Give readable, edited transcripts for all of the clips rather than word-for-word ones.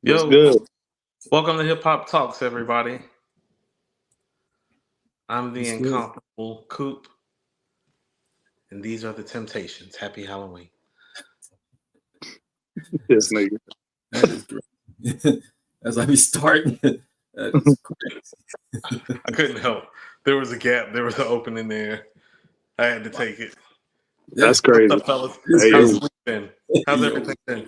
What's Yo, good? welcome to Hip Hop Talks, everybody. I'm the What's good? incomparable Coop, and these are the Temptations. Happy Halloween. This nigga. That is great. As I be starting, that is crazy. I couldn't help. There was a gap. There was an opening there. I had to take it. That's What's crazy. up, fellas? Hey, How's yo. the week been? How's Yo. everything been?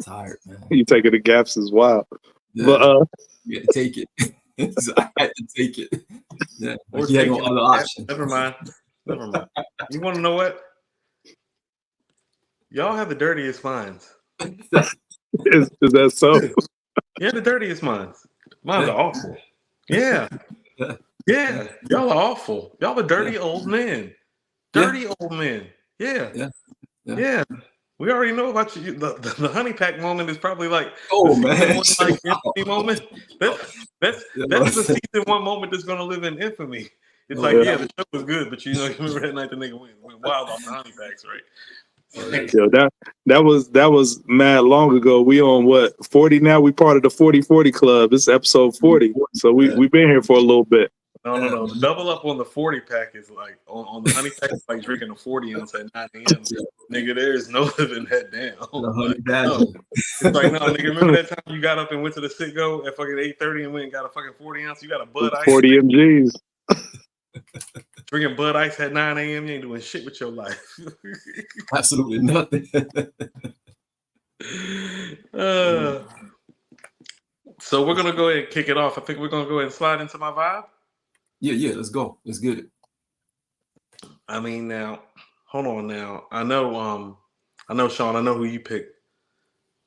Tired, man. You taking the gaps is wild. Yeah, But you had to take it. So I had to take it. Yeah, Or like you had no taking other it. option. Never mind. Never mind. You want to know what? Y'all have the dirtiest minds. is that so? Yeah, the dirtiest minds. Mine's Yeah. are awful. Yeah. Yeah. Yeah. Y'all are awful. Y'all are dirty old men. Dirty old men. Yeah. Yeah. Yeah. We already know about you. The honey pack moment is probably like Oh, the man. season one, like infamy moment. That's Yeah. the season one moment that's gonna live in infamy. It's Oh, like, yeah. yeah, the show was good, but you remember that night the nigga went wild off the honey packs, right? Oh, yeah. Yo, that was mad long ago. We on what 40 now? We part of the 40-40 club. This is episode 40. So we've been here for a little bit. No. The double up on the 40 pack is like on the honey pack, it's like drinking a 40 ounce at 9 a.m. Nigga, there is no living that down. The honey Like, badger. no. It's like, no, nigga, remember that time you got up and went to the sit-go at fucking 8:30 and went and got a fucking 40 ounce? You got a Bud Ice. 40 mgs. Drinking Bud Ice at 9 a.m. You ain't doing shit with your life. Absolutely nothing. So we're gonna go ahead and kick it off. I think we're gonna go ahead and slide into my vibe. Yeah. Let's go. Let's get it. I mean, now, hold on. Now, I know, Shawn. I know who you picked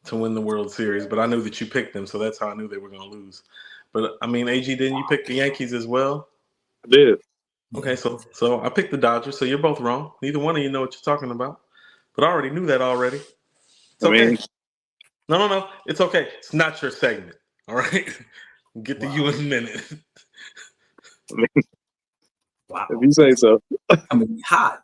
to win the World Series, but I knew that you picked them, so that's how I knew they were gonna lose. But I mean, AG, didn't you pick the Yankees as well? I did. Okay, so I picked the Dodgers, so you're both wrong. Neither one of you know what you're talking about. But I already knew that already. It's okay. I mean, No. It's okay. It's not your segment. All right? Get to you in a minute. Wow. if you say so. I mean, hot.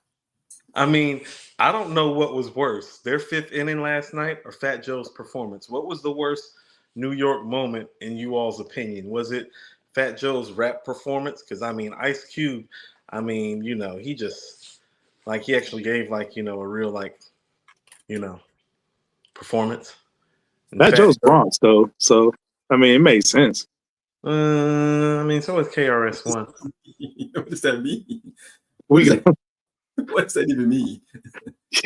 I mean, I don't know what was worse, their fifth inning last night or Fat Joe's performance. What was the worst New York moment in you all's opinion? Was it Fat Joe's rap performance? Because, I mean, Ice Cube, I mean, he just, like, he actually gave, like, a real, like, performance. And That Fat Joe's Joe- Bronx though. So I mean it made sense. I mean, so is KRS-One. What does that mean? We got, What does that even mean?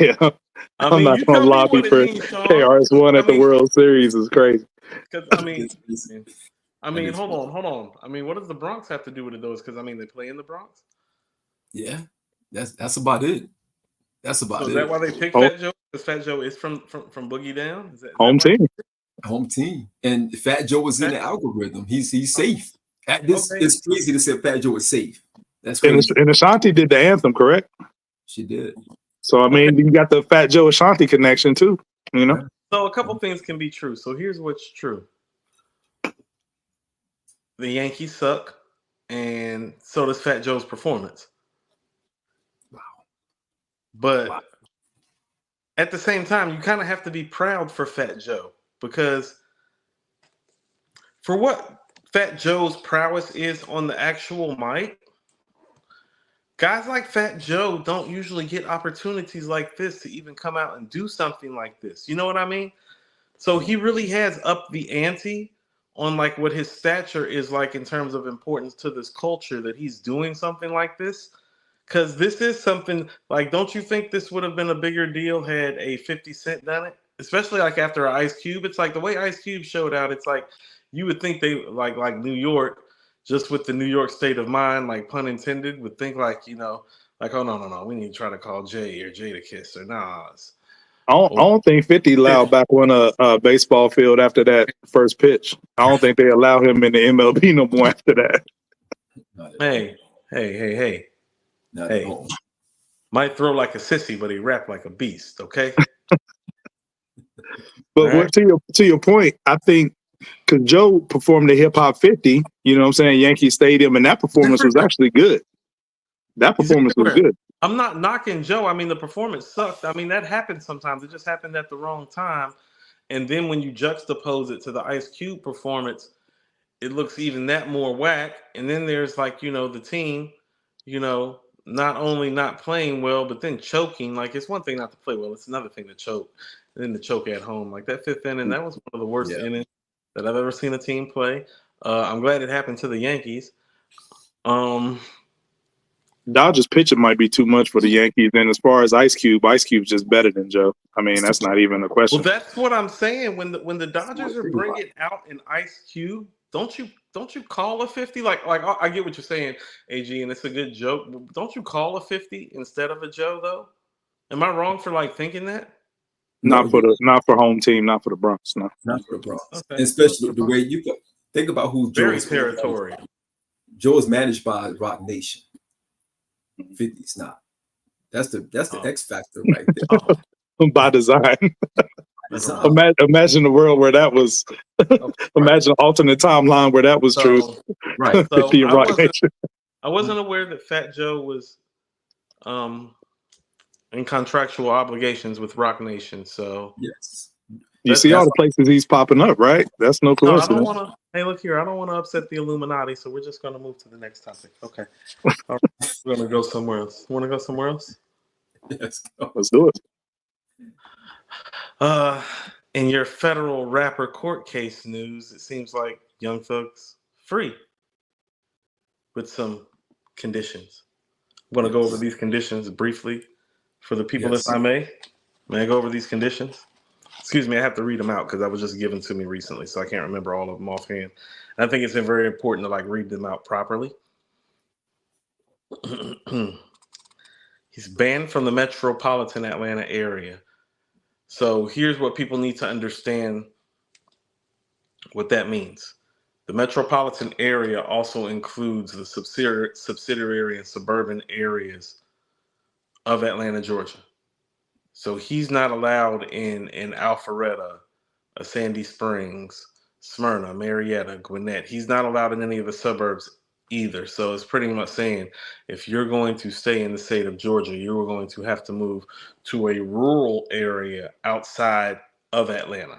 yeah. I I'm mean, not you gonna tell me lobby what it for means, Shawn. KRS-One at the World Series is crazy. Because, I mean, hold on. I mean, what does the Bronx have to do with it, though? Because, I mean, they play in the Bronx. Yeah, that's about it. That's about So it. is that why they picked Oh. Fat Joe? Because Fat Joe is from Boogie Down? Is that Home why? team. Home team, and Fat Joe was in the algorithm. He's safe. This Okay. is crazy to say Fat Joe is safe. That's And, crazy. and Ashanti did the anthem, correct? She did. So I mean, you got the Fat Joe Ashanti connection too. So a couple things can be true. So here's what's true. The Yankees suck, and so does Fat Joe's performance. Wow. But at the same time, you kind of have to be proud for Fat Joe, because for what Fat Joe's prowess is on the actual mic, guys like Fat Joe don't usually get opportunities like this to even come out and do something like this. You know what I mean? So he really has upped the ante on like what his stature is like in terms of importance to this culture, that he's doing something like this. Because this is something like, don't you think this would have been a bigger deal had a 50 Cent done it? Especially like after Ice Cube. It's like the way Ice Cube showed out, it's like you would think they like New York, just with the New York state of mind, like pun intended, would think like, like, oh no, we need to try to call Jay or Jay to kiss or Nas. I don't think 50 allowed back on a baseball field after that first pitch. I don't think they allow him in the MLB no more after that. Hey. Not Hey. at all. Might throw like a sissy, but he rap like a beast, okay? But Right. to your point, I think because Joe performed the Hip Hop 50, you know what I'm saying, Yankee Stadium, and that performance was actually good. That performance was good. I'm not knocking Joe. I mean, the performance sucked. I mean, that happens sometimes. It just happened at the wrong time. And then when you juxtapose it to the Ice Cube performance, it looks even that more whack. And then there's like, the team, not only not playing well, but then choking. Like, it's one thing not to play well, it's another thing to choke. And then to choke at home. Like that fifth inning, that was one of the worst innings that I've ever seen a team play. I'm glad it happened to the Yankees. Dodgers pitching might be too much for the Yankees. And as far as Ice Cube's just better than Joe. I mean, that's not even a question. Well, that's what I'm saying. When the Dodgers are bringing out an Ice Cube, don't you call a 50? Like I get what you're saying, AG, and it's a good joke. But don't you call a 50 instead of a Joe though? Am I wrong for like thinking that? Not for home team, not for the Bronx. No, not for the Bronx. Okay. Especially the way you go. Think about who very territorial. Joe is managed by Rock Nation. 50's not. That's the X factor right there. By design. Imagine the world where that was. Imagine an alternate timeline where that was true. Right. So I wasn't aware that Fat Joe was in contractual obligations with Rock Nation. So yes. You see all the places he's popping up, right? That's no coincidence. No, I don't want to. Hey, look here. I don't want to upset the Illuminati, so we're just going to move to the next topic. Okay. All right. We're going to go somewhere else. Want to go somewhere else? Yes. Let's do it. In your federal rapper court case news, it seems like Young Thug's free with some conditions. I'm going to go over these conditions briefly for the people, if I may. May I go over these conditions? Excuse me, I have to read them out because that was just given to me recently, so I can't remember all of them offhand. And I think it's very important to read them out properly. He's banned from the metropolitan Atlanta area. So here's what people need to understand what that means. The metropolitan area also includes the subsidiary and suburban areas of Atlanta, Georgia. So he's not allowed in Alpharetta, Sandy Springs, Smyrna, Marietta, Gwinnett. He's not allowed in any of the suburbs either. So it's pretty much saying if you're going to stay in the state of Georgia, you're going to have to move to a rural area outside of Atlanta.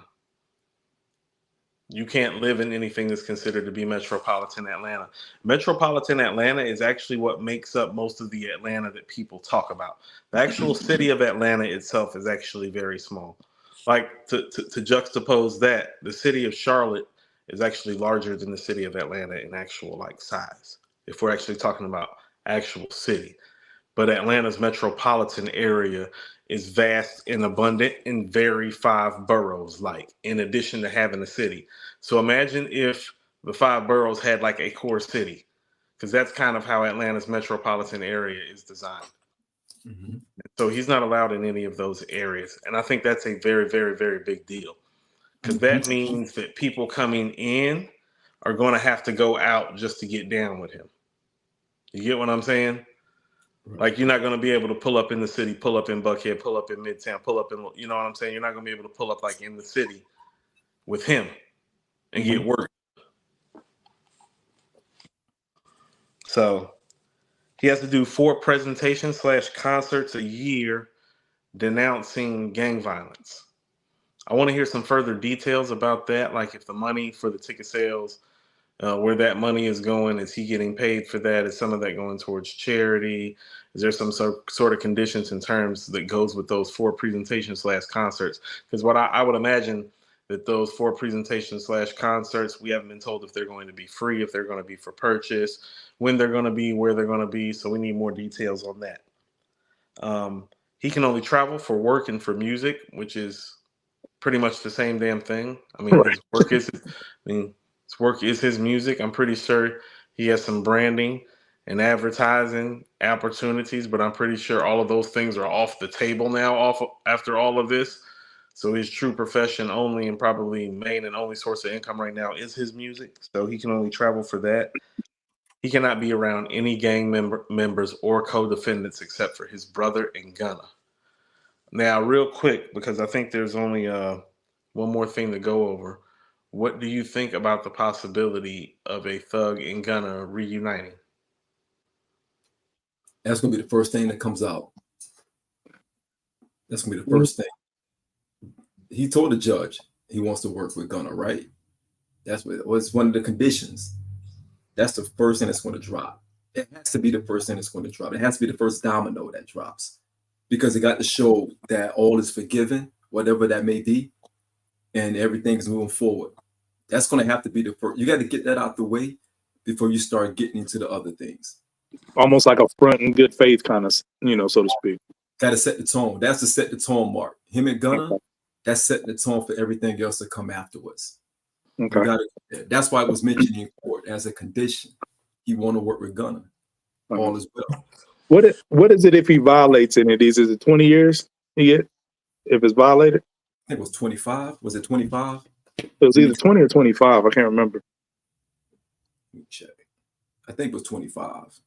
You can't live in anything that's considered to be metropolitan Atlanta. Metropolitan Atlanta is actually what makes up most of the Atlanta that people talk about. The actual city of Atlanta itself is actually very small. Like to juxtapose that, the city of Charlotte is actually larger than the city of Atlanta in actual size, if we're actually talking about actual city. But Atlanta's metropolitan area is vast and abundant and very 5 boroughs, in addition to having a city. So imagine if the 5 boroughs had a core city, because that's kind of how Atlanta's metropolitan area is designed. Mm-hmm. So he's not allowed in any of those areas. And I think that's a very, very, very big deal, because that means that people coming in are going to have to go out just to get down with him. You get what I'm saying? Right. You're not going to be able to pull up in the city, pull up in Buckhead, pull up in Midtown, pull up in, you know what I'm saying? You're not going to be able to pull up in the city with him and get work. So he has to do 4 presentations / concerts a year denouncing gang violence. I want to hear some further details about that. If the money for the ticket sales, where that money is going, is he getting paid for that? Is some of that going towards charity? Is there some sort of conditions in terms that goes with those 4 presentations / concerts? Because what I would imagine that those 4 presentations / concerts, we haven't been told if they're going to be free, if they're going to be for purchase, when they're going to be, where they're going to be. So we need more details on that. He can only travel for work and for music, which is pretty much the same damn thing. I mean, his work is, his work is his music. I'm pretty sure he has some branding and advertising opportunities, but I'm pretty sure all of those things are off the table now after all of this. So his true profession only and probably main and only source of income right now is his music. So he can only travel for that. He cannot be around any gang members or co-defendants except for his brother and Gunna. Now, real quick, because I think there's only one more thing to go over. What do you think about the possibility of a Thug and Gunna reuniting? That's going to be the first thing that comes out. That's going to be the first thing. He told the judge, he wants to work with Gunna, right? That's what was one of the conditions. That's the first thing that's going to drop. It has to be the first thing that's going to drop. It has to be the first domino that drops, because it got to show that all is forgiven, whatever that may be, and everything is moving forward. That's going to have to be the first. You got to get that out the way before you start getting into the other things. Almost like a front in good faith kind of, you know, so to speak. Got to set the tone. That's to set the tone mark. Him and Gunna, Okay. that's setting the tone for everything else to come afterwards. Okay. You gotta, that's why it was mentioned in court as a condition. He want to work with Gunna. All is well. What is it if he violates any of these? Is it 20 years he get if it's violated? I think it was 25. Was it 25? It was either 20 or 25. I can't remember. Let me check. I think it was 25.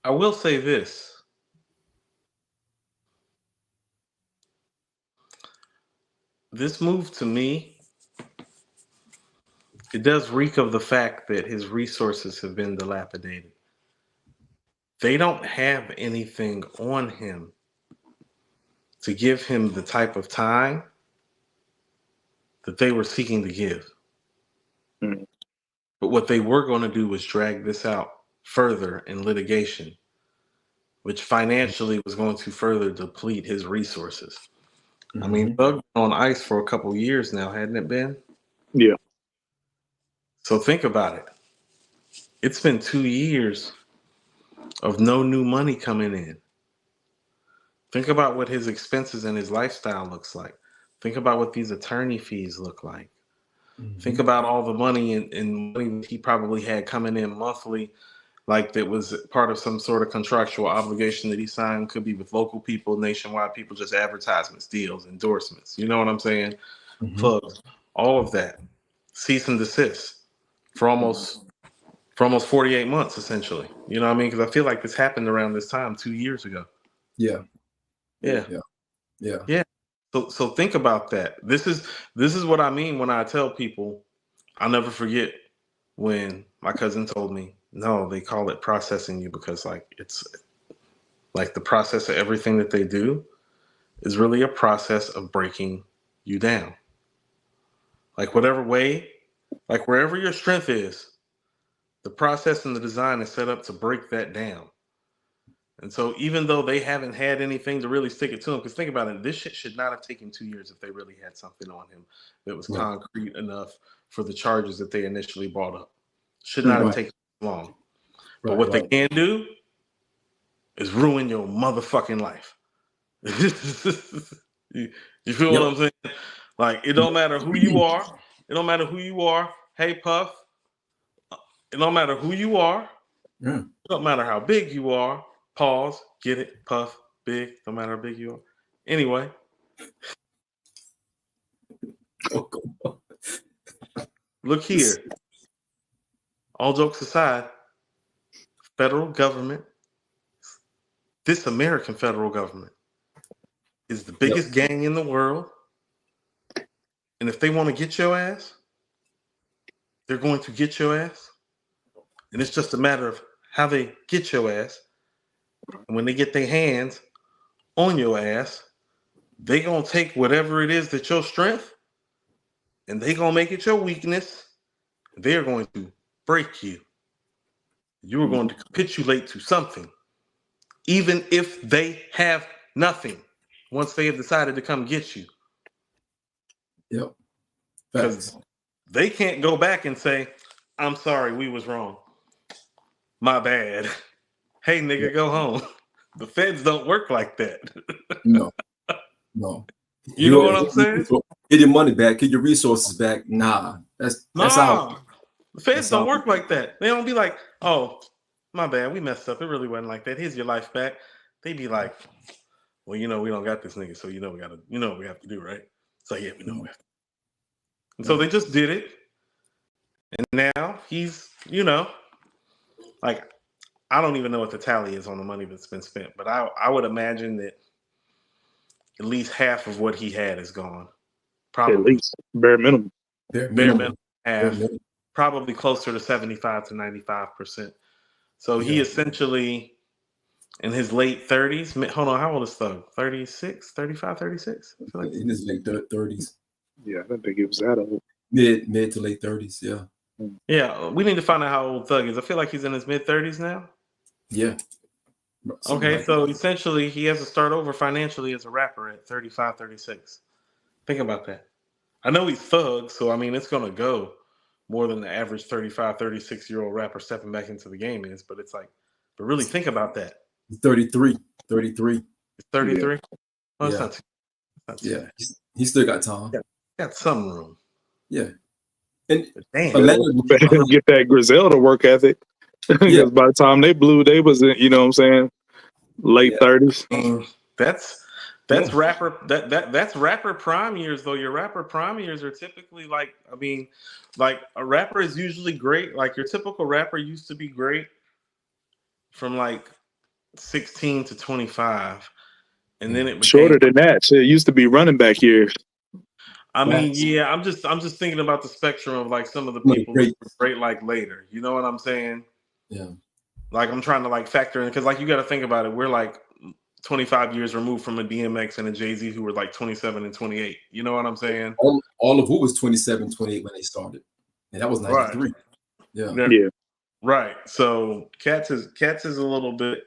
I will say this. This move to me, it does reek of the fact that his resources have been dilapidated. They don't have anything on him to give him the type of time that they were seeking to give. Mm-hmm. But what they were going to do was drag this out further in litigation, which financially was going to further deplete his resources. Mm-hmm. I mean, Thug been on ice for a couple years now, hadn't it been? Yeah. So think about it. It's been 2 years of no new money coming in. Think about what his expenses and his lifestyle looks like. Think about what these attorney fees look like. Mm-hmm. Think about all the money and money he probably had coming in monthly, like that was part of some sort of contractual obligation that he signed. Could be with local people, nationwide people, just advertisements, deals, endorsements. You know what I'm saying? Mm-hmm. Plugs, all of that. Cease and desist for almost 48 months, essentially. You know what I mean? Because I feel like this happened around this time 2 years ago. Yeah. So think about that. This is what I mean when I tell people. I'll never forget when my cousin told me, no, they call it processing you because like it's like the process of everything that they do is really a process of breaking you down. Like whatever way, like wherever your strength is, the process and the design is set up to break that down. And so even though they haven't had anything to really stick it to him, because think about it, this shit should not have taken 2 years if they really had something on him that was concrete enough for the charges that they initially brought up. Should not have taken long. But what they can do is ruin your motherfucking life. you feel what I'm saying? Like, it don't matter who you are. It don't matter who you are. Hey, Puff. It don't matter who you are. Yeah. It don't matter how big you are. Pause. Get it? Puff. Big. No matter how big you are. Anyway. Look here. All jokes aside, federal government, this American federal government is the biggest gang in the world. And if they want to get your ass, they're going to get your ass. And it's just a matter of how they get your ass. And when they get their hands on your ass, they going to take whatever it is that's your strength and they going to make it your weakness. They're going to break you. You are going to capitulate to something, even if they have nothing, once they have decided to come get you. Yep. Because they can't go back and say, I'm sorry, we was wrong. My bad. Hey, nigga, go home. The feds don't work like that. No. You know what I'm saying? Get your money back, get your resources back. Nah, that's out. The feds don't work like that. They don't be like, oh, my bad, we messed up. It really wasn't like that. Here's your life back. They be like, well, you know, we don't got this nigga, so you know what we have to do, right? So yeah, we know we have to. And so they just did it. And now he's, you know, like, I don't even know what the tally is on the money that's been spent, but I would imagine that at least half of what he had is gone. Probably. At least bare minimum. Bare minimum. Half. Probably closer to 75 to 95%. So he essentially in his late 30s. Hold on, how old is Thug? 36, 35, 36? I feel like In his late 30s. Yeah, I didn't think it was that old. Mid to late 30s, yeah. Yeah, we need to find out how old Thug is. I feel like he's in his mid 30s now. Yeah. Okay, so essentially he has to start over financially as a rapper at 35, 36. Think about that. I know he's Thug, so I mean it's gonna go more than the average 35, 36-year-old rapper stepping back into the game is, but it's like, but really think about that. 33. It's 33. Yeah. Oh, it's Yeah. not too, Yeah, he still got time. got some room. Yeah. And Damn. Better get that Griselda work ethic. Because Yeah. by the time they blew, they was in, you know what I'm saying, late 30s. That's rapper that's rapper prime years though. Your rapper prime years are typically like, I mean, like a rapper is usually great. Like your typical rapper used to be great from like 16 to 25. And then it became Shorter than that. Shit, it used to be running back years. I mean, yeah, I'm just thinking about the spectrum of like some of the people who were great like later. You know what I'm saying? Yeah. Like I'm trying to like factor in because like you got to think about it. We're like 25 years removed from a DMX and a JayZ who were like 27 and 28. You know what I'm saying? All of who was 27, 28 when they started. And that was 93. Right. Yeah. Right. So Cats is a little bit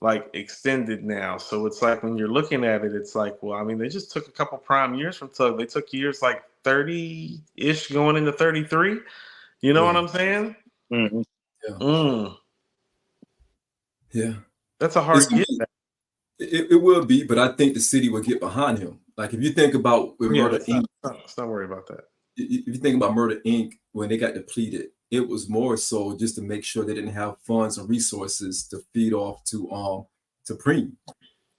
like extended now. So it's like when you're looking at it, it's like, well, I mean, they just took a couple prime years from Tug. They took years like 30-ish going into 33. You know what I'm saying? Mm-hmm. Yeah. Yeah. That's a hard get. It will be, but I think the city will get behind him. Like if you think about with Murder Inc. Let's not worry about that. If you think about Murder Inc. when they got depleted, it was more so just to make sure they didn't have funds and resources to feed off to Preem.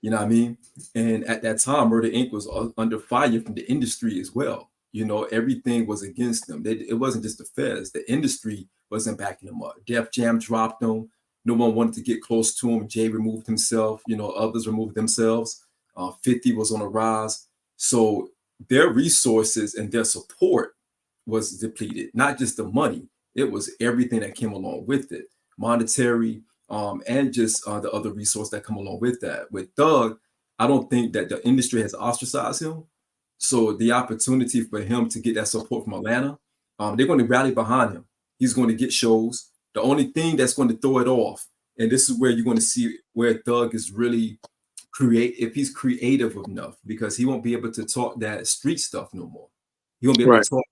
You know what I mean? And at that time, Murder Inc. was under fire from the industry as well. You know, everything was against them. It wasn't just the feds. The industry wasn't backing them up. Def Jam dropped them. No one wanted to get close to him. Jay removed himself. You know, others removed themselves. 50 was on a rise. So their resources and their support was depleted. Not just the money. It was everything that came along with it. Monetary, and just the other resource that come along with that. With Thug, I don't think that the industry has ostracized him. So the opportunity for him to get that support from Atlanta, they're going to rally behind him. He's going to get shows. The only thing that's going to throw it off, and this is where you're going to see where Thug is really if he's creative enough, because he won't be able to talk that street stuff no more. He won't be able to talk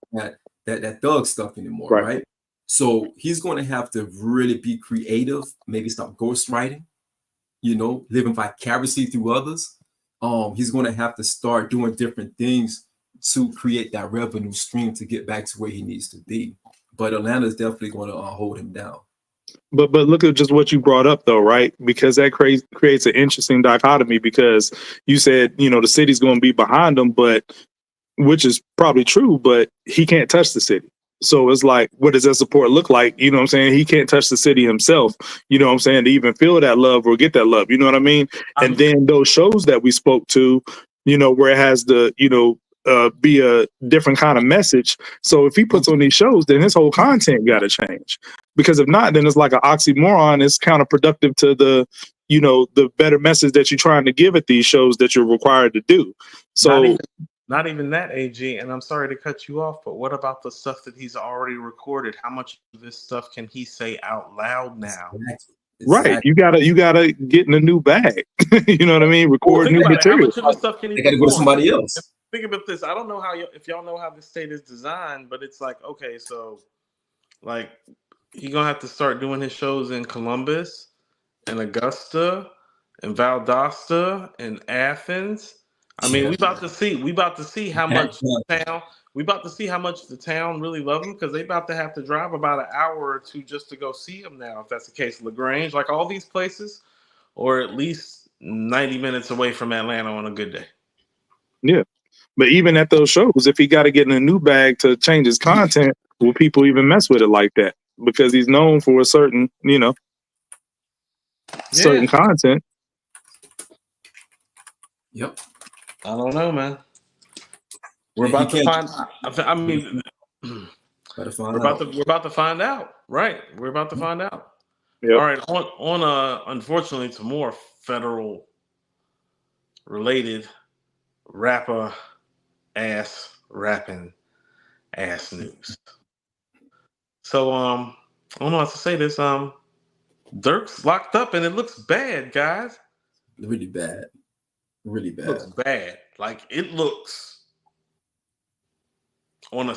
that Thug stuff anymore, right? So he's going to have to really be creative, maybe stop ghostwriting, you know, living vicariously through others. He's going to have to start doing different things to create that revenue stream to get back to where he needs to be. But Atlanta is definitely going to hold him down. But look at just what you brought up, though, right? Because that creates an interesting dichotomy, because you said, you know, the city's going to be behind him, but which is probably true, but he can't touch the city. So it's like, what does that support look like? You know what I'm saying? He can't touch the city himself, you know what I'm saying, to even feel that love or get that love. You know what I mean? And then those shows that we spoke to, you know, where it has the, you know, be a different kind of message. So if he puts on these shows, then his whole content got to change. Because if not, then it's like an oxymoron. It's counterproductive to the, you know, the better message that you're trying to give at these shows that you're required to do. So not even that, AG, and I'm sorry to cut you off, but what about the stuff that he's already recorded? How much of this stuff can he say out loud now? Exactly. Right, you gotta get in a new bag. You know what I mean? Record new material. How much of this stuff can he gotta go to somebody else? Think about this. I don't know if y'all know how this state is designed, but it's like, okay, so like he's gonna have to start doing his shows in Columbus and Augusta and Valdosta and Athens. I mean, we about to see how much the town really love him, because they about to have to drive about an hour or two just to go see him now, if that's the case. LaGrange, like all these places, or at least 90 minutes away from Atlanta on a good day. Yeah. But even at those shows, if he got to get in a new bag to change his content, will people even mess with it like that? Because he's known for a certain, you know, certain content. Yep. I don't know, man. We're about to find. I mean, we're about to find out, right? We're about to find out. Yep. All right, on unfortunately to more federal related rapper rapping ass news. So I don't know how to say this. Dirk's locked up and it looks bad, guys. Really bad. Really It bad. looks bad. Like it looks on a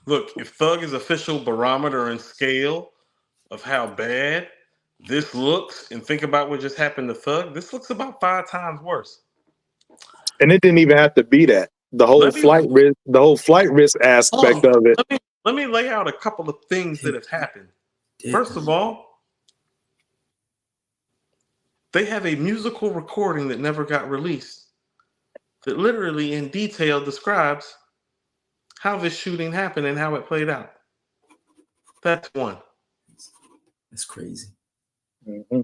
look, if Thug is official barometer and scale of how bad this looks, and think about what just happened to Thug, this looks about 5 times worse. And it didn't even have to be that. The whole flight risk aspect of it. Let me lay out a couple of things that have happened. First of all, they have a musical recording that never got released that literally in detail describes how this shooting happened and how it played out. That's one. That's crazy. Mm-hmm.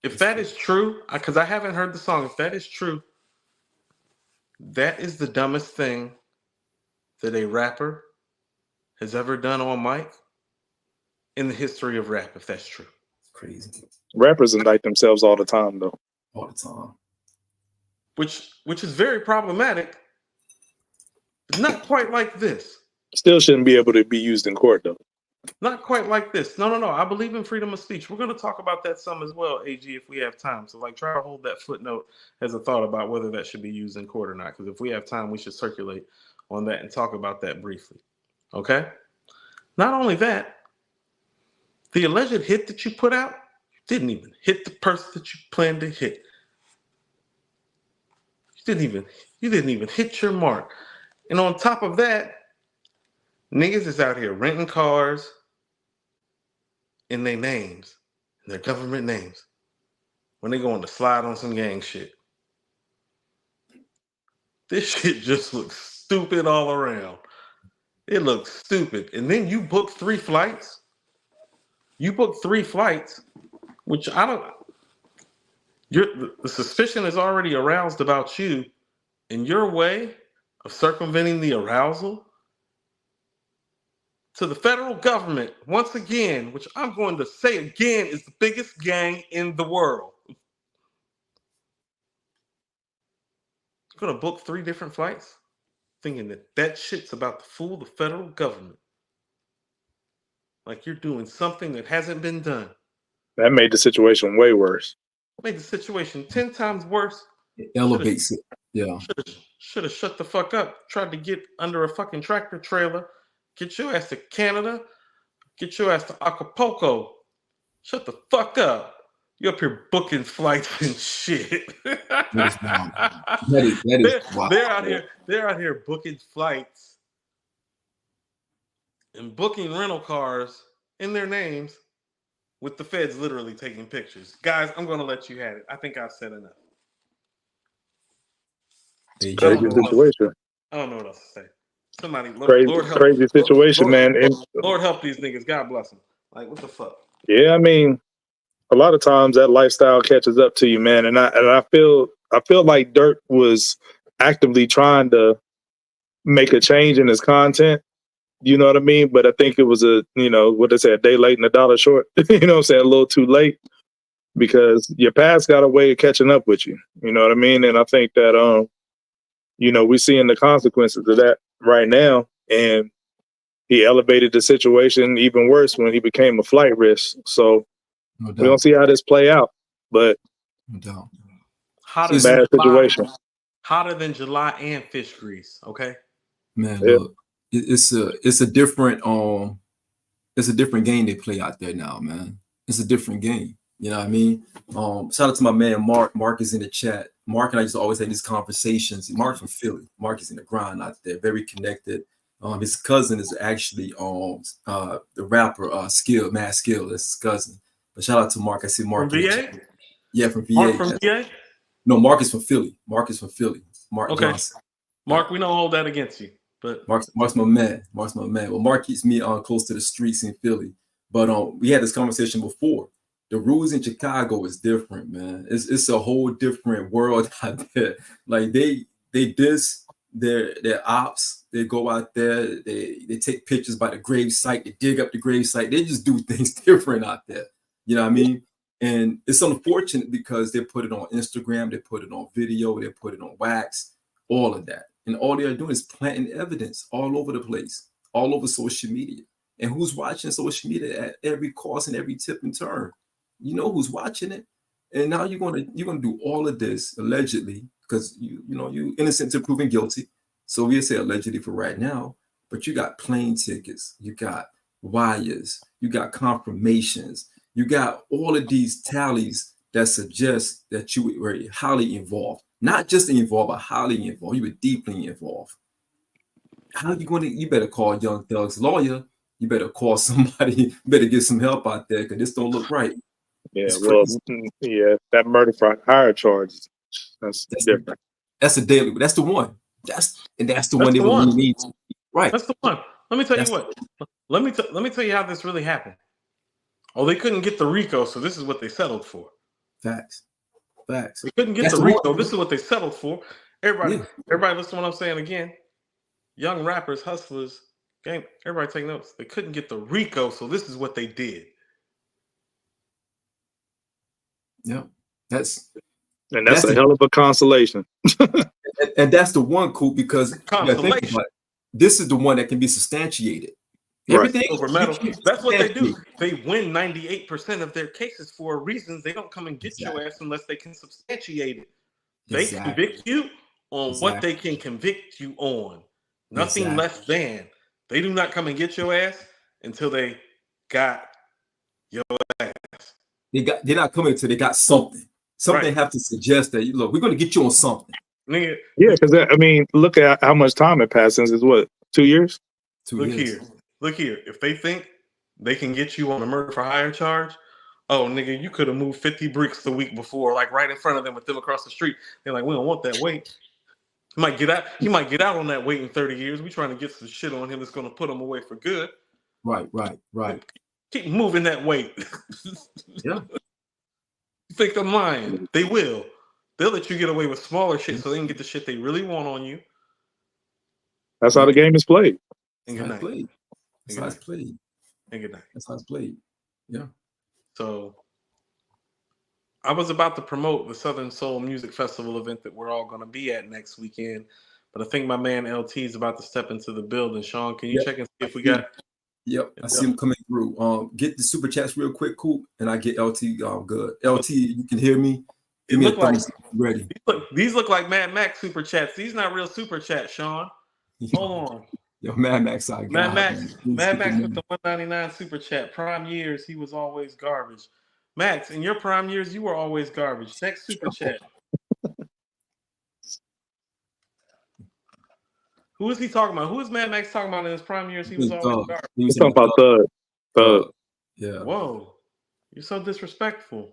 If that is true, because I haven't heard the song, if that is true, that is the dumbest thing that a rapper has ever done on mic in the history of rap, if that's true. Crazy. Rappers indict themselves all the time, though. All the time. Which is very problematic. Not quite like this. Still shouldn't be able to be used in court, though. Not quite like this. No. I believe in freedom of speech. We're going to talk about that some as well, AG, if we have time. So, like, try to hold that footnote as a thought about whether that should be used in court or not. Because if we have time, we should circulate on that and talk about that briefly. Okay? Not only that, the alleged hit that you put out didn't even hit the person that you planned to hit. You didn't even hit your mark. And on top of that, niggas is out here renting cars in their names, in their government names, when they going to slide on some gang shit. This shit just looks stupid all around. It looks stupid. And then you book 3 flights. Which I don't. The suspicion is already aroused about you, and your way of circumventing the arousal to the federal government, once again, which I'm going to say again is the biggest gang in the world. You're going to book 3 different flights, thinking that shit's about to fool the federal government. Like you're doing something that hasn't been done. That made the situation way worse. Made the situation 10 times worse. It elevates it. Yeah. Should have shut the fuck up. Tried to get under a fucking tractor trailer. Get your ass to Canada. Get your ass to Acapulco. Shut the fuck up. You're up here booking flights and shit. That is wild. They're out here booking flights and booking rental cars in their names with the feds literally taking pictures. Guys, I'm going to let you have it. I think I've said enough. Crazy situation. I don't know what else to say. Somebody, Lord help. Crazy situation, man. Lord help these niggas. God bless them. Like, what the fuck? Yeah, I mean, a lot of times that lifestyle catches up to you, man. And I feel like Dirk was actively trying to make a change in his content. You know what I mean? But I think it was a day late and a dollar short. You know what I'm saying? A little too late, because your past got a way of catching up with you. You know what I mean? And I think that, we're seeing the consequences of that right now. And he elevated the situation even worse when he became a flight risk. So we're going to see how this play out. But hotter bad situation. Hotter than July and fish grease. Okay, man. Yeah. Look, it's a different game they play out there now, man. It's a different game. You know what I mean? Shout out to my man Mark. Mark is in the chat. Mark and I used to always have these conversations. Mark's from Philly. Mark is in the grind out there, very connected. His cousin is actually the rapper Mase. That's his cousin. But shout out to Mark. I see Mark from VA. Yeah, from VA. Mark from VA. No, Mark is from Philly. Mark okay. Johnson. Mark, we don't hold that against you. But Mark's my man. Mark's my man. Well, Mark keeps me close to the streets in Philly. But we had this conversation before. The rules in Chicago is different, man. It's a whole different world out there. Like they diss their ops. They go out there. They take pictures by the grave site. They dig up the grave site. They just do things different out there. You know what I mean? And it's unfortunate because they put it on Instagram, they put it on video, they put it on wax, all of that. And all they're doing is planting evidence all over the place, all over social media. And who's watching social media at every cost and every tip and turn? You know who's watching it. And now you're gonna do all of this allegedly, because you innocent to proven guilty. So we'll say allegedly for right now, but you got plane tickets, you got wires, you got confirmations, you got all of these tallies that suggest that you were highly involved. Not just involved, but highly involved. You were deeply involved. How are you going to? You better call Young Thug's lawyer. You better call somebody. You better get some help out there because this don't look right. Yeah, well, yeah, that murder for hire charge. That's different. That's a daily. That's the one. That's the one they really need. Right. That's the one. Let me tell you what. Let me tell you how this really happened. Oh, they couldn't get the RICO, so this is what they settled for. Facts. They couldn't get the RICO. This is what they settled for. Everybody listen to what I'm saying again. Young rappers, hustlers, game. Everybody take notes. They couldn't get the RICO, so this is what they did. Yeah, that's a hell of a consolation. and that's the one, Coop, because this is the one that can be substantiated. Everything over metal. That's what they do. They win 98% of their cases for reasons. They don't come and get your ass unless they can substantiate it. They convict you on what they can convict you on. Nothing less than. They do not come and get your ass until they got your ass. They're not coming until they got something. Something have to suggest that look, we're going to get you on something. Yeah, because I mean, look at how much time it passed since it's what, 2 years? 2 years. Look here. If they think they can get you on a murder for hire charge, oh nigga, you could have moved 50 bricks the week before, like right in front of them with them across the street. They're like, we don't want that weight. He might get out on that weight in 30 years. We trying to get some shit on him that's gonna put him away for good. Right. Keep moving that weight. Yeah. You think I'm lying? They will. They'll let you get away with smaller shit so they can get the shit they really want on you. That's how the game is played. And good night. That's how it's played. And good night. That's how it's played. Yeah. So I was about to promote the Southern Soul Music Festival event that we're all going to be at next weekend, but I think my man LT is about to step into the building. Shawn, can you check and see if we got? Yep, I see him coming through. Get the super chats real quick, Coop, and I get LT good. LT, you can hear me. Give me a thumbs up. Ready. These look like Mad Max super chats. These not real super chats, Shawn. Hold on. Yo, Mad Max, Mad Max with the 199 super chat. Prime years, he was always garbage. Max, in your prime years, you were always garbage. Next super chat. Who is he talking about? Who is Mad Max talking about in his prime years? He was always garbage. He's talking about Thug. Yeah. Whoa, you're so disrespectful.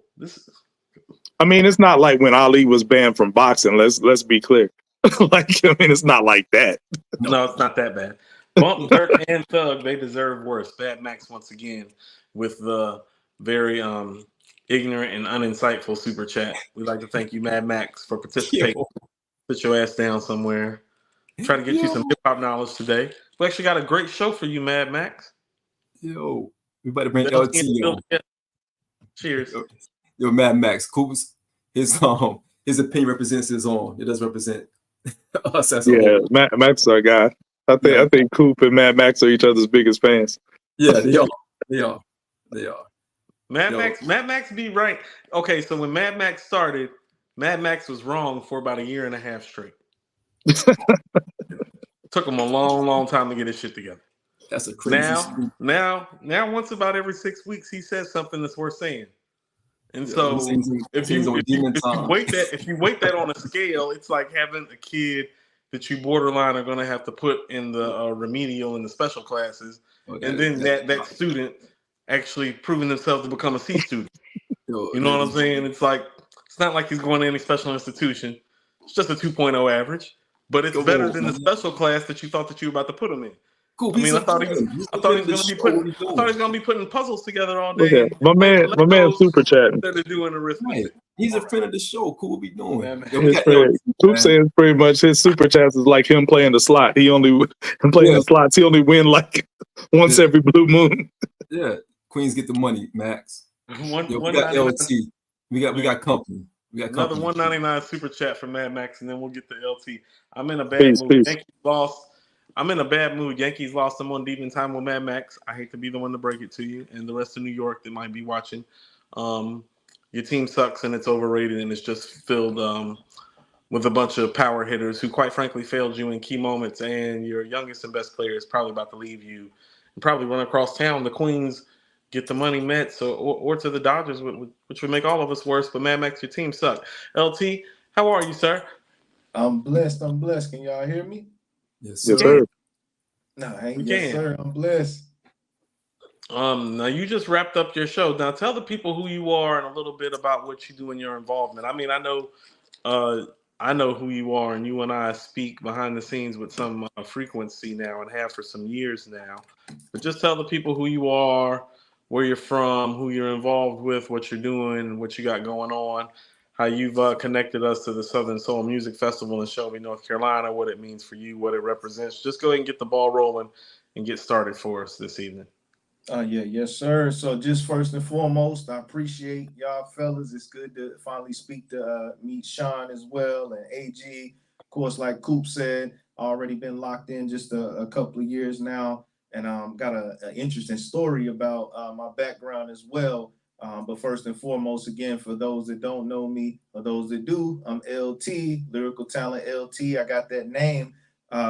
I mean, it's not like when Ali was banned from boxing. Let's be clear. It's not like that. No, it's not that bad. Bump, Dirt, and Thug, they deserve worse. Mad Max once again with the very ignorant and uninsightful super chat. We'd like to thank you, Mad Max, for participating. Put your ass down somewhere. Try to get you some hip hop knowledge today. We actually got a great show for you, Mad Max. Yo, we better bring LT on. Cheers. Yo, Mad Max, Coop's his opinion represents his own. It doesn't represent us as a whole. Max is our guy. I think Coop and Mad Max are each other's biggest fans. Yeah, they are. Mad Max be right. Okay, so when Mad Max started, Mad Max was wrong for about a year and a half straight. Took him a long time to get his shit together. That's a crazy now once about every 6 weeks he says something that's worth saying. And so if you weight that on a scale, it's like having a kid that you borderline are going to have to put in the remedial and the special classes, and then that student actually proving themselves to become a C student. You know what I'm saying? It's like it's not like he's going to any special institution. It's just a 2.0 average, but it's better than the special class that you thought that you were about to put him in. Cool. I mean, I thought he was going to be putting puzzles together all day. Okay. My man, super chat. Instead of doing arithmetic. Right. He's a friend of the show. Cool, what we doing? Coop says pretty much his super chats is like him playing the slot. He only the slots. He only win like once every blue moon. Yeah, Queens get the money, Max. Yo, we got 199. LT. We got company. We got Another company. 199 super chat from Mad Max, and then we'll get the LT. I'm in a bad Peace, mood. peace. Yankees lost. I'm in a bad mood. Yankees lost someone deep in time with Mad Max. I hate to be the one to break it to you and the rest of New York that might be watching. Your team sucks and it's overrated and it's just filled with a bunch of power hitters who, quite frankly, failed you in key moments. And your youngest and best player is probably about to leave you and probably run across town. The Queens get the money Mets or to the Dodgers, which would make all of us worse. But Mad Max, your team sucked. LT, how are you, sir? I'm blessed. I'm blessed. Can y'all hear me? Yes, Yes, sir. sir. No, hey, We yes, can. sir. I'm blessed. Now you just wrapped up your show. Now tell the people who you are and a little bit about what you do in your involvement. I mean, I know who you are, and you and I speak behind the scenes with some frequency now and have for some years now. But just tell the people who you are, where you're from, who you're involved with, what you're doing, what you got going on, how you've connected us to the Southern Soul Music Festival in Shelby, North Carolina, what it means for you, what it represents. Just go ahead and get the ball rolling and get started for us this evening. Yes, sir. So just first and foremost, I appreciate y'all fellas. It's good to finally speak to meet Shawn as well and AG. Of course, like Coop said, already been locked in just a couple of years now, and got an interesting story about my background as well. But first and foremost, again, for those that don't know me or those that do, I'm LT, Lyrical Talent LT. I got that name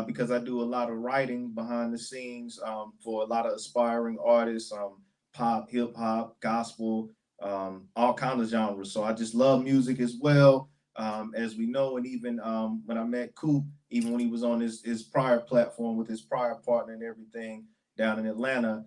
because I do a lot of writing behind the scenes for a lot of aspiring artists, pop, hip hop, gospel, all kinds of genres. So I just love music as well, as we know. And even when I met Coop, even when he was on his prior platform with his prior partner and everything down in Atlanta,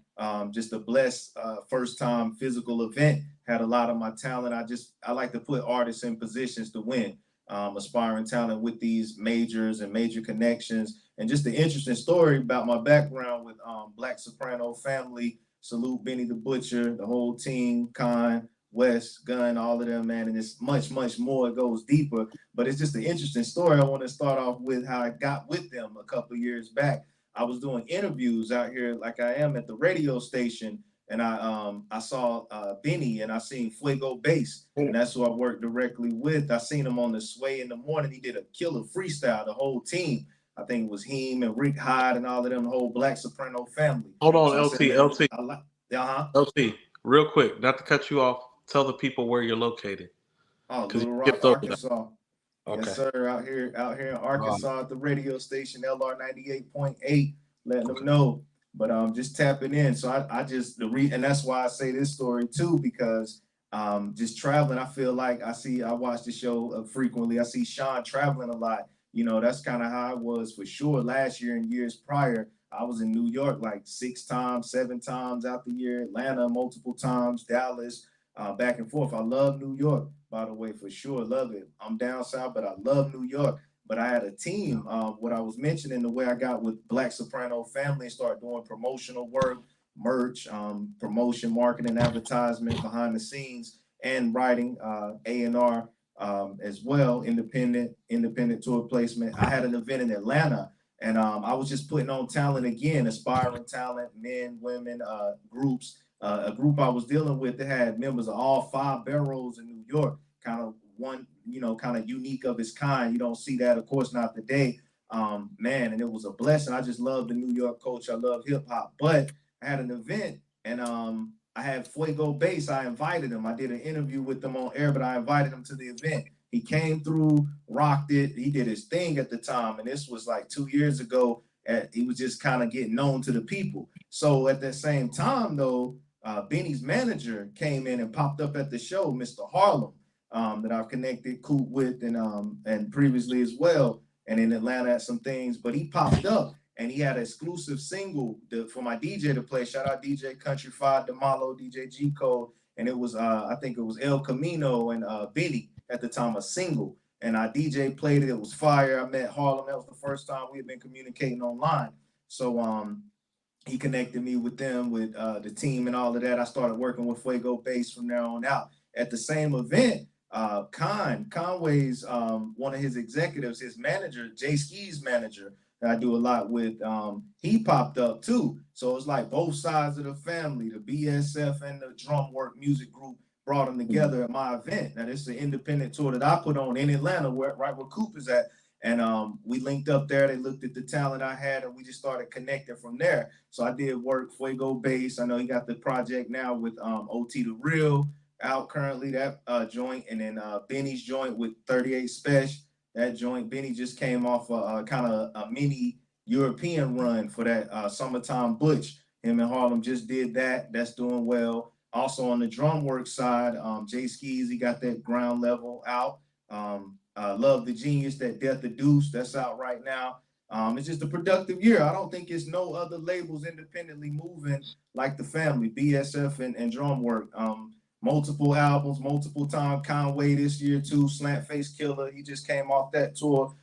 just a blessed first time physical event. Had a lot of my talent. I like to put artists in positions to win. Aspiring talent with these majors and major connections, and just the interesting story about my background with Black Soprano family. Salute Benny the Butcher, the whole team, Westside Gunn, all of them, man. And it's much, much more. It goes deeper, but it's just an interesting story. I want to start off with how I got with them a couple of years back. I was doing interviews out here, like I am at the radio station, and I saw Benny, and I seen Fuego Bass, and that's who I worked directly with. I seen him on the Sway in the Morning. He did a killer freestyle, the whole team. I think it was him and Rick Hyde and all of them, the whole Black Soprano family. Hold on, So LT. uh-huh. LT, real quick, not to cut you off, tell the people where you're located. Oh, Because you Little Rock, skipped over that. Arkansas. Okay. Yes, sir. Out here in Arkansas at the radio station LR 98.8, letting them know. But just tapping in. So and that's why I say this story too, because just traveling, I feel like I watch the show frequently. I see Shawn traveling a lot. You know, that's kind of how I was for sure last year and years prior. I was in New York like 6 times, 7 times out the year, Atlanta multiple times, Dallas, back and forth. I love New York, by the way, for sure. Love it. I'm down south, but I love New York. But I had a team. What I was mentioning, the way I got with Black Soprano family and started doing promotional work, merch, promotion, marketing, advertisement behind the scenes, and writing A&R as well, independent tour placement. I had an event in Atlanta, and I was just putting on talent again, aspiring talent, men, women, groups. A group I was dealing with that had members of all 5 boroughs in New York, kind of one, kind of unique of its kind. You don't see that, of course, not today. Man, and it was a blessing. I just love the New York culture. I love hip hop. But I had an event, and I had Fuego Bass. I invited him. I did an interview with them on air, but I invited him to the event. He came through, rocked it. He did his thing at the time, and this was like 2 years ago. He was just kind of getting known to the people. So at that same time, though, Benny's manager came in and popped up at the show, Mr. Harlem, that I've connected Coop with and previously as well, and in Atlanta at some things. But he popped up and he had an exclusive single for my DJ to play. Shout out DJ Country 5, DeMalo, DJ G Code, and it was I think it was El Camino and Benny at the time, a single. And our DJ played it. It was fire. I met Harlem. That was the first time we had been communicating online. So he connected me with them, with the team and all of that. I started working with Fuego Bass from there on out. At the same event, Conway's one of his executives, his manager, JayZ's manager, that I do a lot with, he popped up too. So it's like both sides of the family, the BSF and the drum work music group brought them together at my event. Now, this is an independent tour that I put on in Atlanta, right where Coop is at. And we linked up there. They looked at the talent I had, and we just started connecting from there. So I did work Fuego Bass. I know he got the project now with OT The Real out currently, that joint. And then Benny's joint with 38 Special. That joint, Benny just came off kind of a mini European run for that Summertime Butch. Him and Harlem just did that. That's doing well. Also on the drum work side, Jay Skis, he got that ground level out. Love the Genius, that Death the Deuce, that's out right now. It's just a productive year. I don't think it's no other labels independently moving like the family, BSF and drum work. Multiple albums, multiple time. Conway this year too, Slant Face Killer, he just came off that tour.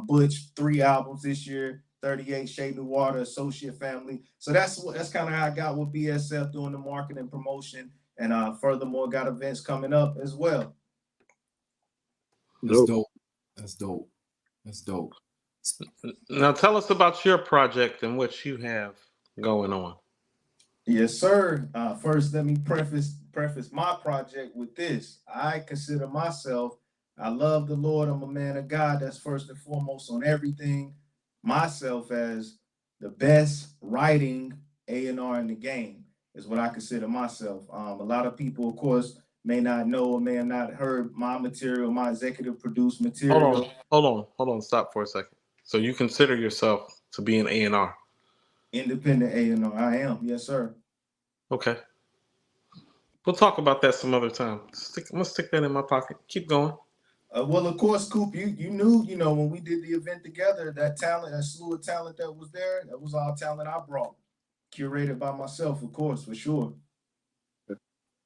Butch, 3 albums this year. 38, Che Noir, the Associate Family. So that's kind of how I got with BSF, doing the marketing and promotion, and furthermore got events coming up as well. That's dope. That's dope. That's dope. Now tell us about your project and what you have going on. Yes, sir. First, let me preface my project with this. I consider myself, I love the Lord. I'm a man of God. That's first and foremost on everything. Myself as the best writing A&R in the game is what I consider myself. A lot of people, of course, may not know or may have not heard my material, my executive produced material. Hold on, stop for a second. So you consider yourself to be an A&R? Independent A&R, I am, yes, sir. Okay. We'll talk about that some other time. I'm gonna stick that in my pocket. Keep going. Well, of course, Coop, you knew, when we did the event together, that talent, that slew of talent that was there, that was all talent I brought. Curated by myself, of course, for sure.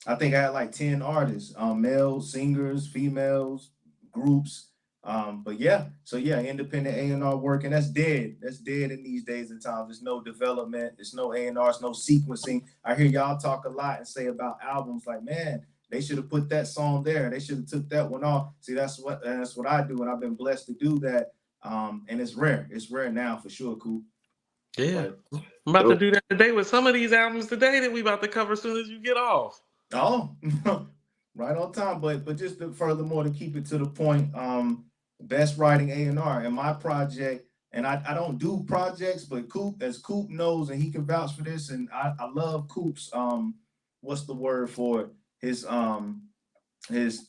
I think I had like 10 artists, males, singers, females, groups. But yeah, so yeah, independent A&R work, and that's dead. That's dead in these days and times. There's no development, there's no A&R, there's no sequencing. I hear y'all talk a lot and say about albums like, man, they should have put that song there. They should have took that one off. See, that's what I do, and I've been blessed to do that. And it's rare. It's rare now for sure, Coop. Yeah, I'm about to do that today with some of these albums today that we about to cover as soon as you get off. Oh, right on time. But just furthermore to keep it to the point, best writing A&R and my project. And I don't do projects, but Coop knows, and he can vouch for this. And I love Coop's what's the word for it? His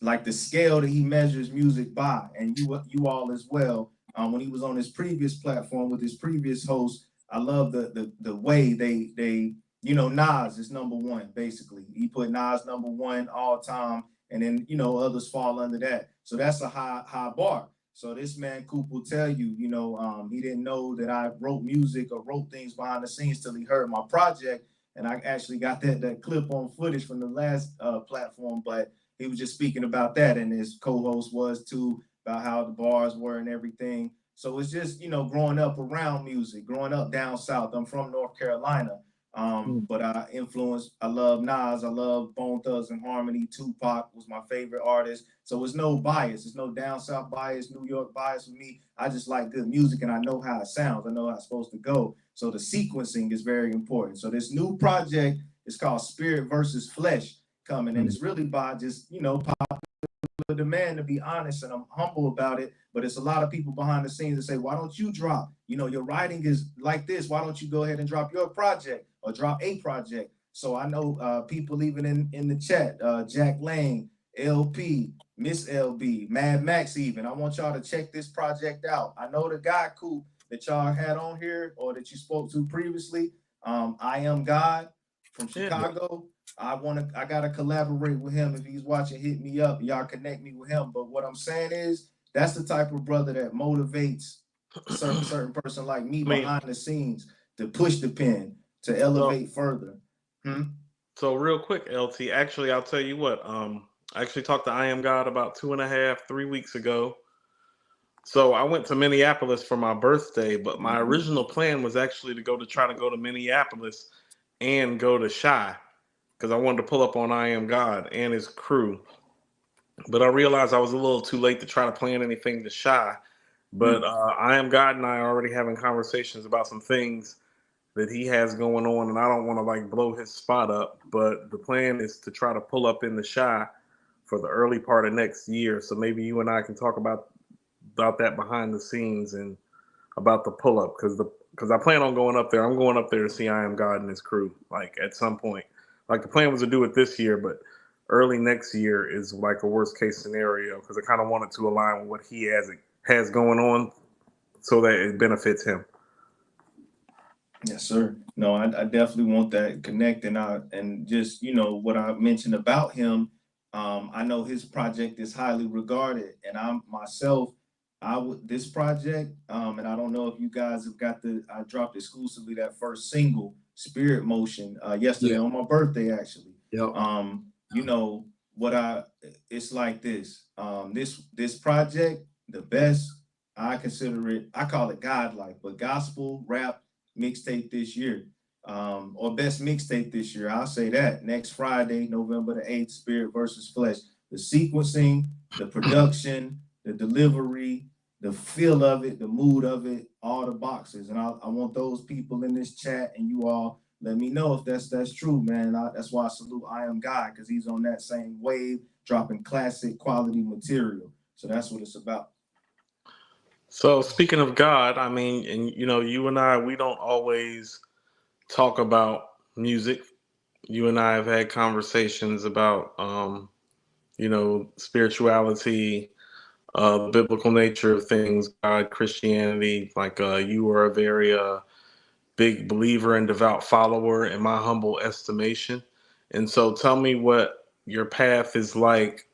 like the scale that he measures music by, and you all as well. When he was on his previous platform with his previous host, I love the way they Nas is number one, basically. He put Nas number one all time, and then others fall under that. So that's a high bar. So this man Coop will tell you, he didn't know that I wrote music or wrote things behind the scenes till he heard my project. And I actually got that clip on footage from the last platform, but he was just speaking about that, and his co-host was too, about how the bars were and everything. So it's just, growing up around music, growing up down south. I'm from North Carolina, but I love Nas, I love Bone Thugs and Harmony. Tupac was my favorite artist. So it's no bias, there's no down south bias, New York bias for me. I just like good music, and I know how it sounds. I know how it's supposed to go. So the sequencing is very important. So this new project is called Spirit versus Flesh coming, and it's really by just, popular demand, to be honest, and I'm humble about it. But it's a lot of people behind the scenes that say, why don't you drop? Your writing is like this. Why don't you go ahead and drop your project or drop a project? So I know people even in the chat, Jack Lane, LP, Miss LB, Mad Max even. I want y'all to check this project out. I know the guy, Coop, that y'all had on here or that you spoke to previously, I Am God from Chicago. I gotta collaborate with him. If he's watching, hit me up. Y'all connect me with him. But what I'm saying is, that's the type of brother that motivates a certain person like me behind the scenes to push the pen, to elevate further. So real quick, LT, actually, I'll tell you what, I actually talked to I Am God about 2.5-3 weeks ago. So I went to Minneapolis for my birthday, but my original plan was actually to try to go to Minneapolis and go to Shy, because I wanted to pull up on I Am God and his crew. But I realized I was a little too late to try to plan anything to Shy. But I Am God and I are already having conversations about some things that he has going on, and I don't want to like blow his spot up, but the plan is to try to pull up in the Shy for the early part of next year. So maybe you and I can talk about that behind the scenes and about the pull up, because I plan on going up there. I'm going up there to see I Am God and his crew, like at some point. Like the plan was to do it this year, but early next year is like a worst case scenario, because I kind of wanted to align with what he has going on so that it benefits him. Yes, sir. No, I definitely want that connecting out, and just, you know, what I mentioned about him. I know his project is highly regarded, and I'm myself, this project, and I don't know if you guys have got I dropped exclusively that first single, Spirit Motion, yesterday on my birthday, actually. Yep. You know it's like this. This project, the best, I consider it, I call it godlike, but gospel rap mixtape this year, or best mixtape this year. I'll say that next Friday, November the 8th, Spirit versus Flesh. The sequencing, the production, the delivery, the feel of it, the mood of it, all the boxes. And I want those people in this chat, and you all let me know if that's true, man. That's why I salute I Am God, because he's on that same wave, dropping classic quality material. So that's what it's about. So speaking of God, I mean, and you know, you and I, we don't always talk about music. You and I have had conversations about, you know, spirituality, the biblical nature of things, God, Christianity. Like you are a very big believer and devout follower, in my humble estimation. And so, tell me what your path is like,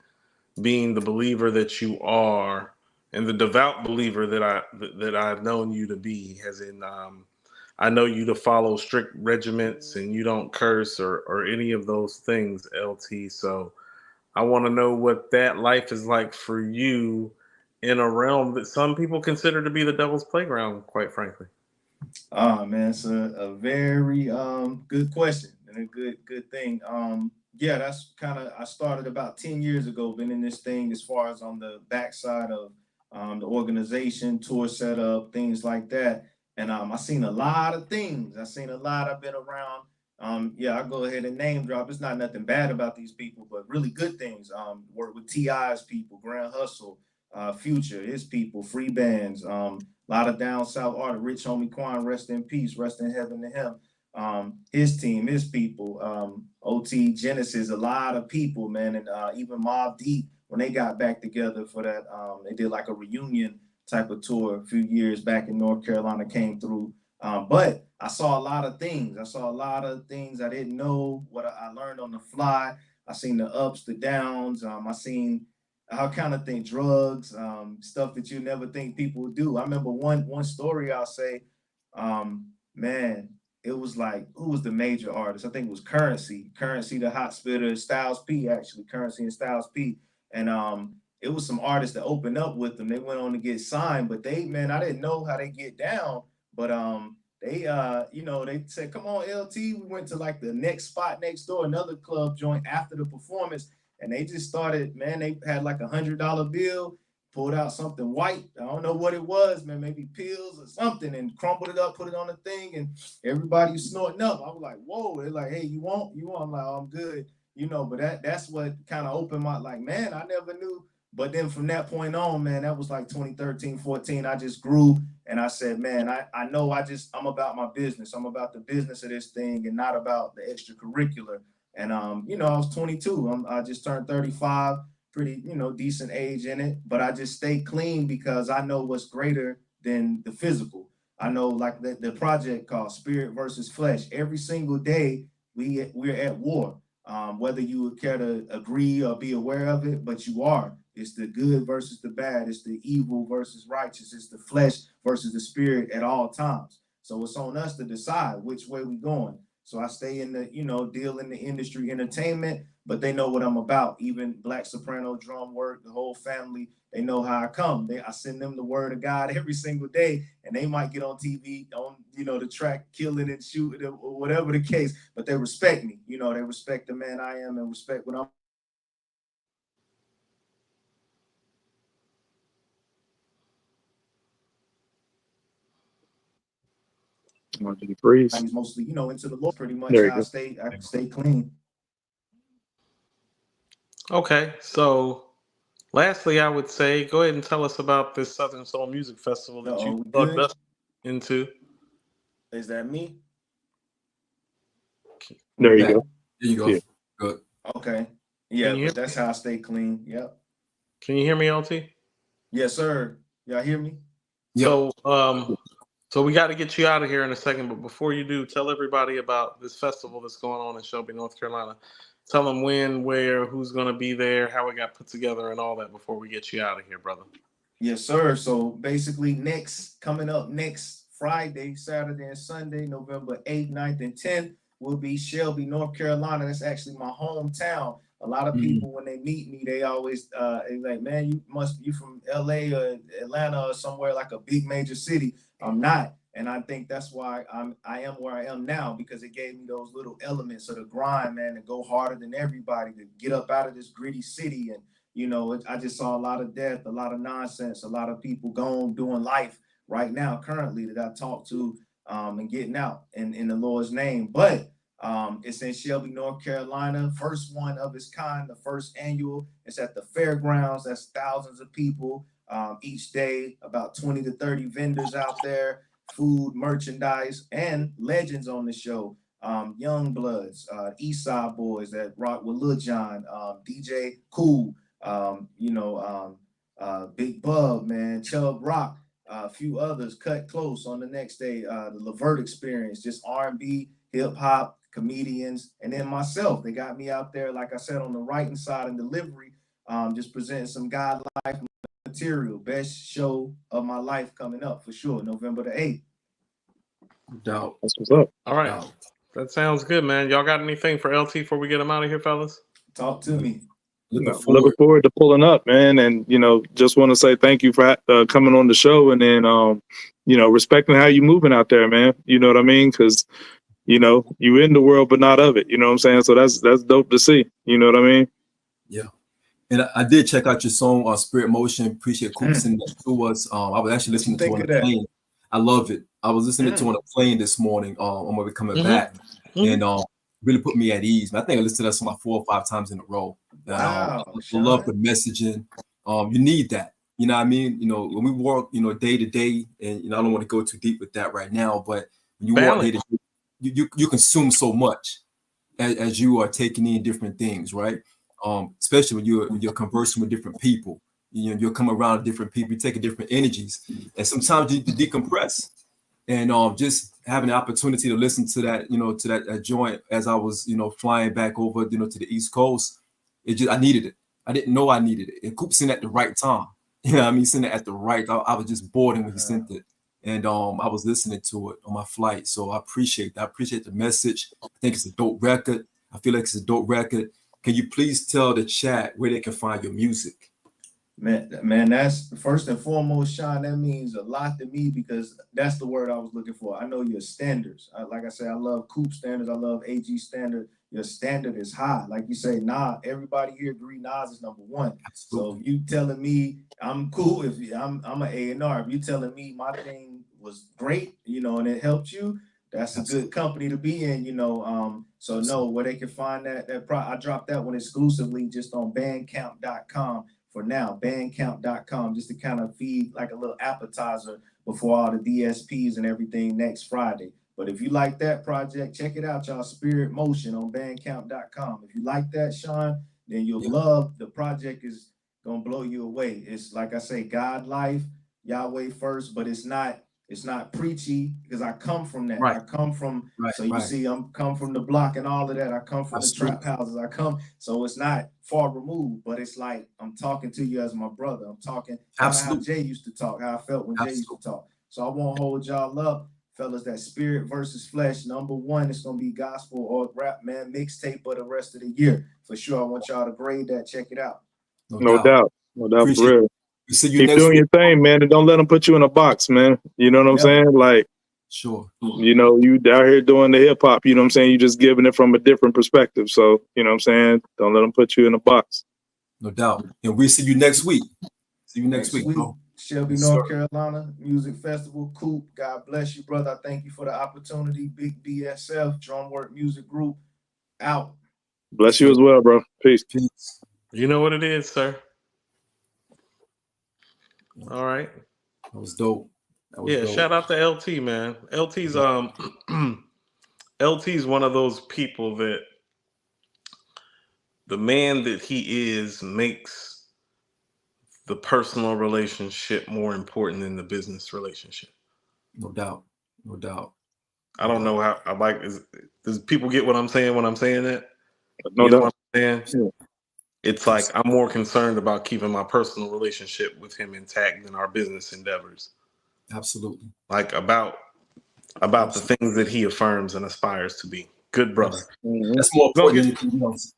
being the believer that you are and the devout believer that I've known you to be, as in I know you to follow strict regiments and you don't curse or any of those things, LT. So I want to know what that life is like for you in a realm that some people consider to be the devil's playground, quite frankly. Man, it's a very good question and a good thing. Yeah, that's kind of, I started about 10 years ago, been in this thing as far as on the backside of the organization, tour setup, things like that. And I seen a lot of things. I've been around. Yeah, I'll go ahead and name drop. It's not nothing bad about these people, but really good things. Work with T.I.'s people, Grand Hustle, Future, his people, free bands, a lot of down south art, Rich Homie Quan, rest in peace, rest in heaven to him. His team, his people, OT Genesis, a lot of people, man, and even Mobb Deep, when they got back together for that, they did like a reunion type of tour a few years back in North Carolina, came through. But I saw a lot of things. I didn't know. What I learned on the fly. I seen the ups, the downs. I seen all kind of thing, drugs, stuff that you never think people would do. I remember one story I'll say, man, it was like, who was the major artist? I think it was Currency, the hot spitter, Styles P, actually, Currency and Styles P. And it was some artists that opened up with them. They went on to get signed, but I didn't know how they get down. But they they said, come on, LT. We went to like the next spot next door, another club joint after the performance. And they just started, man, they had like $100 bill, pulled out something white. I don't know what it was, man, maybe pills or something, and crumpled it up, put it on the thing, and everybody was snorting up. I was like, whoa. They're like, hey, you want? I'm like, oh, I'm good. But that's what kind of opened my, like, man, I never knew. But then from that point on, man, that was like 2013, 14, I just grew, and I said, man, I know I'm about my business. I'm about the business of this thing and not about the extracurricular. And, I was 22. I just turned 35, pretty, decent age in it. But I just stay clean because I know what's greater than the physical. I know, like the project called Spirit versus Flesh. Every single day, we're at war. Whether you would care to agree or be aware of it, but you are. It's the good versus the bad. It's the evil versus righteous. It's the flesh versus the spirit at all times. So it's on us to decide which way we're going. So I stay in the, deal in the industry entertainment, but they know what I'm about. Even Black Soprano drum work, the whole family, they know how I come. I send them the word of God every single day, and they might get on TV on, the track, killing and shooting or whatever the case, but they respect me. They respect the man I am and respect what I'm. Freeze. He's mostly, into the Lord. Pretty much There you how go. I stay clean. Okay, so lastly, I would say go ahead and tell us about this Southern Soul Music Festival that you plugged us into. Is that me? There you Yeah. go. There you go. Yeah. Good. Okay. Yeah, Can you but that's how I stay clean. Yep. Can you hear me, LT? Yes, sir. Y'all hear me? Yep. So we got to get you out of here in a second, but before you do, tell everybody about this festival that's going on in Shelby, North Carolina. Tell them when, where, who's going to be there, how it got put together, and all that before we get you out of here, brother. Yes, sir. So basically, coming up next Friday, Saturday, and Sunday, November 8th, 9th, and 10th, will be Shelby, North Carolina. That's actually my hometown. A lot of people, when they meet me, they always they're like, man, you from LA or Atlanta or somewhere like a big major city. I'm not. And I think that's why I am where I am now, because it gave me those little elements of the grind, man, to go harder than everybody, to get up out of this gritty city. And I just saw a lot of death, a lot of nonsense, a lot of people going, doing life right now, currently, that I talk to and getting out in the Lord's name. But it's in Shelby, North Carolina, first one of its kind, the first annual. It's at the fairgrounds. That's thousands of people each day, about 20 to 30 vendors out there, food, merchandise, and legends on the show. Young Bloods, East Side Boys that rock with Lil Jon, DJ Cool, Big Bub, man, Chubb Rock, a few others, Cut Close on the next day, the Levert Experience, just R&B, hip hop, comedians, and then myself. They got me out there, like I said, on the writing side and delivery, just presenting some God life material. Best show of my life coming up for sure, November the 8th. Doubt. That's what's up. All right. That sounds good, man. Y'all got anything for LT before we get him out of here, fellas? Talk to me. Looking forward to pulling up, man. And, just want to say thank you for coming on the show, and then, respecting how you moving out there, man. You know what I mean? Because, you in the world, but not of it. You know what I'm saying? So that's dope to see. You know what I mean? Yeah. And I did check out your song on Spirit Motion. Appreciate Coop sending that to us. I was actually listening to it on the plane. I love it. I was listening to it on a plane this morning on my way coming back. And really put me at ease. I think I listened to that song like 4 or 5 times in a row. Wow, I love the messaging. You need that. You know what I mean? When we work, day to day, and I don't want to go too deep with that right now, but when you work day to day, you consume so much as you are taking in different things, right? Especially when you're conversing with different people. You'll come around different people, you take different energies, and sometimes you need to decompress. And just having the opportunity to listen to that, to that joint as I was, flying back over, to the East Coast, I needed it. I didn't know I needed it. And Coop sent it at the right time. Sent it at the right. I was just bored when he sent it, and I was listening to it on my flight. So I appreciate that. I appreciate the message. I think it's a dope record. I feel like it's a dope record. Can you please tell the chat where they can find your music? Man, that's first and foremost, Shawn. That means a lot to me, because that's the word I was looking for. I know your standards. Like I said, I love Coop standards. I love AG standard. Your standard is high. Like you say, everybody here agree Nas is number one. Absolutely. So you telling me I'm cool if I'm an A&R. If you telling me my thing was great, and it helped you, that's a good company to be in, So no, where they can find that I dropped that one exclusively just on bandcamp.com. For now, bandcamp.com, just to kind of feed like a little appetizer before all the DSPs and everything next Friday. But if you like that project, check it out, y'all. Spirit Motion on bandcamp.com. If you like that, Shawn, then you'll love the project. Is gonna blow you away. It's like I say, God life, Yahweh first, but it's not preachy, because I come from that. Right. I come from see, I'm come from the block and all of that. I come from the trap houses. So it's not far removed, but it's like I'm talking to you as my brother. I'm talking kind of how Jay used to talk, how I felt when Jay used to talk. So I won't hold y'all up, fellas. That spirit versus flesh, number one, it's gonna be gospel or rap, man, mixtape for the rest of the year. For sure. I want y'all to grade that, check it out. No doubt. For real. See you Keep next doing week. your thing, man, and don't let them put you in a box, man. You know what I'm saying? Like, sure. You out here doing the hip hop, you know what I'm saying? You just giving it from a different perspective. So, you know what I'm saying? Don't let them put you in a box. No doubt. And we'll see you next week. See you next week. Bro. Shelby, Yes, North sir. Carolina Music Festival. Coop, God bless you, brother. I thank you for the opportunity. Big BSF, Drumwork Music Group, out. Bless you as well, bro. Peace. Peace. You know what it is, sir. All right. That was dope. That was Yeah, dope. shout out to LT, man. LT's LT's one of those people that the man that he is makes the personal relationship more important than the business relationship. No doubt. No doubt. I don't know how I like does people get what I'm saying when I'm saying that? No You know doubt. what I'm saying? It's like I'm more concerned about keeping my personal relationship with him intact than our business endeavors. Absolutely. Like about the things that he affirms and aspires to be. Good brother. Mhm. That's more important than anything else.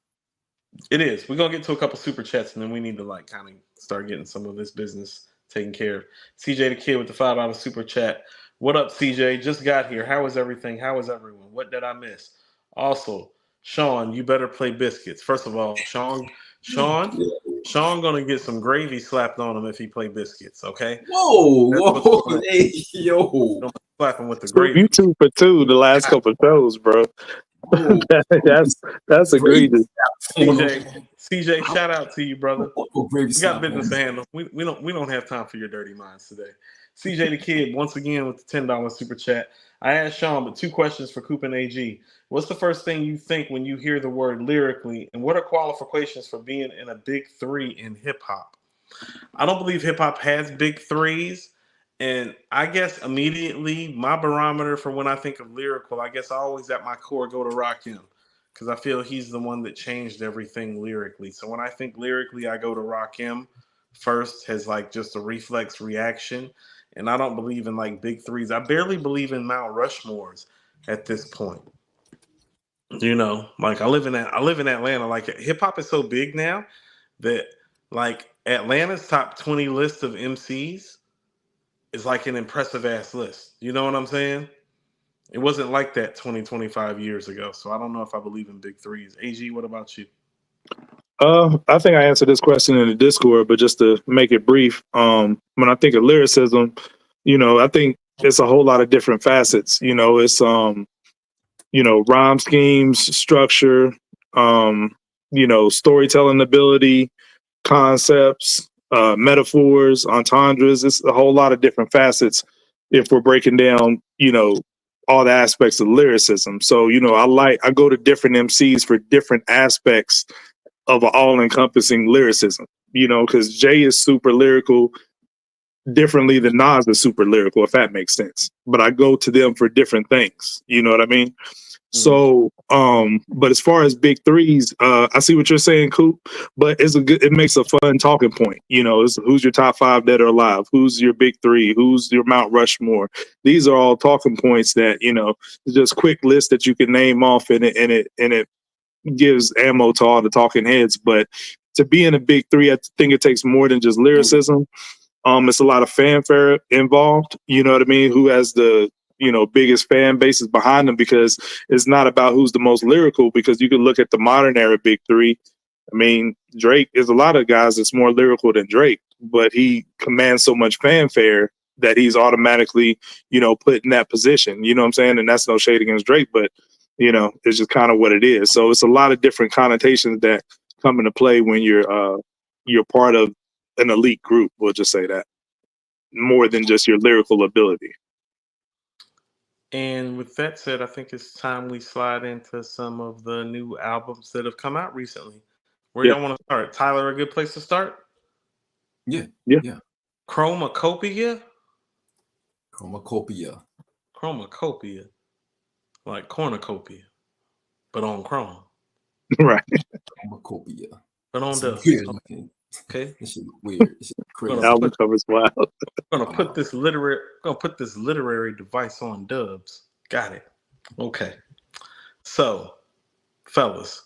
It is. We're gonna get to a couple super chats and then we need to like kind of start getting some of this business taken care of. CJ the Kid with the $5 super chat. What up, CJ? Just got here. How is everything? How is everyone? What did I miss? Also, Shawn, you better play biscuits. First of all, Shawn gonna get some gravy slapped on him if he play biscuits. Okay. Whoa, hey, yo. Slap him with the Scoop, gravy. you 2 for 2 the last couple of shows, bro. Whoa. That's egregious. CJ, shout out to you, brother. We We got business to handle. We don't have time for your dirty minds today. CJ the Kid, once again with the $10 super chat. I asked Shawn, but 2 questions for Coop and AG. What's the first thing you think when you hear the word lyrically? And what are qualifications for being in a big 3 in hip hop? I don't believe hip hop has big 3s. And I guess immediately my barometer for when I think of lyrical, I guess I always at my core go to Rakim because I feel he's the one that changed everything lyrically. So when I think lyrically, I go to Rakim first as like just a reflex reaction. And I don't believe in like big 3s. I barely believe in Mount Rushmores at this point. You know, like I live in Atlanta. Like hip hop is so big now that like Atlanta's top 20 list of MCs is like an impressive ass list. You know what I'm saying? It wasn't like that 20, 25 years ago. So I don't know if I believe in big 3s. AG, what about you? I think I answered this question in the Discord, but just to make it brief, when I think of lyricism, I think it's a whole lot of different facets. It's rhyme schemes, structure, storytelling ability, concepts, metaphors, entendres. It's a whole lot of different facets if we're breaking down, all the aspects of lyricism. So, I go to different MCs for different aspects of an all-encompassing lyricism, because Jay is super lyrical differently than Nas is super lyrical, if that makes sense. But I go to them for different things. You know what I mean? So, but as far as big 3s, I see what you're saying, Coop. But it makes a fun talking point. Who's your top 5 dead or alive? Who's your big 3? Who's your Mount Rushmore? These are all talking points that it's just quick lists that you can name off, and it gives ammo to all the talking heads. But to be in a big 3, I think it takes more than just lyricism. It's a lot of fanfare involved. You know what I mean? Who has the biggest fan bases behind them, because it's not about who's the most lyrical, because you can look at the modern era big 3. I mean, Drake is a lot of guys that's more lyrical than Drake, but he commands so much fanfare that he's automatically, put in that position. You know what I'm saying? And that's no shade against Drake, but it's just kind of what it is. So it's a lot of different connotations that come into play when you're part of an elite group. We'll just say that, more than just your lyrical ability. And with that said, I think it's time we slide into some of the new albums that have come out recently. Where y'all want to start? Tyler, a good place to start? Yeah. CHROMAKOPIA? CHROMAKOPIA. CHROMAKOPIA. Like cornucopia, but on Chrome. Right. CHROMAKOPIA. But on the okay. This shit weird. This shit crazy. Album covers wild. Gonna put this literary device on dubs. Got it. Okay. So, fellas,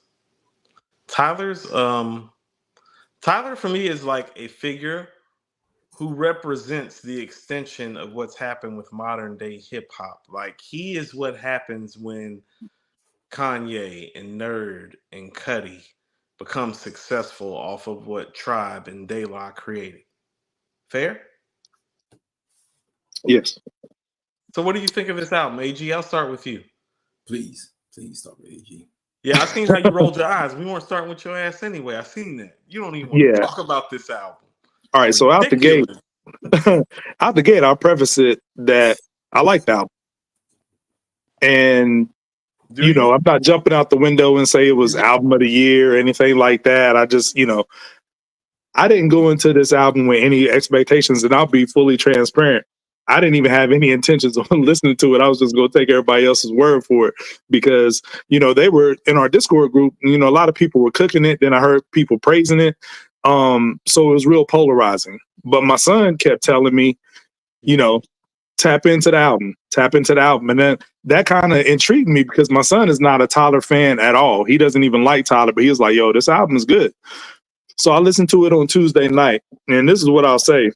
Tyler for me is like a figure who represents the extension of what's happened with modern day hip hop. Like he is what happens when Kanye and Nerd and Cudi become successful off of what Tribe and De La created. Fair? Yes. So what do you think of this album, AG? I'll start with you. Please start with AG. Yeah, I seen how you rolled your eyes. We weren't starting with your ass anyway. I seen that. You don't even want to Yeah. talk about this album. All right. So out the gate, I'll preface it that I like the album. And you know, I'm not jumping out the window and say it was album of the year or anything like that. I just, you know, I didn't go into this album with any expectations, and I'll be fully transparent. I didn't even have any intentions on listening to it. I was just going to take everybody else's word for it because, you know, they were in our Discord group. You know, a lot of people were cooking it. Then I heard people praising it. So it was real polarizing. But my son kept telling me, you know, tap into the album. And then that kind of intrigued me because my son is not a Tyler fan at all. He doesn't even like Tyler, but he was like, yo, this album is good. So I listened to it on Tuesday night, and this is what I'll say.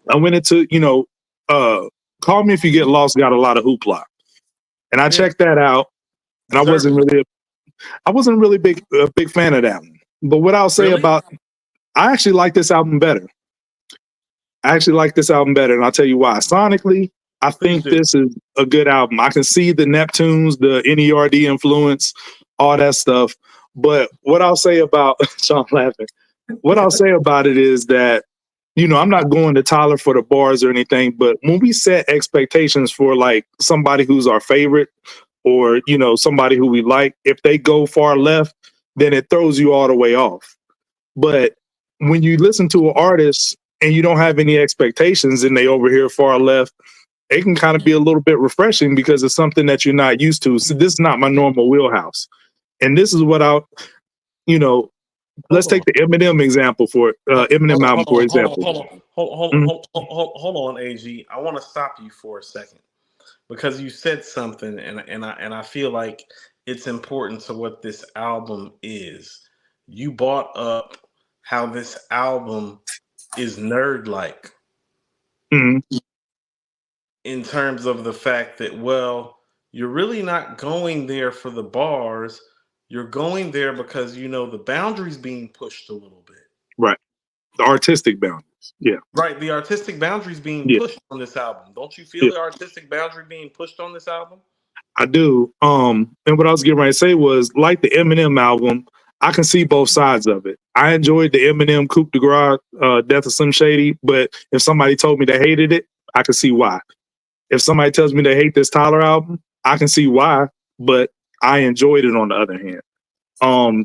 I went into, you know, Call Me If You Get Lost got a lot of hoopla. And I checked that out, and I wasn't really a big fan of that one. But what I'll say about, I actually like this album better. And I'll tell you why. Sonically, I think this is a good album. I can see the Neptunes, the NERD influence, all that stuff. But what I'll say about Shawn laughing, what I'll say about it is that, you know, I'm not going to Tyler for the bars or anything, but when we set expectations for like somebody who's our favorite or, you know, somebody who we like, if they go far left, then it throws you all the way off. But when you listen to an artist and you don't have any expectations and they over here far left, it can kind of be a little bit refreshing because it's something that you're not used to. So this is not my normal wheelhouse. And this is what I'll, you know, let's take the Eminem example for Eminem album, for example. Hold on, AG. I want to stop you for a second because you said something, and I feel like it's important to what this album is. You brought up how this album is nerd-like in terms of the fact that, well, you're really not going there for the bars. You're going there because, you know, the boundaries being pushed a little bit. Right. The artistic boundaries. Yeah. Right. The artistic boundaries being pushed on this album. Don't you feel the artistic boundary being pushed on this album? I do. And what I was getting ready to say was, like the Eminem album, I can see both sides of it. I enjoyed the Eminem Coup de Grace, Death of Slim Shady, but if somebody told me they hated it, I can see why. If somebody tells me they hate this Tyler album, I can see why, but I enjoyed it on the other hand.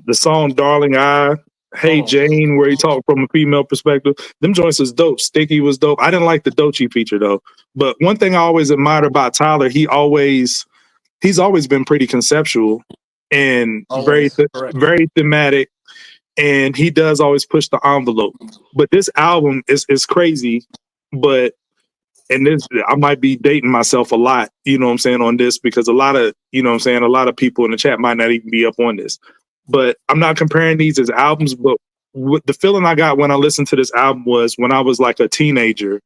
The song Darling I, Hey Jane, where he talked from a female perspective, them joints was dope. Sticky was dope. I didn't like the Doechii feature though. But one thing I always admired about Tyler, he's always been pretty conceptual and very thematic, and he does always push the envelope. But this album is crazy, but and this, I might be dating myself a lot, you know what I'm saying, on this, because a lot of, you know what I'm saying, a lot of people in the chat might not even be up on this. But I'm not comparing these as albums, but what the feeling I got when I listened to this album was when I was like a teenager,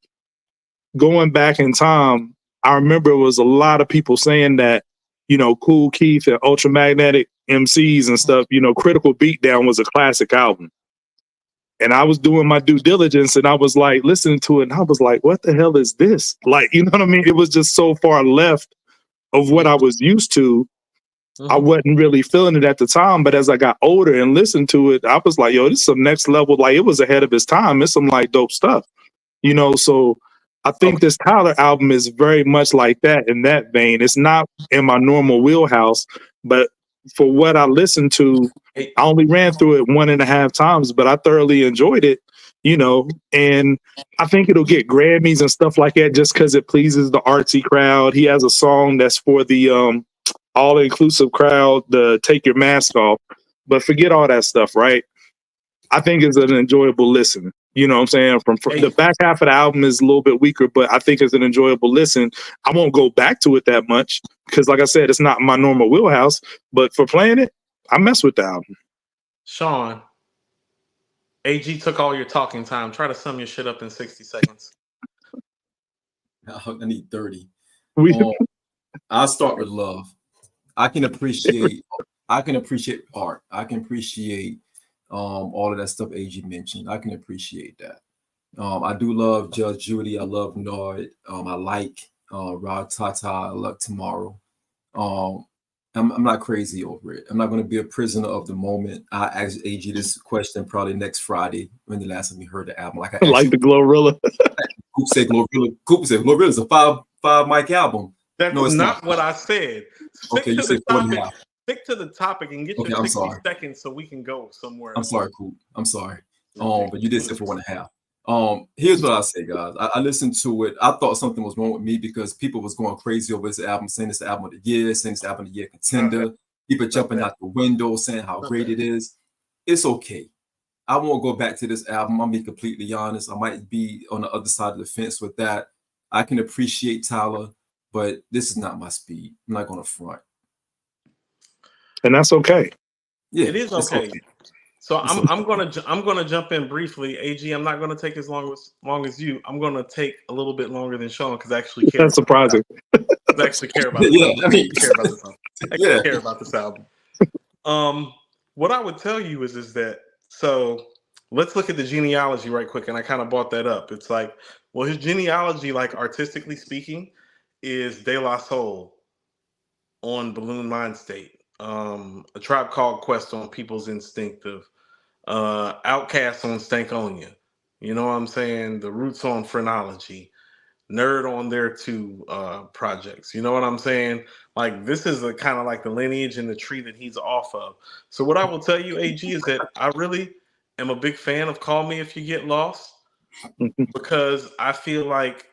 going back in time, I remember it was a lot of people saying that, you know, Kool Keith and Ultramagnetic MCs and stuff, you know, Critical Beatdown was a classic album. And I was doing my due diligence and I was like listening to it and I was like, what the hell is this? Like, you know what I mean? It was just so far left of what I was used to. I wasn't really feeling it at the time, but as I got older and listened to it, I was like, yo, this is some next level. Like, it was ahead of its time. It's some like dope stuff, you know? So I think this Tyler album is very much like that, in that vein. It's not in my normal wheelhouse, but for what I listened to, I only ran through it 1.5 times, but I thoroughly enjoyed it, you know, and I think it'll get Grammys and stuff like that just because it pleases the artsy crowd. He has a song that's for the all-inclusive crowd, the Take Your Mask Off, but forget all that stuff, right? I think it's an enjoyable listen. You know what I'm saying? From the back half of the album is a little bit weaker, but I think it's an enjoyable listen. I won't go back to it that much because, like I said, it's not my normal wheelhouse. But for playing it, I mess with the album. Shawn, AG took all your talking time. Try to sum your shit up in 60 seconds. I need 30. I'll start with love. I can appreciate art. I can appreciate all of that stuff AG mentioned. I can appreciate that. I do love Judge Judy. I love Lloyd. I like Rod Tata. I love Tomorrow. Um, I'm not crazy over it. I'm not going to be a prisoner of the moment. I asked AG this question probably next Friday when the last time we heard the album. Like I asked Like you, the Glorilla. Coop said Glorilla. Coop said Glorilla is a five mic album. That's No, it's not not. what I said. Stick Okay, you to said the 4.5. topic. Stick to the topic and get Okay, your I'm 60 sorry. seconds so we can go somewhere I'm else. sorry, Coop. I'm sorry. Okay. But you did say 4.5. Here's what I say, guys. I listened to it. I thought something was wrong with me because people was going crazy over this album, saying this album of the year, saying this album of the year contender. People jumping out the window, saying how great it is. It's okay. I won't go back to this album. I'll be completely honest. I might be on the other side of the fence with that. I can appreciate Tyler, but this is not my speed. I'm not going to front. And that's okay. Yeah, It is it's okay. So It's I'm gonna jump in briefly. AG, I'm not gonna take as long as you. I'm gonna take a little bit longer than Shawn because I actually care. That's surprising. I actually care about this. Yeah, I mean, care about this album. I yeah. care about this album. What I would tell you is that, so let's look at the genealogy right quick, and I kind of brought that up. It's like, well, his genealogy, like artistically speaking, is De La Soul on Balloon Mind State, A Tribe Called Quest on People's Instinctive, Outcast on Stankonia. You know what I'm saying? The Roots on Phrenology, Nerd on their two projects. You know what I'm saying? Like, this is the kind of like the lineage and the tree that he's off of. So what I will tell you, AG, is that I really am a big fan of Call Me If You Get Lost, because I feel like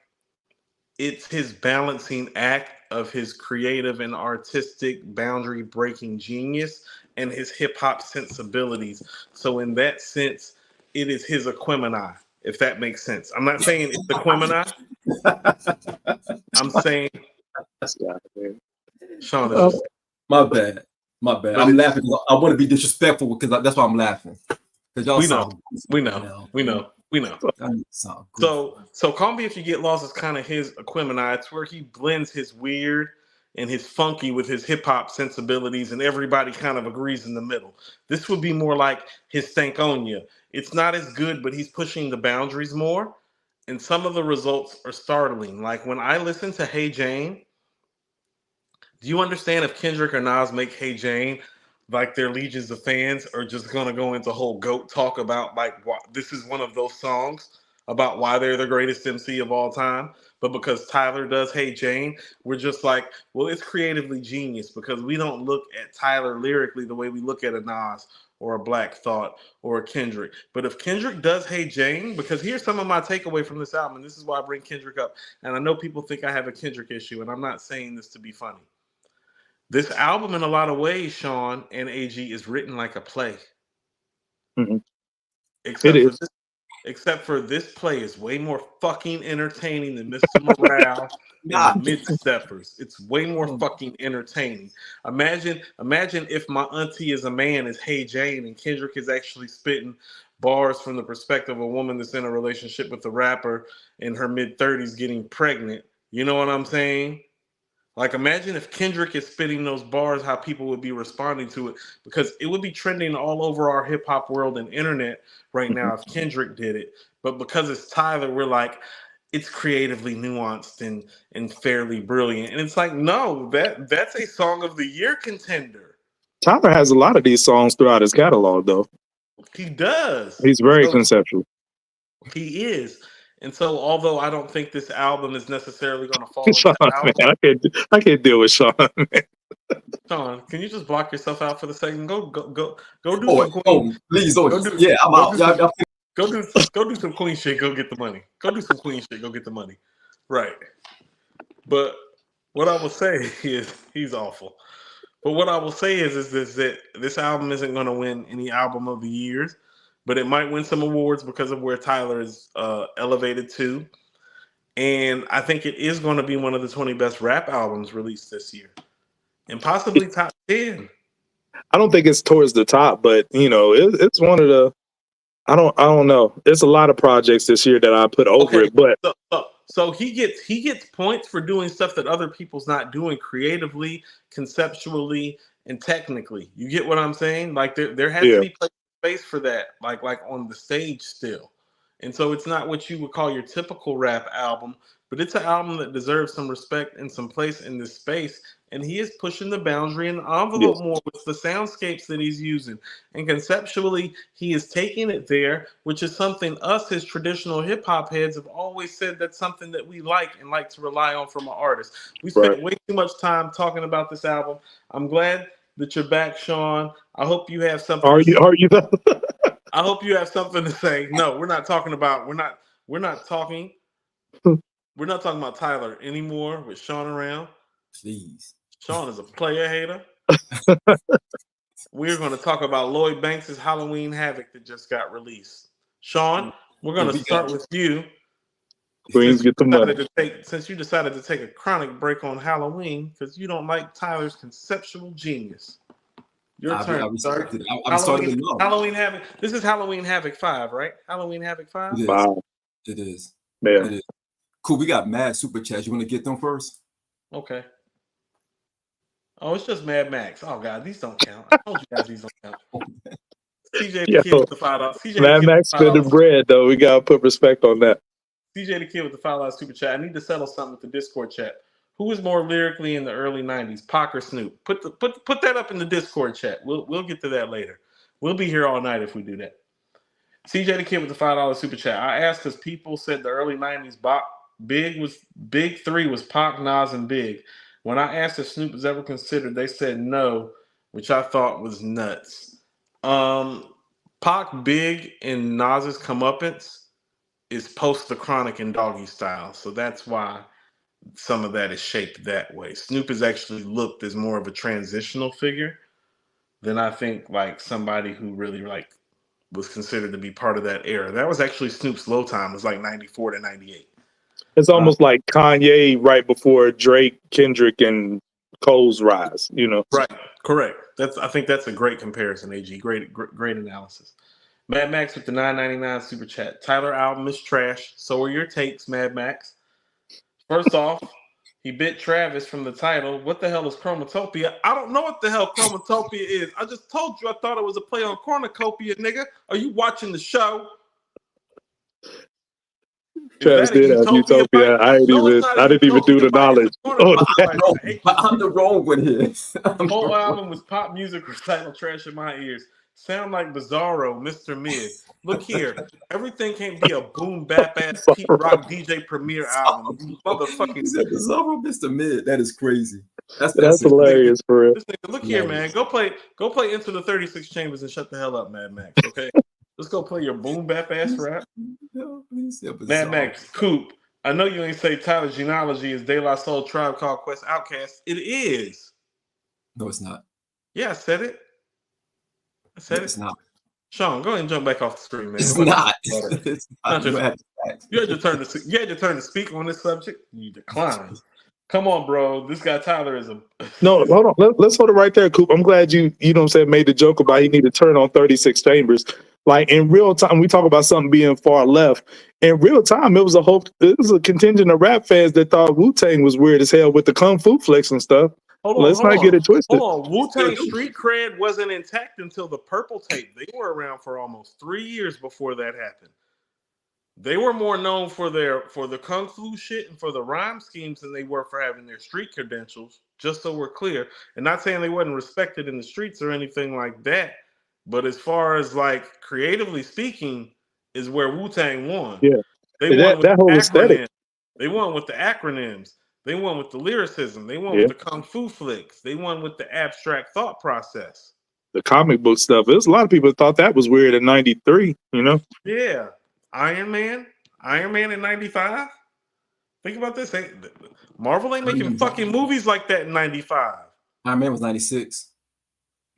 it's his balancing act of his creative and artistic boundary breaking genius and his hip hop sensibilities. So in that sense, it is his Aquemini, if that makes sense. I'm not saying it's the Aquemini. I'm saying Shawn is just, My bad. But I'm it's- laughing. I want to be disrespectful because that's why I'm laughing. Because y'all we sound know. So Call Me If You Get Lost is kind of his Aquemini. It's where he blends his weird and his funky with his hip hop sensibilities, and everybody kind of agrees in the middle. This would be more like his Stankonia. It's not as good, but he's pushing the boundaries more, and some of the results are startling. Like when I listen to Hey Jane, do you understand if Kendrick or Nas make Hey Jane, like their legions of fans are just gonna go into whole goat talk about like why, this is one of those songs about why they're the greatest MC of all time. But because Tyler does Hey Jane, we're just like, well, it's creatively genius because we don't look at Tyler lyrically the way we look at a Nas or a Black Thought or a Kendrick. But if Kendrick does Hey Jane, because here's some of my takeaway from this album, and this is why I bring Kendrick up. And I know people think I have a Kendrick issue, and I'm not saying this to be funny. This album, in a lot of ways, Shawn and AG, is written like a play. Mhm. Except for this play is way more fucking entertaining than Mr. Morale and the Mid-Steppers. It's way more fucking entertaining. Imagine if My Auntie Is a Man is Hey Jane and Kendrick is actually spitting bars from the perspective of a woman that's in a relationship with a rapper in her mid-30s getting pregnant. You know what I'm saying? Like, imagine if Kendrick is spitting those bars, how people would be responding to it, because it would be trending all over our hip hop world and internet right now if Kendrick did it. But because it's Tyler, we're like, it's creatively nuanced and fairly brilliant. And it's like, no, that's a song of the year contender. Tyler has a lot of these songs throughout his catalog, though. He does. He's very conceptual. He is. And so, although I don't think this album is necessarily going to fall Shawn, into man, I can't deal with Shawn. Man. Shawn, can you just block yourself out for the second? Go do some Queen. Please, I'm out. Go do some Queen shit. Go get the money. Go do some Queen shit. Go get the money. Right. But what I will say is he's awful. But what I will say is that this album isn't going to win any album of the years, but it might win some awards because of where Tyler is elevated to. And I think it is going to be one of the 20 best rap albums released this year, and possibly top 10. I don't think it's towards the top, but it's one of the. I don't know. There's a lot of projects this year that I put over it, but so he gets points for doing stuff that other people's not doing creatively, conceptually, and technically. You get what I'm saying? Like there has to be space for that, like on the stage still. And so it's not what you would call your typical rap album, but it's an album that deserves some respect and some place in this space. And he is pushing the boundary and the envelope Yes. more with the soundscapes that he's using. And conceptually, he is taking it there, which is something us as traditional hip hop heads have always said that's something that we like and like to rely on from an artist. We spent Right. way too much time talking about this album. I'm glad that you're back, Shawn. I hope you have something Are to you? say. Are you? I hope you have something to say. No, we're not talking about Tyler anymore with Shawn around. Please. Shawn is a player hater. We're going to talk about Lloyd Banks' Halloween Havoc that just got released. Shawn, we're going to start with you. Queens get the money. Since you decided to take a chronic break on Halloween because you don't like Tyler's conceptual genius. Your turn. I'm starting to love. Halloween Havoc. This is Halloween Havoc 5, right? Halloween Havoc 5? It is. Wow. It is. Yeah. It is. Cool. We got mad super chats. You want to get them first? Okay. Oh, it's just Mad Max. Oh God, these don't count. I told you guys these don't count. CJ the Kid with the $5. Mad Max spending bread though. We gotta put respect on that. CJ the Kid with the $5 super chat. I need to settle something with the Discord chat. Who was more lyrically in the early '90s, Pac or Snoop? Put that up in the Discord chat. We'll get to that later. We'll be here all night if we do that. CJ the Kid with the $5 super chat. I asked because people said the early '90s Big Three was Pac, Nas, and Big. When I asked if Snoop was ever considered, they said no, which I thought was nuts. Pac, Big, and Nas's comeuppance is post the Chronic and Doggy Style, so that's why some of that is shaped that way. Snoop is actually looked as more of a transitional figure than I think like somebody who really like was considered to be part of that era. That was actually Snoop's low time. It was like 94 to 98. It's almost like Kanye right before Drake, Kendrick, and Cole's rise. You know, Right? Correct. I think that's a great comparison. AG, great analysis. Mad Max with the $9.99 super chat. Tyler album is trash. So are your takes, Mad Max. First off, he bit Travis from the title. What the hell is Chromatopia? I don't know what the hell Chromatopia is. I just told you I thought it was a play on cornucopia, nigga. Are you watching the show? Travis did have Utopia. I didn't even do the knowledge. I'm the wrong one here. The whole album was pop music recital trash in my ears. Sound like Bizarro, Mr. Mid. Look here, everything can't be a boom bap ass Pete Rock DJ Premier album. You motherfucking Bizarro, Mr. Mid. That is crazy. That's hilarious for real. This nigga, look here, man. Go play Into the 36 Chambers and shut the hell up, Mad Max. Okay, let's go play your boom bap ass rap. Mad Max, Coop. I know you ain't say Tyler genealogy is De La Soul Tribe Called Quest Outcast. It is. No, it's not. Yeah, I said it. It's not. Shawn, go ahead and jump back off the screen, man. It's not. It's not. You had your turn to speak on this subject. You declined. Come on, bro. This guy Tyler is a no. Hold on. Let's hold it right there, Coop. I'm glad you know what I'm saying, made the joke about he need to turn on 36 Chambers. Like in real time, we talk about something being far left. In real time, it was a contingent of rap fans that thought Wu-Tang was weird as hell with the Kung Fu flicks and stuff. Let's not get it twisted. Hold on. Wu-Tang street cred wasn't intact until the Purple Tape. They were around for almost 3 years before that happened. They were more known for the Kung Fu shit and for the rhyme schemes than they were for having their street credentials, just so we're clear. And not saying they wasn't respected in the streets or anything like that, but as far as like creatively speaking, is where Wu-Tang won. Yeah. They won with that whole aesthetic. They won with the acronyms. They won with the lyricism. They won with the Kung Fu flicks. They won with the abstract thought process. The comic book stuff. There's a lot of people thought that was weird in 93, you know? Yeah. Iron Man in 95. Think about this. Marvel ain't making fucking movies like that in 95. Iron Man was 96.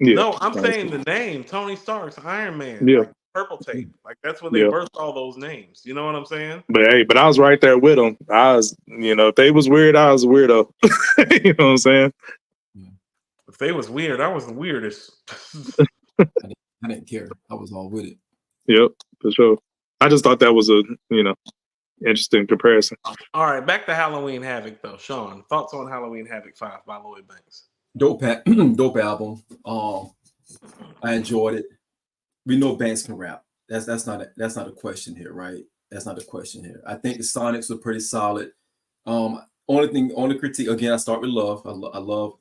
Yeah, no, I'm saying the name Tony Stark's Iron Man. Yeah. Like Purple Tape. Like that's when they birthed all those names. You know what I'm saying? But I was right there with them. I was, if they was weird, I was a weirdo. You know what I'm saying? If they was weird, I was the weirdest. I didn't care. I was all with it. Yep, for sure. I just thought that was a, interesting comparison. All right, back to Halloween Havoc though. Shawn, thoughts on Halloween Havoc 5 by Lloyd Banks? Dope album. I enjoyed it. We know Banks can rap. That's not a question here, right? That's not a question here. I think the Sonics were pretty solid. Only critique again. I start with love. I love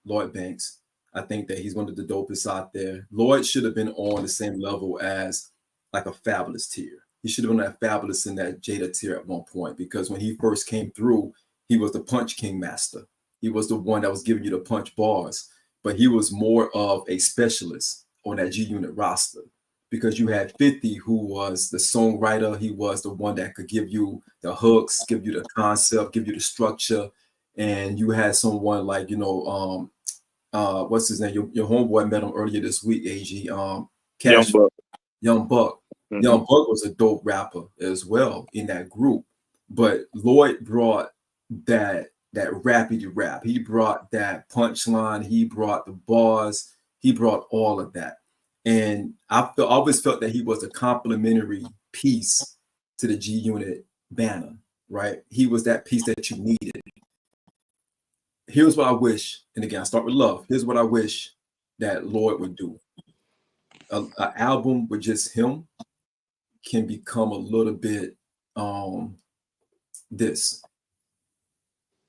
Lloyd Banks. I think that he's one of the dopest out there. Lloyd should have been on the same level as like a Fabulous tier. He should have been that Fabulous in that Jada tier at one point, because when he first came through, he was the punch king master. He was the one that was giving you the punch bars, but he was more of a specialist on that G Unit roster, because you had 50, who was the songwriter. He was the one that could give you the hooks, give you the concept, give you the structure. And you had someone like, what's his name? Your homeboy met him earlier this week, AG. Young Buck. Young Buck. Mhm. Young Buck was a dope rapper as well in that group. But Lloyd brought that rappity rap. He brought that punchline. He brought the bars. He brought all of that. And I always felt that he was a complementary piece to the G Unit banner, right? He was that piece that you needed. Here's what I wish, and again, I start with love. Here's what I wish that Lloyd would do. An album with just him can become a little bit this.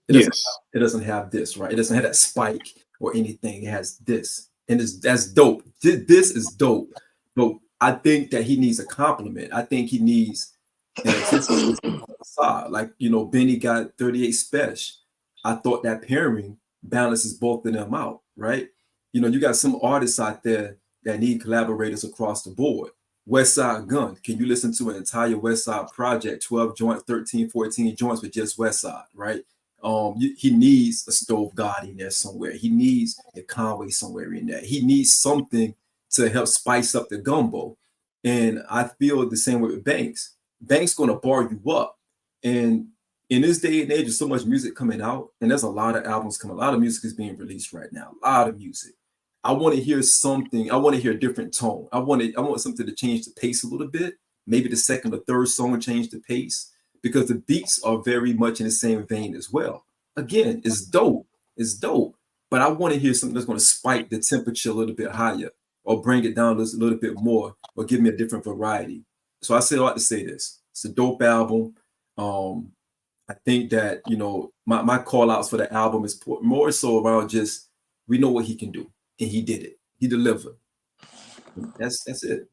It doesn't have this, right? It doesn't have that spike or anything. It has this. And that's dope. This is dope. But I think that he needs a compliment. I think he needs an assistant on the side. Like, Benny got 38 Special. I thought that pairing balances both of them out, right? You got some artists out there that need collaborators across the board. Westside Gunn, can you listen to an entire Westside project, 12 joints, 13, 14 joints with just Westside, right? He needs a Stove God in there somewhere. He needs a Conway somewhere in there. He needs something to help spice up the gumbo. And I feel the same way with Banks. Banks going to bar you up. And in this day and age, there's so much music coming out, and there's a lot of albums coming. A lot of music is being released right now. A lot of music. I want to hear something. I want to hear a different tone. I want something to change the pace a little bit. Maybe the second or third song change the pace, because the beats are very much in the same vein as well. Again, it's dope. It's dope. But I want to hear something that's going to spike the temperature a little bit higher, or bring it down a little bit more, or give me a different variety. So I like to say this. It's a dope album. I think that, my call outs for the album is more so around just, we know what he can do, and he did it. He delivered. That's it.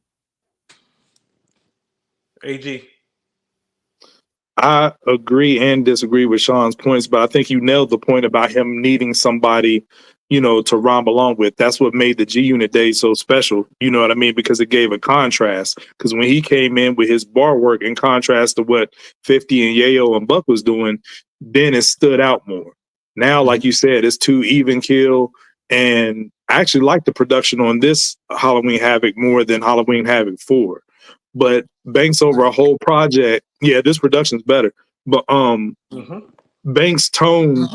AG. I agree and disagree with Sean's points, but I think you nailed the point about him needing somebody, to rhyme along with. That's what made the G Unit days so special. You know what I mean? Because it gave a contrast. Because when he came in with his bar work, in contrast to what 50 and Yayo and Buck was doing, then it stood out more. Now, like you said, it's too even kill. And I actually like the production on this Halloween Havoc more than Halloween Havoc 4. But Banks over a whole project, yeah, this production's better. But Banks' tone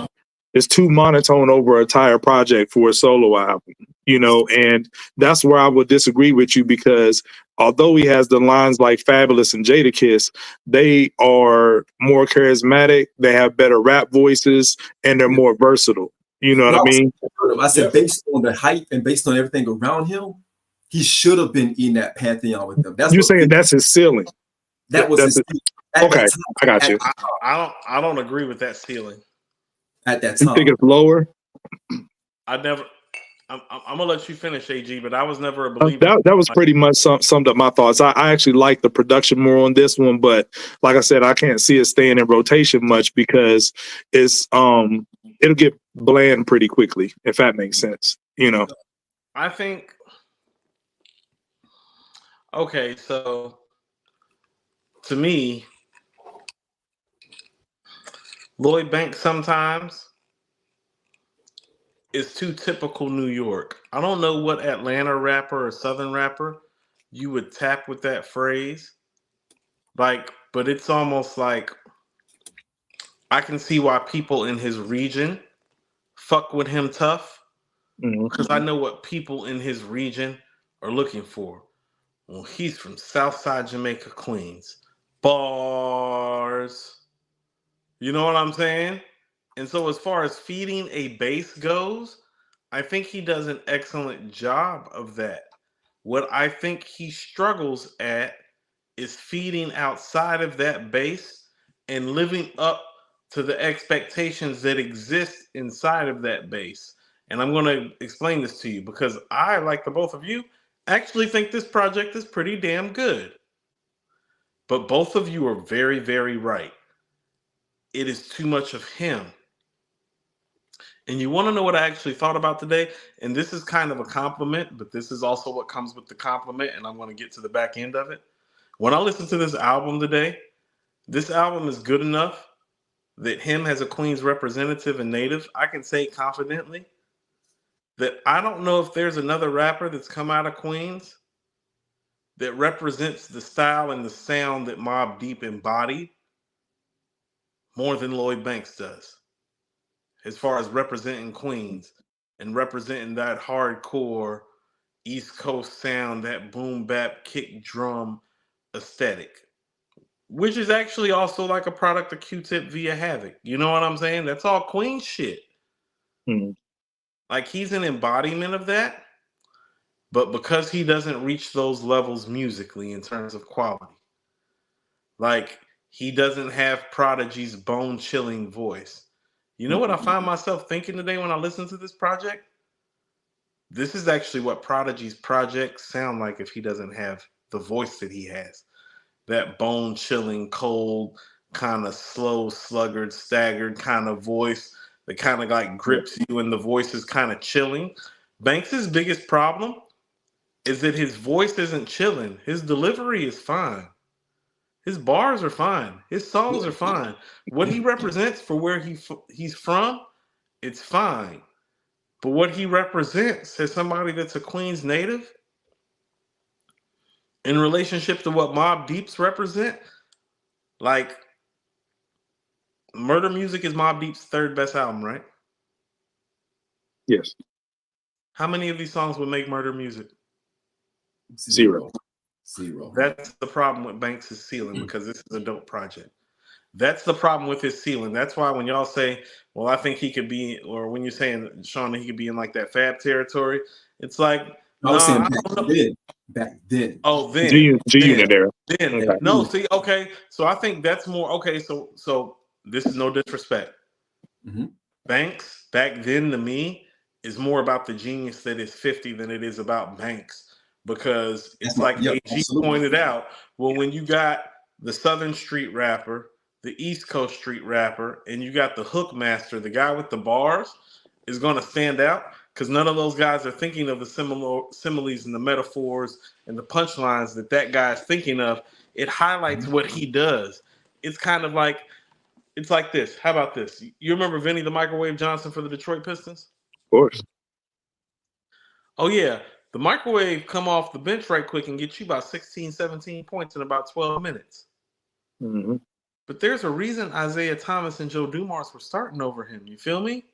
is too monotone over an entire project for a solo album, and that's where I would disagree with you, because although he has the lines like Fabulous and Jadakiss, they are more charismatic, they have better rap voices, and they're more versatile. You know what I mean? I said, based on the hype and based on everything around him, he should have been in that pantheon with them. That's you're saying that's his ceiling. That was his ceiling. Okay, I got you. I don't agree with that ceiling. At that time, you think it's lower? I'm gonna let you finish, AG, but I was never a believer. That was pretty much summed up my thoughts. I actually like the production more on this one, but like I said, I can't see it staying in rotation much, because it's it'll get bland pretty quickly, if that makes sense. I think. Okay, so to me, Lloyd Banks sometimes is too typical New York. I don't know what Atlanta rapper or Southern rapper you would tap with that phrase. But it's almost like I can see why people in his region fuck with him tough, because I know what people in his region are looking for. Well, he's from Southside Jamaica, Queens. Bars. You know what I'm saying? And so as far as feeding a base goes, I think he does an excellent job of that. What I think he struggles at is feeding outside of that base and living up to the expectations that exist inside of that base. And I'm going to explain this to you because I, like the both of you, actually think this project is pretty damn good. But both of you are very, very right. It is too much of him. And you want to know what I actually thought about today? And this is kind of a compliment, but this is also what comes with the compliment. And I'm going to get to the back end of it. When I listen to this album today, this album is good enough that him as a Queens representative and native, I can say confidently that I don't know if there's another rapper that's come out of Queens that represents the style and the sound that Mobb Deep embodied more than Lloyd Banks does, as far as representing Queens and representing that hardcore East Coast sound, that boom bap kick drum aesthetic, which is actually also like a product of Q-Tip via Havoc. You know what I'm saying? That's all Queen shit. Hmm. Like, he's an embodiment of that, but because he doesn't reach those levels musically in terms of quality, like, he doesn't have Prodigy's bone-chilling voice. You know what I find myself thinking today when I listen to this project? This is actually what Prodigy's projects sound like if he doesn't have the voice that he has. That bone-chilling, cold, kind of slow, sluggard, staggered kind of voice that kind of like grips you and the voice is kind of chilling. Banks's biggest problem is that his voice isn't chilling. His delivery is fine. His bars are fine. His songs are fine. What he represents for where he's from, it's fine. But what he represents as somebody that's a Queens native, in relationship to what Mobb Deep's represent, like, Murder Music is Mobb Deep's third best album, right? Yes. How many of these songs would make Murder Music? Zero. That's the problem with Banks' ceiling, because this is a dope project. That's the problem with his ceiling. That's why when y'all say, well, I think he could be, or when you're saying, Shawn, that he could be in like that Fab territory, it's like, I was saying back then. Oh, then. G-Unit era. Then. Okay. No, see, okay. So I think that's more, okay, so this is no disrespect. Mm-hmm. Banks, back then to me, is more about the genius that is 50 than it is about Banks. Because it's like AG pointed out, well, when you got the Southern street rapper, the East Coast street rapper, and you got the hook master, the guy with the bars, is going to stand out because none of those guys are thinking of the similes and the metaphors and the punchlines that guy is thinking of. It highlights what he does. It's kind of like, it's like this. How about this? You remember Vinny the Microwave Johnson for the Detroit Pistons? Of course. Oh, yeah. The Microwave come off the bench right quick and get you about 16, 17 points in about 12 minutes. Mm-hmm. But there's a reason Isaiah Thomas and Joe Dumars were starting over him. You feel me?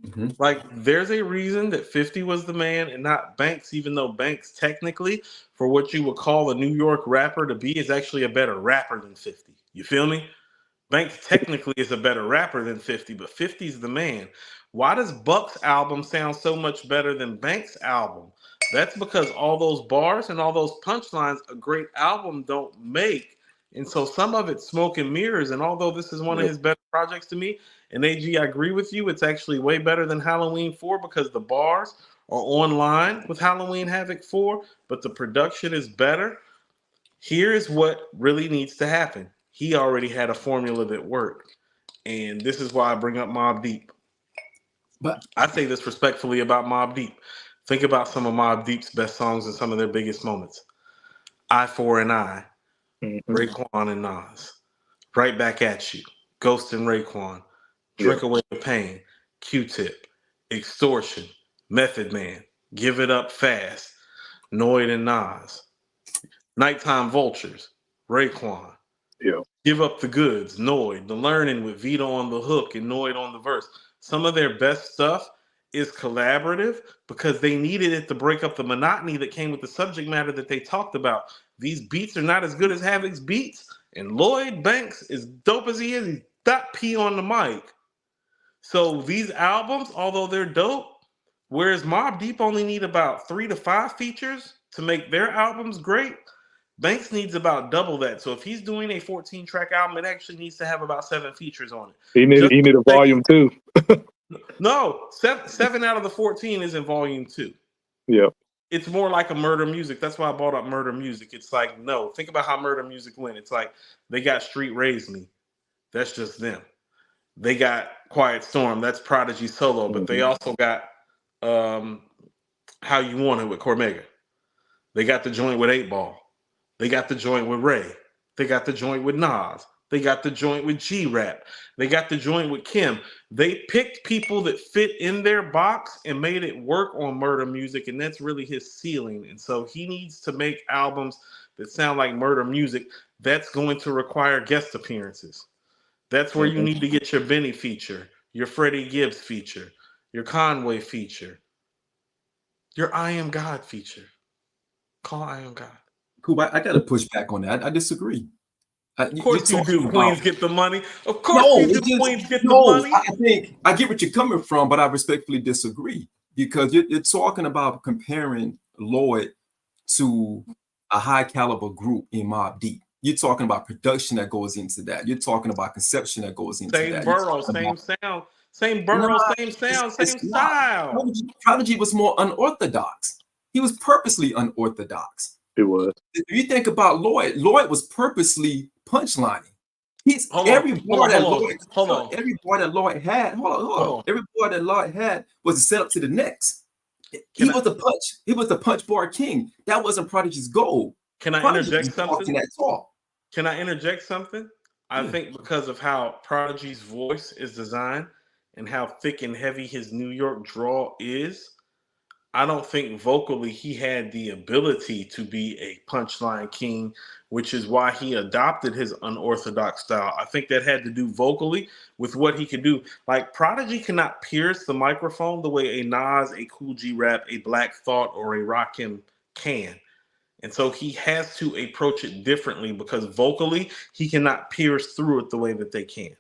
Mm-hmm. Like, there's a reason that 50 was the man and not Banks, even though Banks technically, for what you would call a New York rapper to be, is actually a better rapper than 50. You feel me? Banks technically is a better rapper than 50, but 50's the man. Why does Buck's album sound so much better than Banks' album? That's because all those bars and all those punchlines a great album don't make. And so some of it's smoke and mirrors. And although this is one of his better projects to me, and AG, I agree with you, it's actually way better than Halloween 4 because the bars are online with Halloween Havoc 4, but the production is better. Here's what really needs to happen. He already had a formula that worked. And this is why I bring up Mobb Deep. But I say this respectfully about Mobb Deep. Think about some of Mobb Deep's best songs and some of their biggest moments. I For an I, Raekwon and Nas, Right Back at You, Ghost and Raekwon, Drink Away the Pain, Q-Tip, Extortion, Method Man, Give It Up Fast, Lloyd and Nas, Nighttime Vultures, Raekwon, Give Up the Goods, Lloyd, The Learning with Vito on the hook and Lloyd on the verse. Some of their best stuff is collaborative because they needed it to break up the monotony that came with the subject matter that they talked about. These beats are not as good as Havoc's beats, and Lloyd Banks, as dope as he is, he's got P on the mic. So these albums, although they're dope, Whereas Mobb Deep only need about 3 to 5 features to make their albums great, Banks needs about double that. So if he's doing a 14-track album, it actually needs to have about 7 features on it. He need a volume 2. No, 7 out of the 14 is in volume 2. Yeah. It's more like a Murder Music. That's why I brought up Murder Music. It's like, no, think about how Murder Music went. It's like they got Street Raised Me. That's just them. They got Quiet Storm. That's Prodigy solo. But they also got How You Want It with Cormega. They got the joint with 8 Ball. They got the joint with Ray. They got the joint with Nas. They got the joint with G-Rap. They got the joint with Kim. They picked people that fit in their box and made it work on Murder Music, and that's really his ceiling. And so he needs to make albums that sound like Murder Music. That's going to require guest appearances. That's where you need to get your Benny feature, your Freddie Gibbs feature, your Conway feature, your I Am God feature. Call I Am God. Coop, I got to push back on that. I disagree. Of course you do. Queens get the money. Of course you do. Queens get the money. I think I get what you're coming from, but I respectfully disagree because you're talking about comparing Lloyd to a high caliber group in Mobb Deep. You're talking about production that goes into that. You're talking about conception that goes into that. Same borough, same sound. Same borough, same sound, same style. Prodigy was more unorthodox. He was purposely unorthodox. It was. If you think about Lloyd was purposely punchlining. Every boy that Lloyd had was a setup to the next. He was the punch bar king. That wasn't Prodigy's goal. Can I interject something? Can I interject something? I think because of how Prodigy's voice is designed and how thick and heavy his New York drawl is, I don't think vocally he had the ability to be a punchline king, which is why he adopted his unorthodox style. I think that had to do vocally with what he could do. Like Prodigy cannot pierce the microphone the way a Nas, a Cool G Rap, a Black Thought, or a Rakim can. And so he has to approach it differently because vocally he cannot pierce through it the way that they can.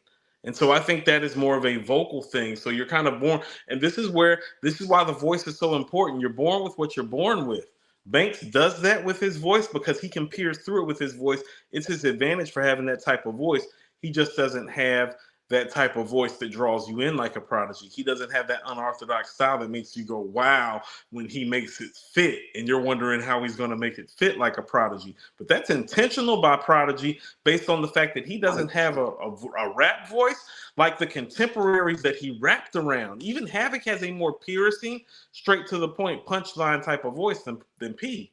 And so I think that is more of a vocal thing. So you're kind of born, and this is why the voice is so important. You're born with what you're born with. Banks does that with his voice because he can pierce through it with his voice. It's his advantage for having that type of voice. He just doesn't have that type of voice that draws you in like a Prodigy. He doesn't have that unorthodox style that makes you go, wow, when he makes it fit. And you're wondering how he's going to make it fit like a Prodigy. But that's intentional by Prodigy based on the fact that he doesn't have a rap voice like the contemporaries that he rapped around. Even Havoc has a more piercing, straight to the point, punchline type of voice than P.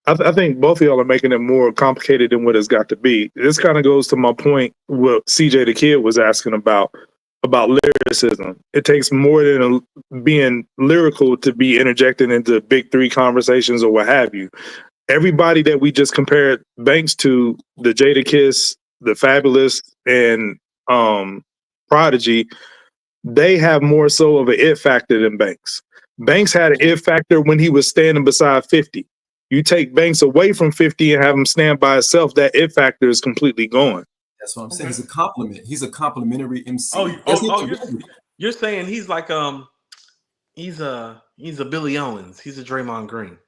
I think both of y'all are making it more complicated than what it's got to be. This kind of goes to my point what CJ the Kid was asking about lyricism. It takes more than being lyrical to be interjected into big three conversations or what have you. Everybody that we just compared Banks to, the Jadakiss, the Fabulous, and Prodigy, they have more so of an it factor than Banks. Banks had an it factor when he was standing beside 50. You take Banks away from 50 and have him stand by himself, that it factor is completely gone. That's what I'm saying. He's a compliment. He's a complimentary MC. You're saying he's like he's a Billy Owens. He's a Draymond Green.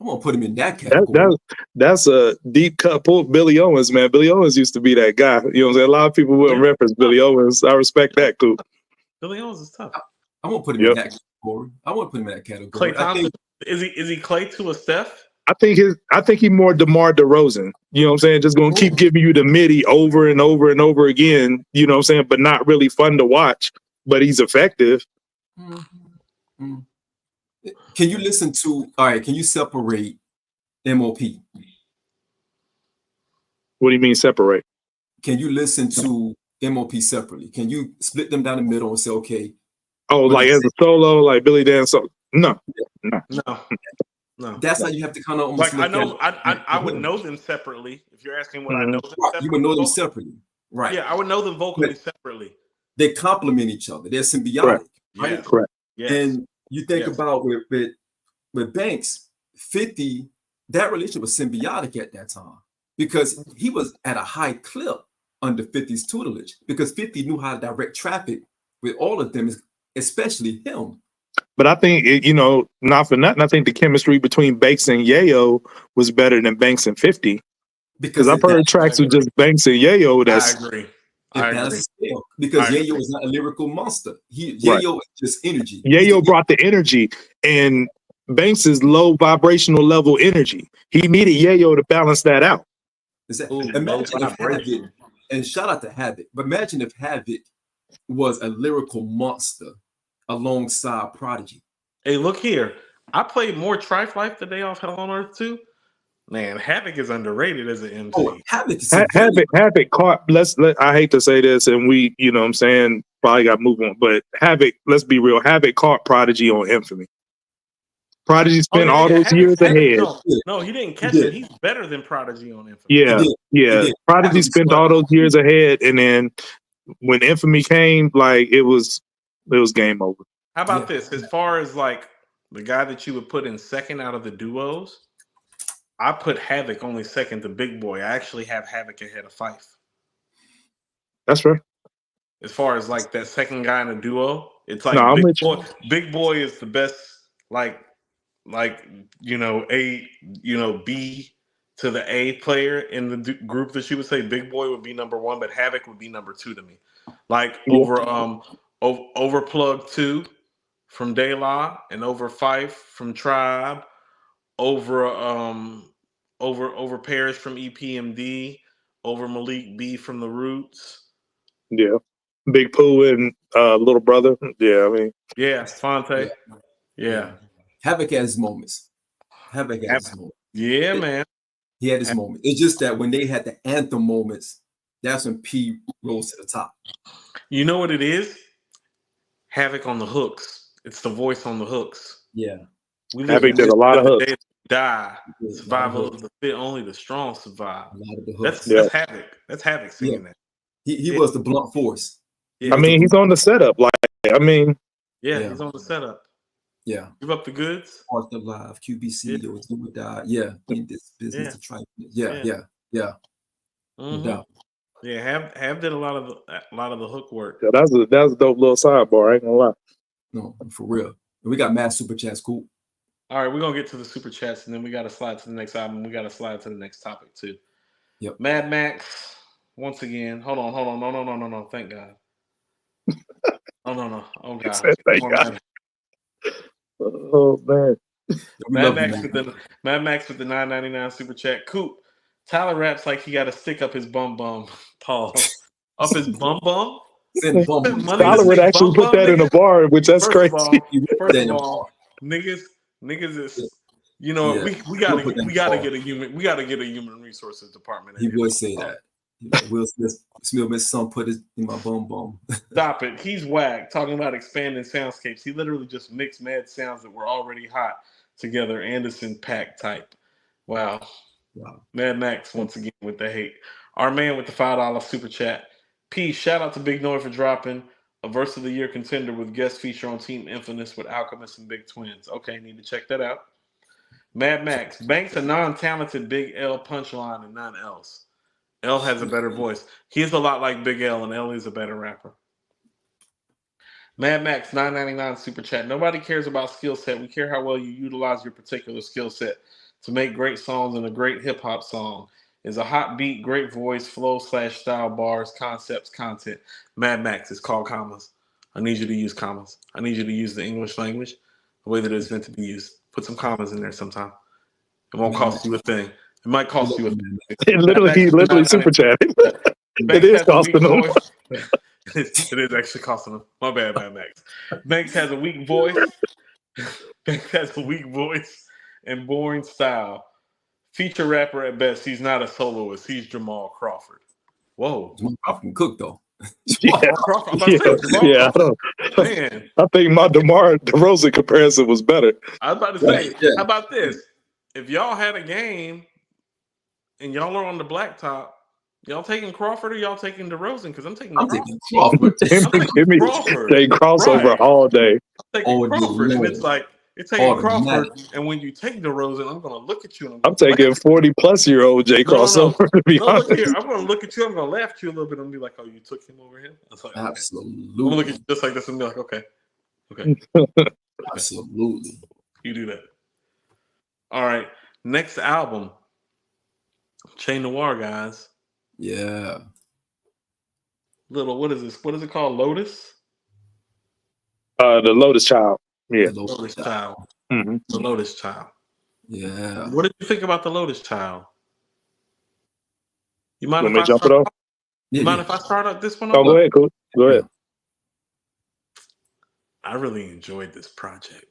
I'm gonna put him in that category. That's a deep cut pull. Billy Owens, man. Billy Owens used to be that guy. You know what I'm saying? A lot of people wouldn't reference Billy Owens. I respect that, Coop. Billy Owens is tough. I'm gonna put him in that category. I want to put him in that category. Klay Thompson. Is he Klay to a Steph? I think he more DeMar DeRozan. You know what I'm saying? Just gonna keep giving you the MIDI over and over and over again. You know what I'm saying? But not really fun to watch. But he's effective. Mm-hmm. Can you listen to? All right. Can you separate MOP? What do you mean separate? Can you listen to MOP separately? Can you split them down the middle and say, okay? Oh, like as a solo, like Billy Dan solo? No. That's how you have to kind of almost like I would know them separately. If you're asking what I know them separately. You would know them separately. Right. Yeah, I would know them vocally separately. They complement each other. They're symbiotic. Right. Yeah. Correct. Yes. And you think about with Banks, 50, that relationship was symbiotic at that time because he was at a high clip under 50's tutelage because 50 knew how to direct traffic with all of them especially him. But I think not for nothing. I think the chemistry between Banks and Yayo was better than Banks and 50. Because I've heard tracks with just Banks and Yayo. I agree. Because Yayo is not a lyrical monster. Yayo is just energy. Yayo brought the energy, and Banks is low vibrational level energy. He needed Yayo to balance that out. Imagine if Havoc, and shout out to Havoc, but imagine if Havoc was a lyrical monster alongside Prodigy. Hey, look here. I played more Trife Life the day off Hell on Earth 2. Man, Havoc is underrated as an MC. Oh, Havoc caught. I hate to say this, and we, what I'm saying, probably got to move on. But Havoc, let's be real. Havoc caught Prodigy on Infamy. Prodigy spent all those years ahead. No, he didn't catch it. He's better than Prodigy on Infamy. Yeah. Prodigy spent all those years ahead, and then when Infamy came, like it was game over. How about this? As far as like the guy that you would put in second out of the duos, I put Havoc only second to Big Boy. I actually have Havoc ahead of Fife. That's right. As far as like that second guy in a duo, it's like Big Boy is the best, B to the A player in the group that you would say Big Boy would be number one, but Havoc would be number two to me. Like over Plug 2 from De La and over Fife from Tribe, over Paris from EPMD, over Malik B from The Roots. Yeah. Big Pooh and Little Brother. Yeah, I mean. Yeah, Fonte. Yeah. Havoc has his moments. Yeah, man. He had his moment. It's just that when they had the anthem moments, that's when P rose to the top. You know what it is? Havoc on the hooks. It's the voice on the hooks. Yeah. Havoc did a lot of hooks. Survival of the fit, only the strong survive. A lot of the hooks. That's Havoc. That's Havoc singing that. He was the blunt force. Yeah. I mean, he's on the setup. He's on the setup. Yeah. Give up the goods. Part the live, QBC, or do or die. Yeah. In this business to try. Yeah. No doubt. Yeah, Have did a lot of the hook work. Yeah, that was a dope little sidebar. I ain't gonna lie. No, for real. And we got mad super chats. Cool. All right, we're gonna get to the super chats, and then we gotta slide to the next album. We gotta slide to the next topic too. Yep. Mad Max. Once again, hold on. No. Thank God. No. Oh God. Thank God. Oh man. Mad Max with the $9.99 super chat. Coop. Tyler raps like he got a stick up his bum. Pause. Up his bum. Tyler would actually put that in a bar, which that's crazy. First of all, niggas is we gotta get a human resources department. He would say that. Will Smith's son put his in my bum. Stop it. He's whack. Talking about expanding soundscapes. He literally just mixed mad sounds that were already hot together. Anderson Paak type. Wow. Mad Max once again with the hate. Our man with the $5 super chat. P, shout out to Big Noir for dropping a verse of the year contender with guest feature on Team Infamous with Alchemist and Big Twins. Okay, need to check that out. Mad Max. Banks a non-talented Big L punchline and none else. L has a better voice. He's a lot like Big L, and L is a better rapper. Mad Max, $9.99 super chat. Nobody cares about skill set. We care how well you utilize your particular skill set to make great songs, and a great hip-hop song is a hot beat, great voice, flow/style, bars, concepts, content. Mad Max is called commas. I need you to use commas. I need you to use the English language the way that it's meant to be used. Put some commas in there sometime. It won't cost you a thing. It might cost you a thing. He literally super chatted. It is costing them. It is actually costing them. My bad, Mad Max. Banks has a weak voice. Banks has a weak voice and boring style. Feature rapper at best. He's not a soloist. He's Jamal Crawford. Whoa. Jamal Crawford can cook though. Man. I think my DeMar DeRozan comparison was better. I was about to say, how about this? If y'all had a game and y'all are on the blacktop, y'all taking Crawford or y'all taking DeRozan? Because I'm taking Crawford. Give me they crossover all day. I'm taking Crawford, and it's taking Crawford. And when you take DeRozan, I'm gonna look at you and I'm taking 40-plus-year-old Jay crossover. To be honest, look here. I'm gonna look at you. I'm gonna laugh at you a little bit and be like, "Oh, you took him over him." It's like, absolutely. I'm gonna look at you just like this and be like, "Okay." Okay. Absolutely. You do that. All right. Next album, Che Noir, guys. Yeah. Little, what is this? What is it called? Lotus? The Lotus Child. Yeah. The Lotus Child. Mm-hmm. The Lotus Child. Yeah. What did you think about the Lotus Child? You mind Let if me I jump it start? off. You Yeah. mind if I start up this one? Oh, Up? go ahead, cool. Go ahead. I really enjoyed this project.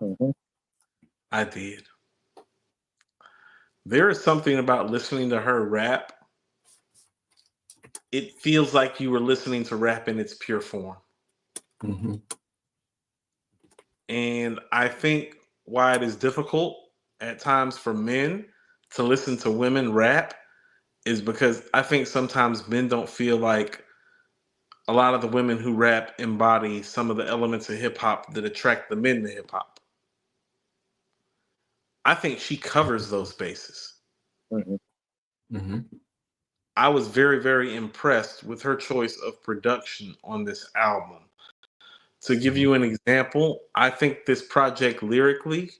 Mm-hmm. I did. There is something about listening to her rap. It feels like you were listening to rap in its pure form. Mm-hmm. And I think why it is difficult at times for men to listen to women rap is because I think sometimes men don't feel like a lot of the women who rap embody some of the elements of hip hop that attract the men to hip hop. I think she covers those bases. Mm-hmm. Mm-hmm. I was very, very impressed with her choice of production on this album. To give you an example, I think this project lyrically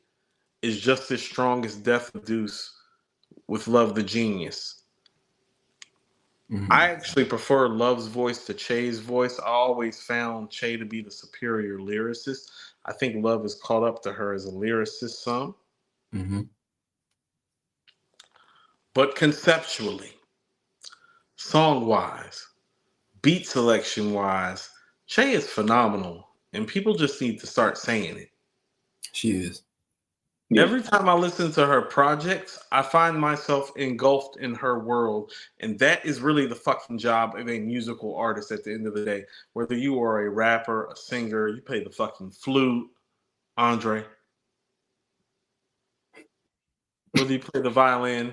is just as strong as Death Deuce with Love the Genius. Mm-hmm. I actually prefer Love's voice to Che's voice. I always found Che to be the superior lyricist. I think Love has caught up to her as a lyricist some. Mm-hmm. But conceptually, song-wise, beat selection-wise, Che is phenomenal. And people just need to start saying it. She is. Yeah. Every time I listen to her projects, I find myself engulfed in her world. And that is really the fucking job of a musical artist at the end of the day. Whether you are a rapper, a singer, you play the fucking flute, Andre. Whether you play the violin.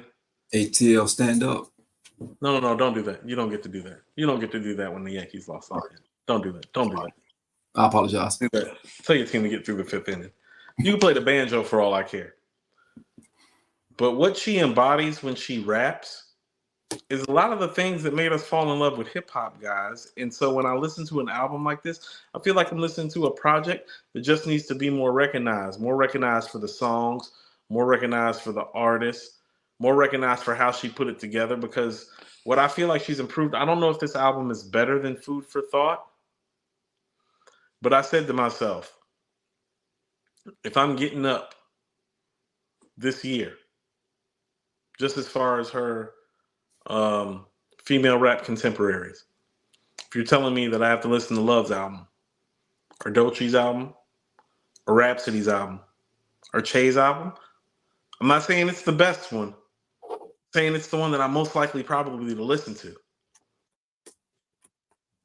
ATL, stand up. No, don't do that. You don't get to do that. You don't get to do that when the Yankees lost again. Don't do that. Don't do that. I apologize. Do that. Tell your team to get through the fifth inning. You can play the banjo for all I care. But what she embodies when she raps is a lot of the things that made us fall in love with hip hop, guys. And so when I listen to an album like this, I feel like I'm listening to a project that just needs to be more recognized for the songs, more recognized for the artists, more recognized for how she put it together. Because what I feel like she's improved, I don't know if this album is better than Food for Thought, but I said to myself, if I'm getting up this year, just as far as her female rap contemporaries, if you're telling me that I have to listen to Love's album, or Dolce's album, or Rhapsody's album, or Che's album, I'm not saying it's the best one. I'm saying it's the one that I'm most likely probably to listen to.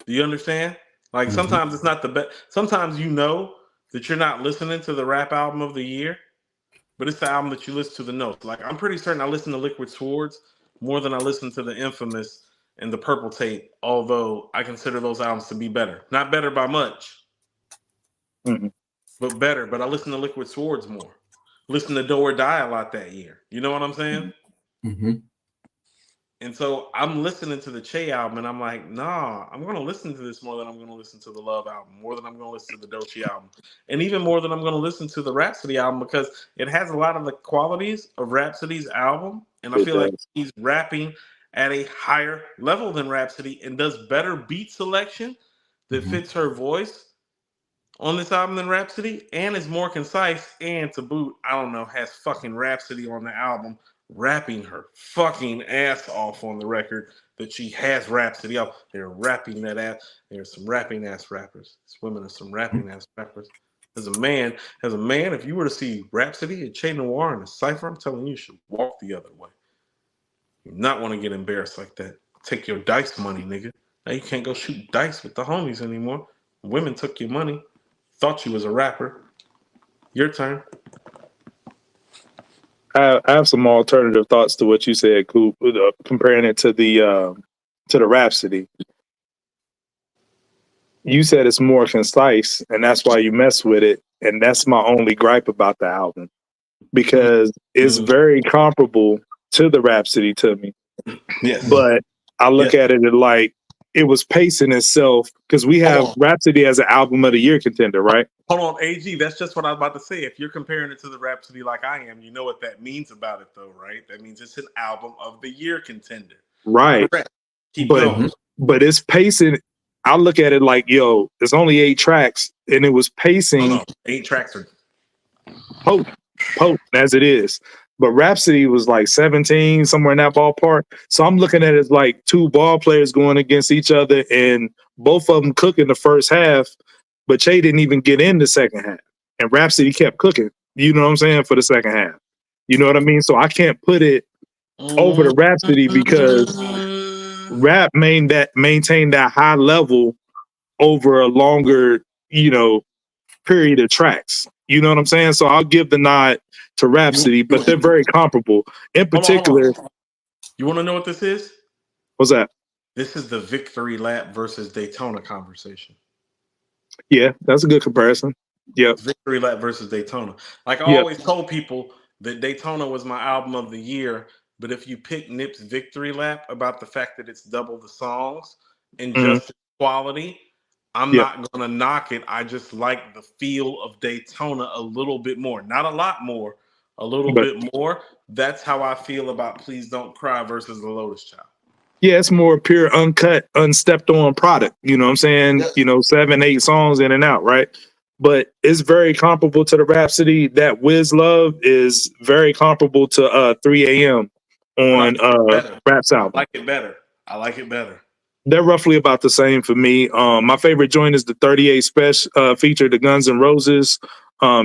Do you understand? Like sometimes it's not the best. Sometimes you know that you're not listening to the rap album of the year, but it's the album that you listen to the most. Like I'm pretty certain I listen to Liquid Swords more than I listen to the Infamous and the Purple Tape, although I consider those albums to be better. Not better by much, but better. But I listen to Liquid Swords more. Listen to Do or Die a lot that year. You know what I'm saying? Mm-hmm. And so I'm listening to the Che album, and I'm like, nah, I'm going to listen to this more than I'm going to listen to the Love album, more than I'm going to listen to the Dolce album, and even more than I'm going to listen to the Rhapsody album, because it has a lot of the qualities of Rhapsody's album, and I feel like he's rapping at a higher level than Rhapsody and does better beat selection that fits her voice on this album than Rhapsody, and is more concise, and to boot, I don't know, has fucking Rhapsody on the album rapping her fucking ass off on the record that she has Rhapsody up. They're rapping that ass. There's some rapping ass rappers. These women are some rapping ass rappers. As a man, if you were to see Rhapsody and Che Noir in a cypher, I'm telling you, you should walk the other way. You do not want to get embarrassed like that. Take your dice money, nigga. Now you can't go shoot dice with the homies anymore. Women took your money. Thought you was a rapper. Your turn. I have some alternative thoughts to what you said, Coop, comparing it to the Rhapsody. You said it's more concise, and that's why you mess with it. And that's my only gripe about the album, because it's very comparable to the Rhapsody to me. Yes. But I look at it like it was pacing itself because we have Rhapsody as an album of the year contender, right? Hold on, AG. That's just what I was about to say. If you're comparing it to the Rhapsody like I am, you know what that means about it, though, right? That means it's an album of the year contender. Right. Correct. Keep going. But it's pacing. I look at it like, yo, there's only 8 tracks, and it was pacing. No. 8 tracks are potent as it is. But Rhapsody was like 17, somewhere in that ballpark. So I'm looking at it as like 2 ball players going against each other, and both of them cooking the first half, but Che didn't even get in the second half. And Rhapsody kept cooking, you know what I'm saying, for the second half. You know what I mean? So I can't put it over to Rhapsody because Rap maintained that high level over a longer, period of tracks. You know what I'm saying? So I'll give the nod to Rhapsody, but they're very comparable. In particular, hold on. You want to know what this is? What's that? This is the victory lap versus Daytona conversation. Yeah, that's a good comparison. Yeah, victory lap versus Daytona. Like I always told people that Daytona was my album of the year, but if you pick Nip's victory lap about the fact that it's double the songs and just quality, I'm not going to knock it. I just like the feel of Daytona a little bit more. Not a lot more, a little bit more. That's how I feel about Please Don't Cry versus the Lotus Child. Yeah, it's more pure, uncut, unstepped on product. You know what I'm saying? Yes. 7, 8 songs in and out, right? But it's very comparable to the Rhapsody. That Wiz Love is very comparable to 3 a.m. on Rap's album. I like it better. They're roughly about the same for me. My favorite joint is the 38 special feature, the Guns N' Roses.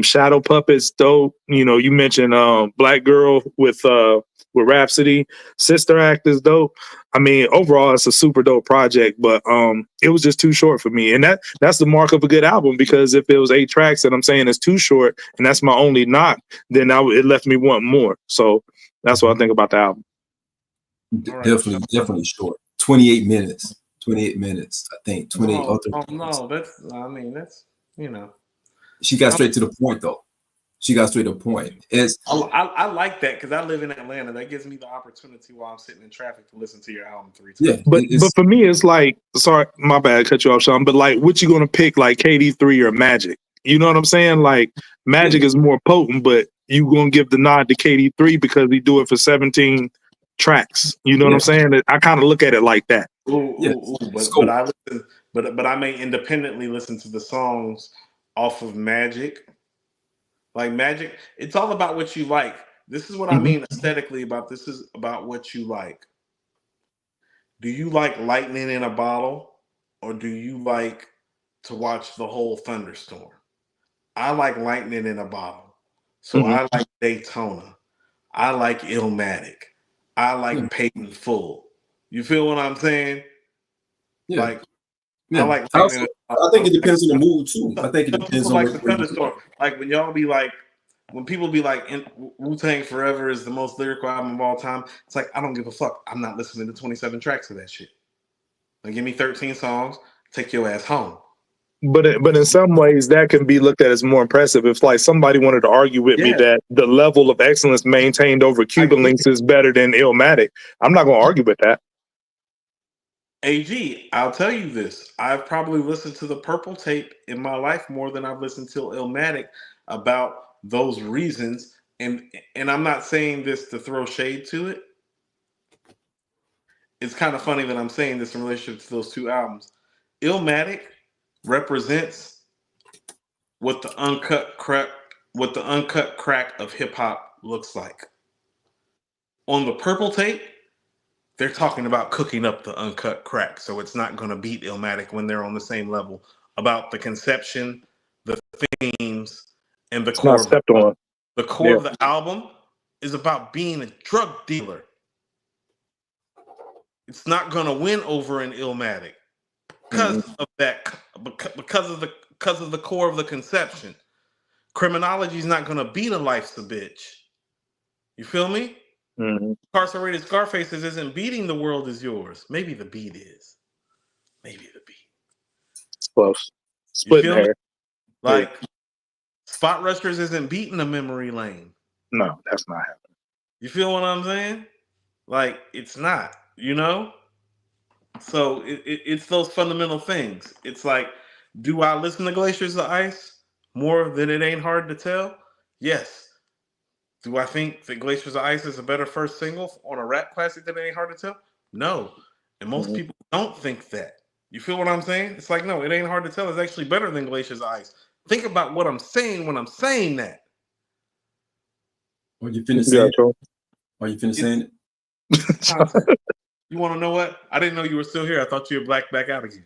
Shadow Puppets, dope. You mentioned Black Girl with Rhapsody. Sister Act is dope. I mean, overall, it's a super dope project, but it was just too short for me. And that's the mark of a good album, because if it was 8 tracks and I'm saying it's too short and that's my only knock, then it left me wanting more. So that's what I think about the album. Definitely short. 28 minutes. 28 minutes, I think. 28. No, that's She got straight to the point, though. She got straight to the point. I like that because I live in Atlanta. That gives me the opportunity while I'm sitting in traffic to listen to your album 3 times. Yeah, but for me, it's like, sorry, my bad, cut you off, Shawn. But like, what you gonna pick, like KD3 or Magic? You know what I'm saying? Like, Magic is more potent, but you gonna give the nod to KD3 because he do it for 17 tracks. You know what I'm saying? I kind of look at it like that. But I may independently listen to the songs off of Magic. Like Magic, it's all about what you like. This is what I mean aesthetically about this is about what you like. Do you like lightning in a bottle, or do you like to watch the whole thunderstorm? I like lightning in a bottle. So I like Daytona. I like Illmatic. I like Peyton Full. You feel what I'm saying? Yeah. I like. I think it depends on the mood too. I think it depends on the thunderstorm. Like when y'all be like, when people be like, Wu-Tang Forever is the most lyrical album of all time. It's like, I don't give a fuck. I'm not listening to 27 tracks of that shit. Like, give me 13 songs. Take your ass home. But in some ways, that can be looked at as more impressive. If like somebody wanted to argue with me that the level of excellence maintained over Cuban Links is better than Illmatic, I'm not going to argue with that. AG, I'll tell you this. I've probably listened to the Purple Tape in my life more than I've listened to Illmatic about those reasons. And I'm not saying this to throw shade to it. It's kind of funny that I'm saying this in relationship to those 2 albums. Illmatic represents what the uncut crack of hip hop looks like. On the Purple Tape, they're talking about cooking up the uncut crack, so it's not going to beat Illmatic when they're on the same level. About the conception, the themes, and the core. The core of the album is about being a drug dealer. It's not going to win over an Illmatic because of that. Because of the core of the conception. Criminology is not going to beat a Life's a Bitch. You feel me? Incarcerated Scarfaces isn't beating The World Is Yours. Maybe the beat is. Maybe the beat. It's close. Split hair. Like Spot Rushers isn't beating a Memory Lane. No, that's not happening. You feel what I'm saying? Like, it's not, you know? So it's those fundamental things. It's like, do I listen to Glaciers of Ice more than It Ain't Hard to Tell? Yes. Do I think that Glaciers of Ice is a better first single on a rap classic than It Ain't Hard to Tell? No. And most people don't think that. You feel what I'm saying? It's like, no, It Ain't Hard to Tell is actually better than Glaciers of Ice. Think about what I'm saying when I'm saying that. Are you finished saying it? Are you finished saying it? You want to know what? I didn't know you were still here. I thought you were blacked back out again.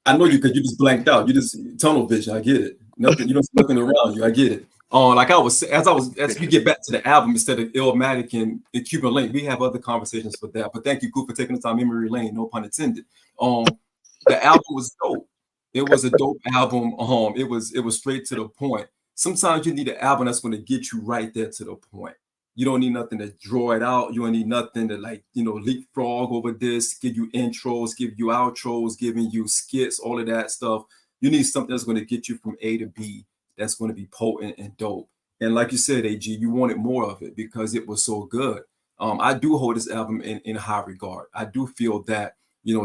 I know you because you just blanked out. You just tunnel vision. I get it. Nothing. You don't see nothing around you. I get it. Like as we get back to the album instead of Illmatic and Cuban Link, we have other conversations for that. But thank you, Coop, for taking the time. Memory lane, no pun intended. The album was dope. It was a dope album. It was straight to the point. Sometimes you need an album that's going to get you right there to the point. You don't need nothing to draw it out. You don't need nothing to leapfrog over this, give you intros, give you outros, giving you skits, all of that stuff. You need something that's going to get you from A to B, that's going to be potent and dope. And like you said, AG, you wanted more of it because it was so good. I do hold this album in high regard. I do feel that,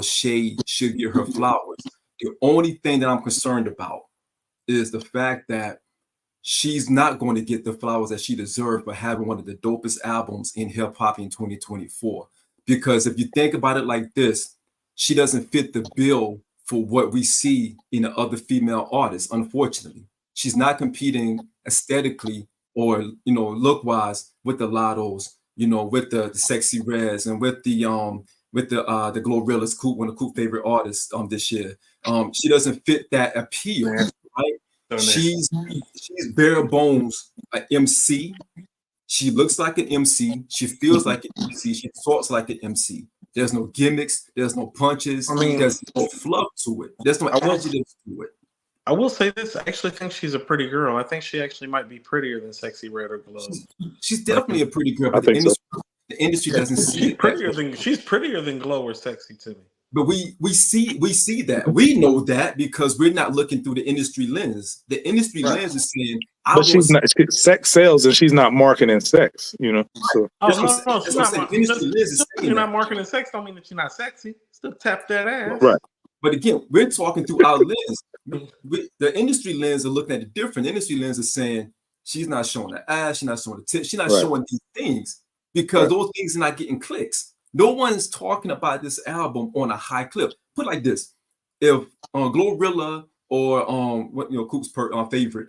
Shay should get her flowers. The only thing that I'm concerned about is the fact that she's not going to get the flowers that she deserves for having one of the dopest albums in hip hop in 2024. Because if you think about it like this, she doesn't fit the bill for what we see in the other female artists, unfortunately. She's not competing aesthetically or, look-wise with the Lottos, with the Sexy Reds and with the Glorilla's, Coop, one of Coop's favorite artists this year. She doesn't fit that appeal, right? She's bare bones an MC. She looks like an MC. She feels like an MC. She talks like an MC. There's no gimmicks. There's no punches. There's no fluff to it. There's no adjectives to it. I will say this. I actually think she's a pretty girl. I think she actually might be prettier than Sexy Red or Glow. She's definitely a pretty girl, but the industry doesn't see it. She's prettier than Glow or Sexy to me. But we see that. We know that because we're not looking through the industry lens. The industry lens is saying, but she's not sex sells, and she's not marketing sex. So You're not marketing sex. Don't mean that you're not sexy. Still tap that ass. Right. But again, we're talking through our lens. The industry lens are looking at it different. The industry lens is saying she's not showing the ass, she's not showing the tits, she's not showing these things because those things are not getting clicks. No one's talking about this album on a high clip. Put it like this: if Glorilla or Coop's favorite,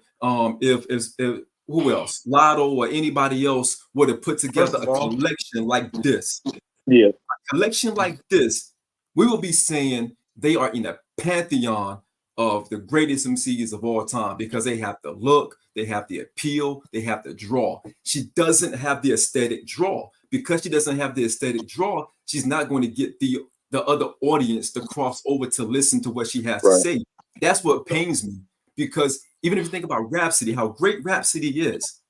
if who else, Lotto or anybody else would have put together a collection like this, a collection like this, we will be saying they are in a pantheon of the greatest MCs of all time because they have the look, they have the appeal, they have the draw. She doesn't have the aesthetic draw. Because she doesn't have the aesthetic draw, she's not going to get the other audience to cross over to listen to what she has to say. That's what pains me. Because even if you think about Rhapsody, how great Rhapsody is,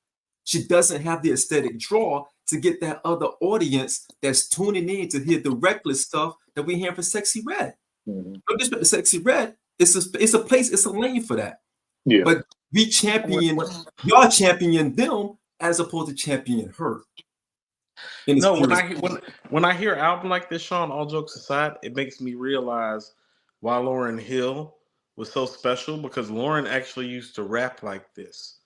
she doesn't have the aesthetic draw to get that other audience that's tuning in to hear the reckless stuff that we hear for Sexy Red. Don't disrespect the Sexy Red. It's a place, it's a lane for that. Yeah. But we champion, y'all champion them as opposed to champion her. No, when I hear an album like this, Shawn, all jokes aside, it makes me realize why Lauryn Hill was so special because Lauryn actually used to rap like this,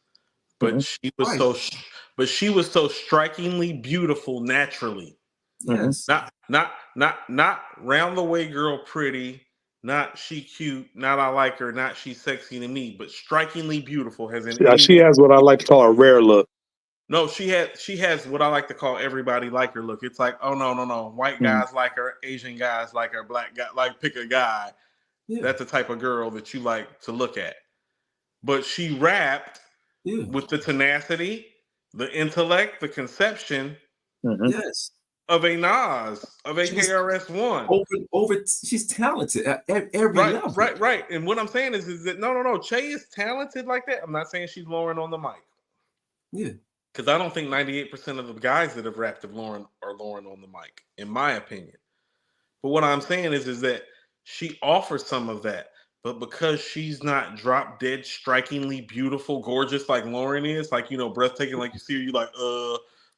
but she was so strikingly beautiful naturally. Yes, not round the way girl pretty, not she cute, not I like her, not she sexy to me, but strikingly beautiful. She has what I like to call a rare look. No, she has what I like to call everybody like her look. It's like, oh no. White guys like her, Asian guys like her, black guy, like pick a guy. Yeah. That's the type of girl that you like to look at. But she rapped with the tenacity, the intellect, the conception of a Nas, of a KRS-One. She's talented at every level. Right. And what I'm saying is that no. Che is talented like that. I'm not saying she's Lauryn on the mic. Yeah. Because I don't think 98% of the guys that have rapped of Lauryn are Lauryn on the mic, in my opinion. But what I'm saying is that she offers some of that. But because she's not drop dead, strikingly beautiful, gorgeous like Lauryn is, like, breathtaking, like you see her, you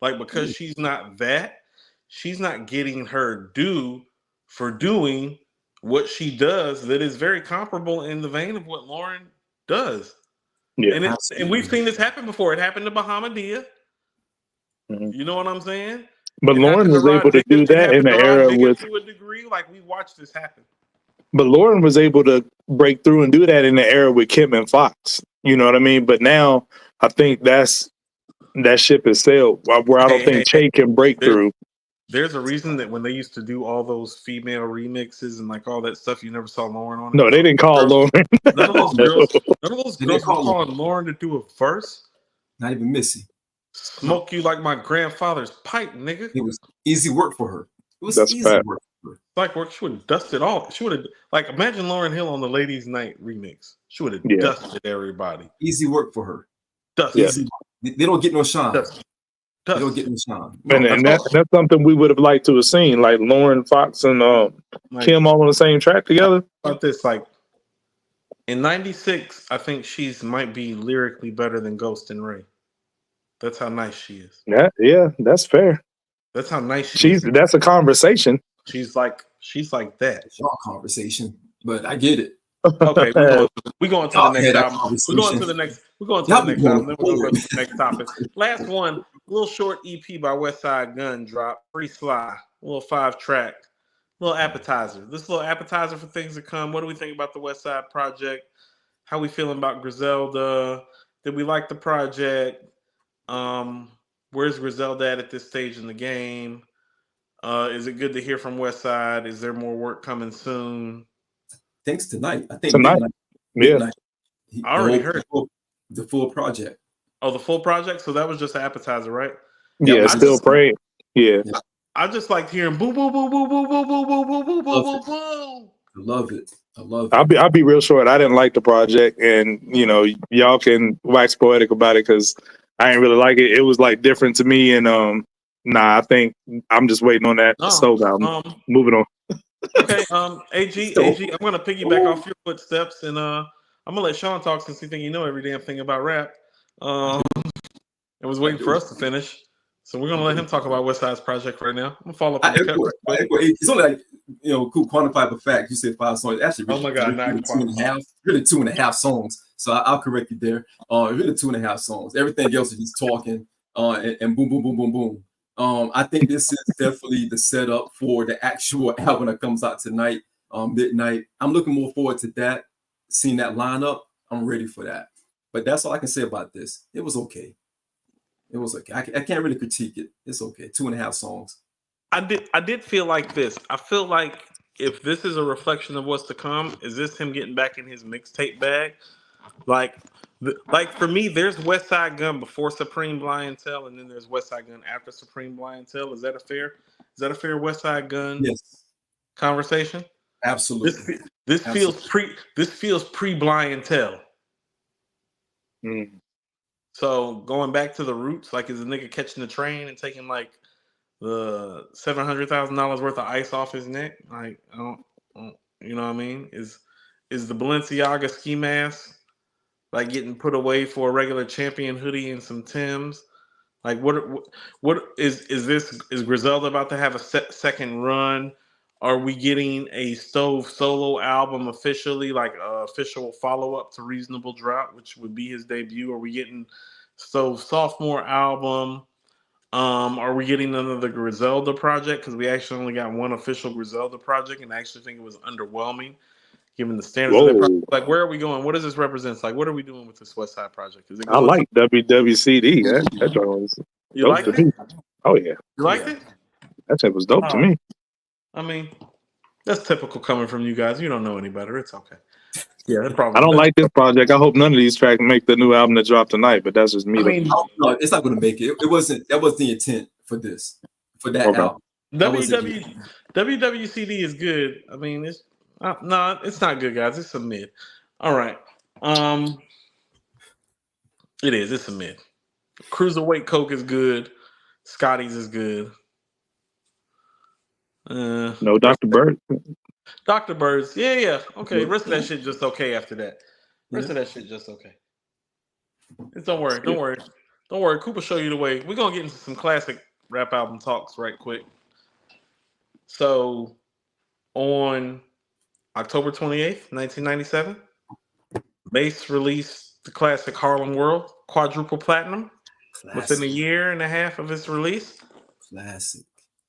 like because she's not that, she's not getting her due for doing what she does that is very comparable in the vein of what Lauren does. Yeah, and we've seen this happen before. It happened to Bahamadia. Mhm. You know what I'm saying? But It Lauren happened to was able Rod to do Digger. It that in happened the to Rod era Digger with. to a degree. Like, we watched this happen. But Lauren was able to break through and do that in the era with Kim and Fox. You know what I mean? But now I think that ship has sailed. Where I don't think Che can break through. There's a reason that when they used to do all those female remixes and like all that stuff, you never saw Lauren on it. No, they didn't call Lauren. None of those girls were call calling Lauren to do a verse. Not even Missy. Smoke you like my grandfather's pipe, nigga. It was easy work for her. It was That's easy fact. work for her. Like, work. She would have dusted all. She would have, like, imagine Lauryn Hill on the Ladies' Night remix. She would have dusted everybody. Easy work for her. Dusted. Yeah. They don't get no shine. Dusted. They don't get no shine. And that's something we would have liked to have seen, like Lauren, Fox, and Kim all on the same track together. About this, like, in '96, I think she's might be lyrically better than Ghost and Ray. That's how nice she is. Yeah, that's fair. That's how nice she is. That's a conversation. She's like that. It's your conversation, but I get it. Okay, we're going to the next album. We're going to the next album. Then we're going to go to the next topic. Last one, a little short EP by Westside Gunn drop. Free Sly, a little 5-track, little appetizer. This little appetizer for things to come. What do we think about the Westside project? How we feeling about Griselda? Did we like the project? Where's Griselda at this stage in the game? Is it good to hear from Westside? Is there more work coming soon? Thanks tonight. I think tonight. Midnight. I already heard the full project. Oh, the full project? So that was just an appetizer, right? Yeah, still praying. Yeah. I just liked hearing boom, boom, boom, boom, boom, boom, boom, boom, boom, boom, boom, boom, boom. I love it. I'll be real short. I didn't like the project, and y'all can wax poetic about it because I didn't really like it. It was like different to me, and I think I'm just waiting on that Stove album. Moving on. Okay, AG, I'm gonna piggyback off your footsteps, and I'm gonna let Shawn talk since you think you know every damn thing about rap. I was waiting for us to finish, so we're gonna let him talk about Westside's project right now. I'm gonna follow up on the cut right quick. It's only like Coop quantified the fact. You said 5 songs. Actually, oh my god, really 2.5. Really 2.5 songs. So I'll correct you there. Really 2.5 songs. Everything else is just talking. And boom, boom, boom, boom, boom. I think this is definitely the setup for the actual album that comes out tonight, midnight. I'm looking more forward to that. Seeing that lineup, I'm ready for that. But that's all I can say about this. It was okay. I can't really critique it. It's okay. 2.5 songs. I did feel like this. I feel like if this is a reflection of what's to come, is this him getting back in his mixtape bag? Like for me, there's Westside Gunn before Supreme Blientele, and then there's Westside Gunn after Supreme Blientele. Is that a fair Westside Gunn conversation? Absolutely. This feels pre Blientele. So going back to the roots, like, is a nigga catching the train and taking like the $700,000 worth of ice off his neck? Like, I don't, you know what I mean? Is the Balenciaga ski mask like getting put away for a regular Champion hoodie and some Timbs? Like, what is Griselda about to have a second run? Are we getting a Stove solo album officially, like an official follow-up to Reasonable Drought, which would be his debut? Are we getting Stove sophomore album? Are we getting another Griselda project? Because we actually only got one official Griselda project, and I actually think it was underwhelming given the standards of that project. Like, where are we going? What does this represent? Like, what are we doing with this Westside project? Is it? I like WWCD. That was you liked it? Oh yeah, you liked it? That shit was dope to me. I mean, that's typical coming from you guys. You don't know any better. It's okay. Yeah, that problem. I don't like this project. I hope none of these tracks make the new album that dropped tonight. But that's just me. I mean, no, it's not going to make it. It wasn't. That was the intent for that album. WWCD is good. I mean, it's no, it's not good, guys. It's a mid. All right. It is. It's a mid. Cruiserweight Coke is good. Scotty's is good. No Dr. Bird. Dr. Bird's, yeah. Okay, rest of that shit just okay after that. Rest of that shit just okay. Don't worry. Coop will show you the way. We're gonna get into some classic rap album talks right quick. So on October 28th, 1997, Mase released the classic Harlem World, quadruple platinum, within a year and a half of its release. Classic.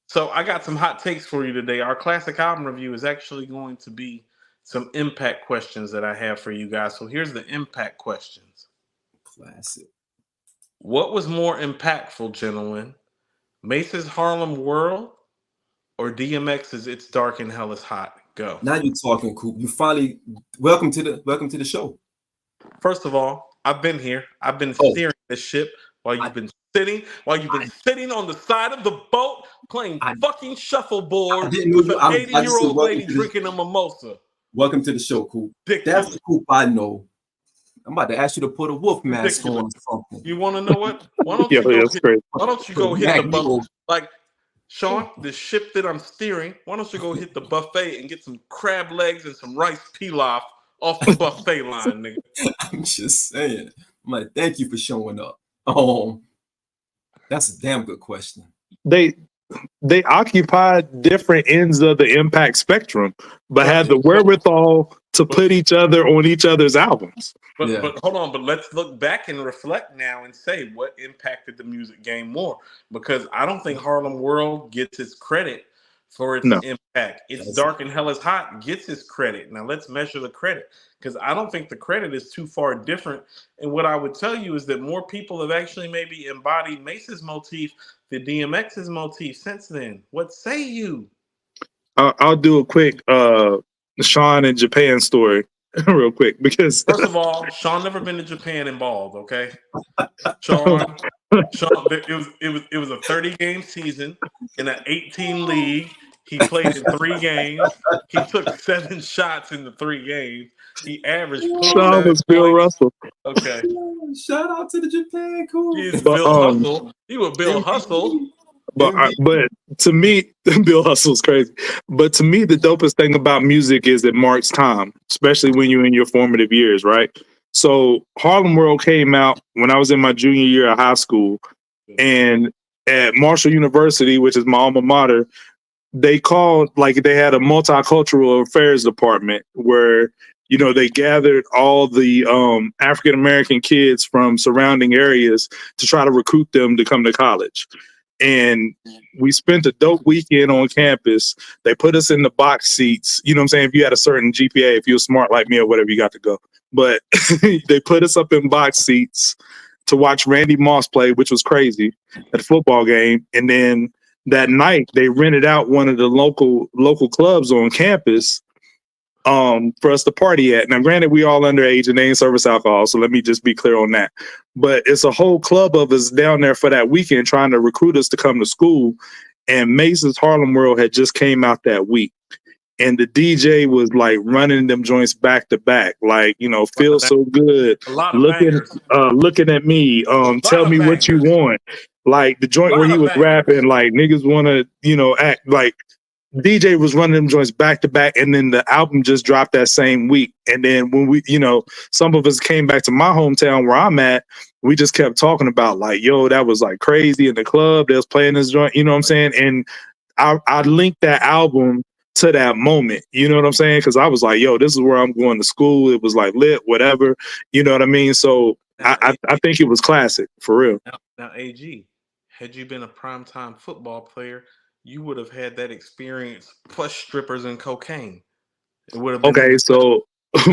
So I got some hot takes for you today. Our classic album review is actually going to be some impact questions that I have for you guys. So here's the impact questions. Classic. What was more impactful, gentlemen? Mase's Harlem World or DMX's It's Dark and Hell is Hot? Go. Now you're talking, Coop. You finally welcome to the show. First of all, I've been here. I've been steering this ship while you've been sitting on the side of the boat playing fucking shuffleboard with an 80-year-old lady drinking a mimosa. Welcome to the show, Coop. That's the Coop I know. I'm about to ask you to put a wolf mask on or something. You want to know what? Why don't you go hit the buffet? Like, Shawn, the ship that I'm steering, why don't you go hit the buffet and get some crab legs and some rice pilaf off the buffet line, nigga? I'm just saying. I'm like, thank you for showing up. That's a damn good question. They occupied different ends of the impact spectrum, but had the wherewithal to put each other on each other's albums. But hold on, but let's look back and reflect now and say what impacted the music game more. Because I don't think Harlem World gets its credit for its impact. It's Dark and Hell is Hot gets its credit. Now let's measure the credit, because I don't think the credit is too far different. And what I would tell you is that more people have actually maybe embodied Mase's motif than DMX's motif since then. What say you? I'll do a quick Shawn and Japan story real quick, because first of all, Shawn never been to Japan and balled. Okay, Shawn, it was a 30-game season in an 18 league. He played in 3 games. He took 7 shots in the 3 games. He averaged. Shawn was Bill Russell. Okay. Shout out to the Japan Cool. He's Bill Hustle. He was Bill Hustle. But to me, Bill Hustle's crazy. But to me, the dopest thing about music is it marks time, especially when you're in your formative years, right? So Harlem World came out when I was in my junior year of high school, and at Marshall University, which is my alma mater, they had a multicultural affairs department where, you know, they gathered all the African American kids from surrounding areas to try to recruit them to come to college. And we spent a dope weekend on campus. They put us in the box seats. You know what I'm saying? If you had a certain GPA, if you were smart like me or whatever, you got to go. But they put us up in box seats to watch Randy Moss play, which was crazy, at a football game. And then that night, they rented out one of the local clubs on campus for us to party at. Now, granted, we all underage and they ain't service alcohol, so let me just be clear on that. But it's a whole club of us down there for that weekend trying to recruit us to come to school. And Mase's Harlem World had just came out that week. And the DJ was like running them joints back to back, like, you know, feel so good. Looking at me, tell me what you want. Like the joint where he was rapping, like niggas want to, you know, act like. DJ was running them joints back to back, and then the album just dropped that same week. And then when we, you know, some of us came back to my hometown where I'm at, we just kept talking about like, yo, that was like crazy in the club. They was playing this joint, you know what I'm saying? And I linked that album to that moment, you know what I'm saying? Because I was like, yo, this is where I'm going to school. It was like lit, whatever, you know what I mean? So I think it was classic for real. Now, AG, had you been a primetime football player, you would have had that experience plus strippers and cocaine. It would have been okay. So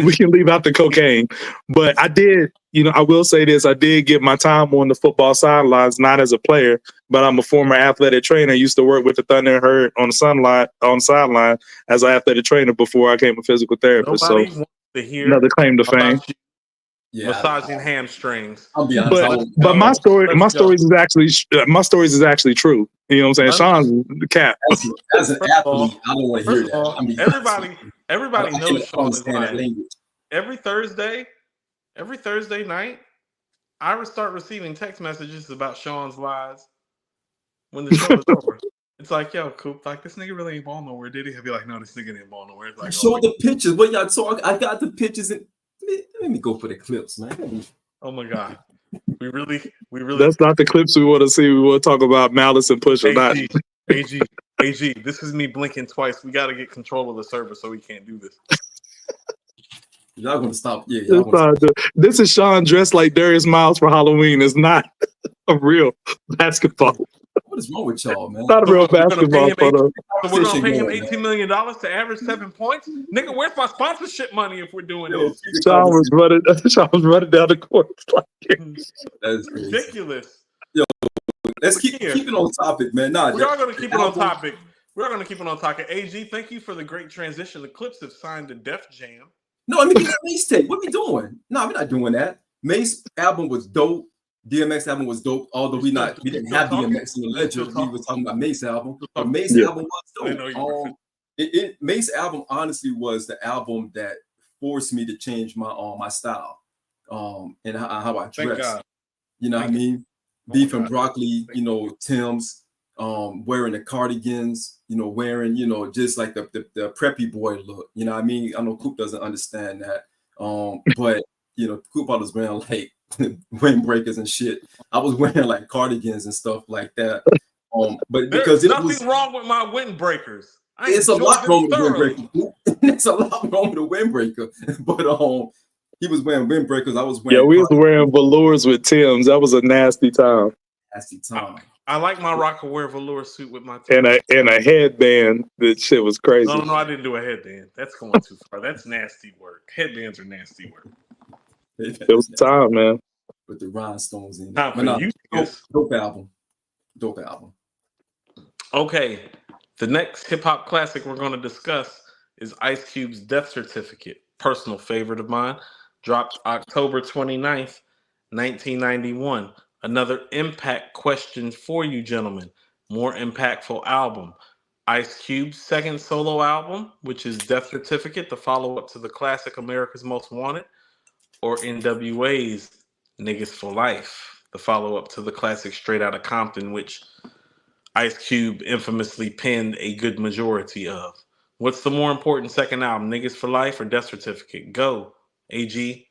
we can leave out the cocaine, but I did, you know, I will say this. I did get my time on the football sidelines, not as a player, but I'm a former athletic trainer. I used to work with the Thunder and Herd on the sideline as an athletic trainer before I became a physical therapist. Nobody so wants to hear another claim to fame. Massaging hamstrings. I'll be honest. But my stories is actually true. You know what I'm saying? Sean's the cap. As an athlete, I don't want to hear that. Everybody knows Shawn is lying. Every Thursday night, I would start receiving text messages about Shawn's lies when the show is over. It's like, yo, Coop, like this nigga really ain't ball nowhere, did he? He'll be like, no, this nigga didn't ball nowhere. It's like, show the pictures. What y'all talk? I got the pictures. Let me go for the clips, man. Oh my god, we really. That's not the clips we want to see. We want to talk about Malice and Push or not. AG, this is me blinking twice. We got to get control of the server, so we can't do this. Y'all gonna stop? Yeah, y'all It's gonna not this is Shawn dressed like Darius Miles for Halloween. It's not a real basketball. What is wrong with y'all, man? Not a So real what, we're gonna pay basketball him photo. So we're gonna Fishing pay him going, man. $18 million to average 7 points? Nigga, where's my sponsorship money if we're doing Yo, this? keep the Shawn was conversation. running. Shawn was running down the court. Like, That is crazy. Ridiculous. Let's keep Here. it on topic, man. Nah, We are gonna keep it on topic. We're gonna keep it on topic. AG, thank you for the great transition. The Clipse have signed to Def Jam. No, let me get that Mase tape. What we doing? No, we're not doing that. Mase album was dope. DMX album was dope. Although we didn't have DMX in the ledger. We were talking about Mase album, but Mase Yeah. album was dope. Mase album honestly was the album that forced me to change my style, and how I Thank dress. God. You know what I mean? Beef and broccoli. You know, Tim's. Wearing the cardigans, you know, wearing, you know, just like the preppy boy look, you know what I mean? I know Coop doesn't understand that. But you know, Coop was wearing like windbreakers and shit. I was wearing like cardigans and stuff like that. But because there's nothing wrong with my windbreakers. It's a lot wrong with the windbreaker. It's a lot wrong with the windbreaker. But he was wearing windbreakers. I was wearing we was wearing velours with Tim's. That was a nasty time. Nasty time. I like my Rocawear velour suit with my And a headband. That shit was crazy. No, I didn't do a headband. That's going too far. That's nasty work. Headbands are nasty work. It was time, man. With the rhinestones in it. Not for you. Dope album. Dope album. Okay. The next hip hop classic we're going to discuss is Ice Cube's Death Certificate. Personal favorite of mine. Dropped October 29th, 1991. Another impact question for you, gentlemen. More impactful album. Ice Cube's second solo album, which is Death Certificate, the follow-up to the classic America's Most Wanted, or NWA's Niggas for Life, the follow-up to the classic Straight Outta Compton, which Ice Cube infamously penned a good majority of. What's the more important second album, Niggas for Life or Death Certificate? Go, AG.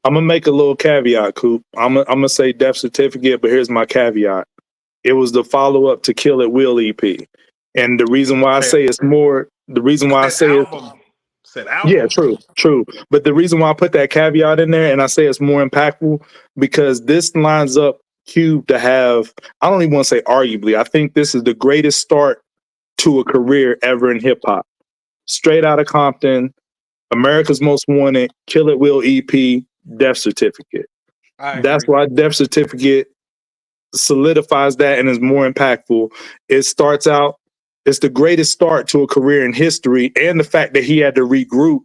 I'm gonna make a little caveat, Coop. I'm gonna say Death Certificate, but here's my caveat. It was the follow-up to Kill It Will EP. And the reason why I say it's more, the reason why I say album. Yeah, true. But the reason why I put that caveat in there and I say it's more impactful, because this lines up Cube to have, I don't even want to say arguably, I think this is the greatest start to a career ever in hip hop. Straight Outta Compton, America's Most Wanted, Kill It Will EP, Death Certificate. That's why Death Certificate solidifies that and is more impactful. It starts out, it's the greatest start to a career in history, and the fact that he had to regroup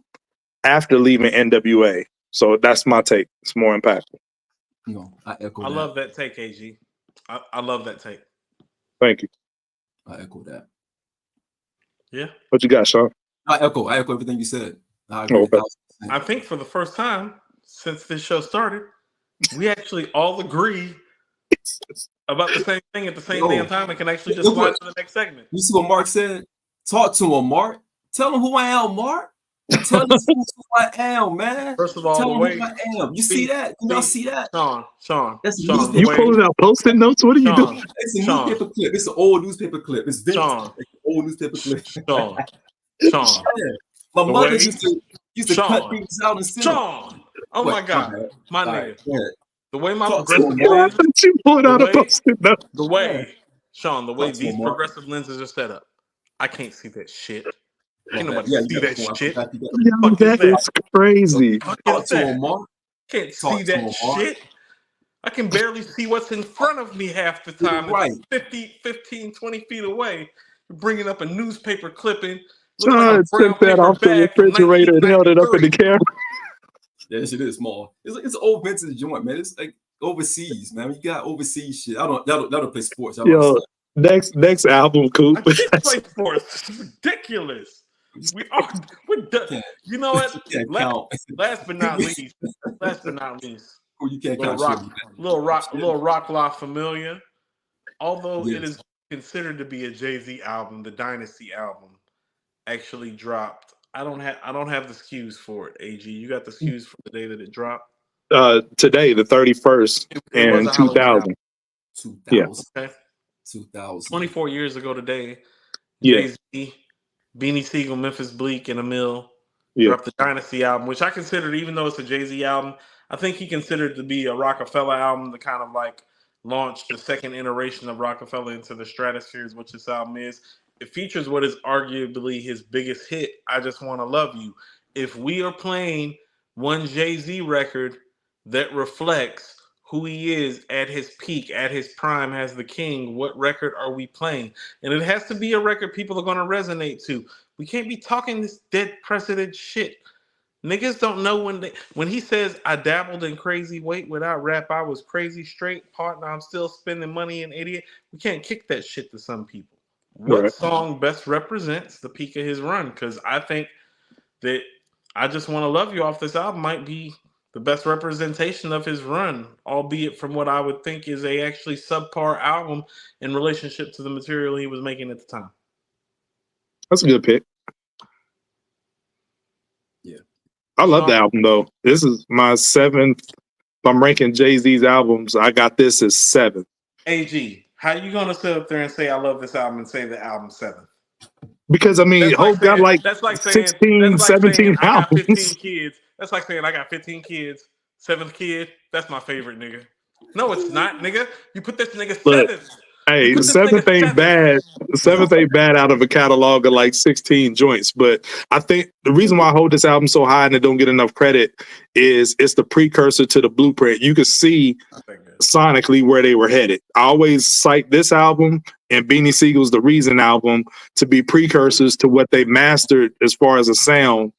after leaving NWA. So that's my take. It's more impactful. No, I echo that. Love that take, AG. I love that take. Thank you. I echo that. Yeah. What you got, Shawn? I echo everything you said. I agree. Okay. I think for the first time since this show started, we actually all agree about the same thing at the same damn time and can actually just slide to the next segment. You see what Mark said? Talk to him, Mark. Tell him who I am, Mark. Tell him who I am, man. First of all, tell the him way who I am. You see that? Y'all see that? Shawn. That's Shawn, you pulling out Post-it notes? What are you doing? It's a newspaper clip. It's an old newspaper clip. It's vintage. Old newspaper clip. Shawn. My mother used to cut things out and send Shawn. Oh my God. My nigga. The way my progressive lenses, you pulled out a Post-it note. Shawn, the way these progressive lenses are set up, I can't see that shit. Can't nobody see that shit. Yo, that is crazy. Talk to him, Mark. Can't see that shit. I can barely see what's in front of me half the time. Right. 15, 20 feet away. You're bringing up a newspaper clipping. Shawn took that off the refrigerator and held it up in the camera. Yeah, shit is small. It's an old vintage joint, man. It's like overseas, man. You got overseas shit. Y'all don't play sports. Yo, next album, Coop. I didn't play sports. It's ridiculous. We're done. You know what? Last but not least. You can't Little Rock La Familia. Although it is considered to be a JayZ album, the Dynasty album actually dropped. I don't have the SKUs for it, AG. You got the SKUs for the day that it dropped? Today, the 31st, and 2000. 2000. Yeah. Okay. 2000. 24 years ago today. Yeah. JayZ, Beanie Siegel, Memphis Bleak, and Emil Yeah. dropped the Dynasty album, which I considered, even though it's a JayZ album, I think he considered to be a Rockefeller album to kind of like launch the second iteration of Rockefeller into the stratosphere, which this album is. It features what is arguably his biggest hit, I Just Want to Love You. If we are playing one JayZ record that reflects who he is at his peak, at his prime as the king, what record are we playing? And it has to be a record people are going to resonate to. We can't be talking this dead precedent shit. Niggas don't know when he says, I dabbled in crazy weight without rap, I was crazy straight, partner, I'm still spending money, an idiot. We can't kick that shit to some people. What Right. song best represents the peak of his run? Because I think that I Just Want to Love You off this album might be the best representation of his run, albeit from what I would think is a actually subpar album in relationship to the material he was making at the time. That's a good pick. Yeah. I love the album though. This is my 7th. If I'm ranking JayZ's albums, I got this as 7th. AG, how you gonna sit up there and say I love this album and say the album's 7th? Because I mean, Hope got like that's like saying 16, 17 I got 15 albums. kids. That's like saying I got 15 kids. 7th kid, that's my favorite, nigga. No, it's not, nigga. You put this nigga Look, 7th. Hey, the 7th ain't bad. The 7th ain't bad out of a catalog of like 16 joints. But I think the reason why I hold this album so high and it don't get enough credit is it's the precursor to the Blueprint. You could see sonically where they were headed. I always cite this album and Beanie Siegel's The Reason album to be precursors to what they mastered as far as a sound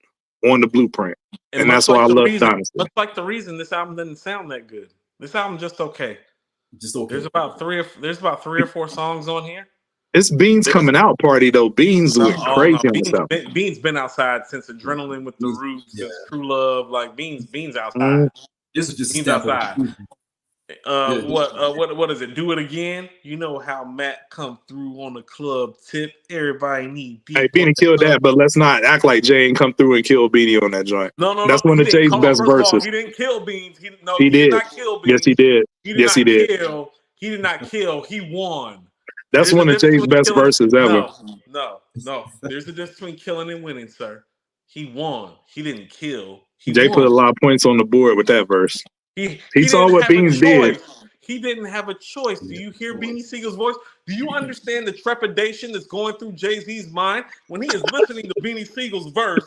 on the Blueprint. And that's why I love Dynasty. Much like The Reason, this album doesn't sound that good. This album just okay. Just okay. There's about three or four songs on here. It's Beans coming out party though. Beans went crazy on this album. Beans been outside since Adrenaline with the Roots, since True Love. Like Beans outside. This is just Beans outside. What is it? Do It Again. You know how Matt come through on the club tip. Everybody need beat. Hey, Beanie killed that, but let's not act like Jay ain't come through and kill Beanie on that joint. No. That's one of Jay's best verses. He didn't kill Beans. He did not kill Beans. Yes, he did. He did not kill. He won. That's one of Jay's best verses ever. No. There's a difference between killing and winning, sir. He won. He didn't kill. Jay put a lot of points on the board with that verse. He saw what Beans did. He didn't have a choice. Do you hear Beanie Siegel's voice? Do you understand the trepidation that's going through JayZ's mind when he is listening to Beanie Siegel's verse?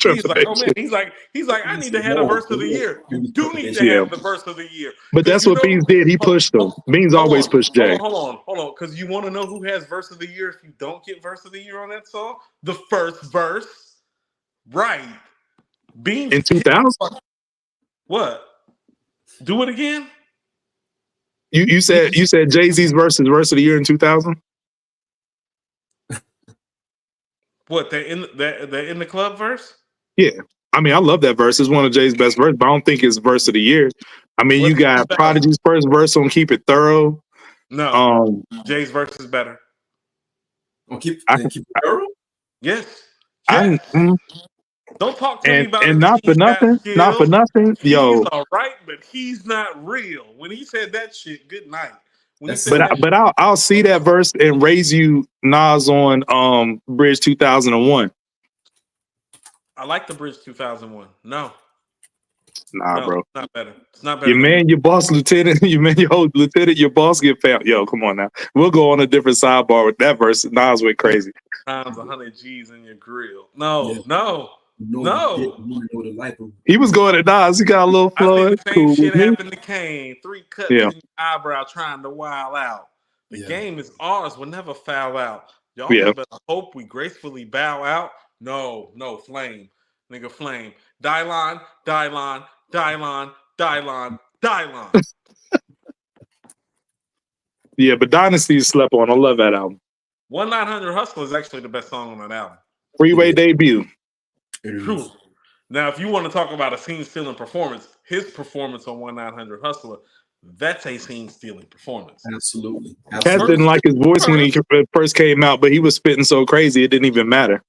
He's like, oh man, he's like, I need to have the verse of the year. You do need to have the verse of the year. But that's what Beans did. He pushed them. Beans always pushed Jay. Hold on. Because you want to know who has verse of the year if you don't get verse of the year on that song? The first verse. Right. Beans. In 2000? What? Do It Again? You said JayZ's verse of the year in 2000? What, they're in the club verse? Yeah. I mean, I love that verse. It's one of Jay's best verses, but I don't think it's verse of the year. I mean, you got Prodigy's first verse on Keep It Thorough. No. Jay's verse is better. On Keep It Thorough? Yes. Don't talk to me about and not for nothing. He's yo, all right, but he's not real. When he said that shit, good night. But I'll see that verse and raise you Nas on Bridge 2001. I like the Bridge 2001. No, bro, it's not better. It's not better. Your boss lieutenant, your whole lieutenant, your boss get found. Yo, come on now. We'll go on a different sidebar with that verse. Nas went crazy. Times 100 G's in your grill. No. He was going at Nas. He got a little flow. I think the same shit happened to Kane. 3 cuts in your eyebrow trying to wild out. The game is ours. We'll never foul out. Y'all better hope we gracefully bow out. No, flame. Nigga, flame. Dylon. Yeah, but Dynasty slept on. I love that album. 1-900 Hustler is actually the best song on that album. Freeway debut. True. Now, if you want to talk about a scene-stealing performance, his performance on 1-900 Hustler, that's a scene-stealing performance. Absolutely. Cass didn't like his voice when he first came out, but he was spitting so crazy it didn't even matter.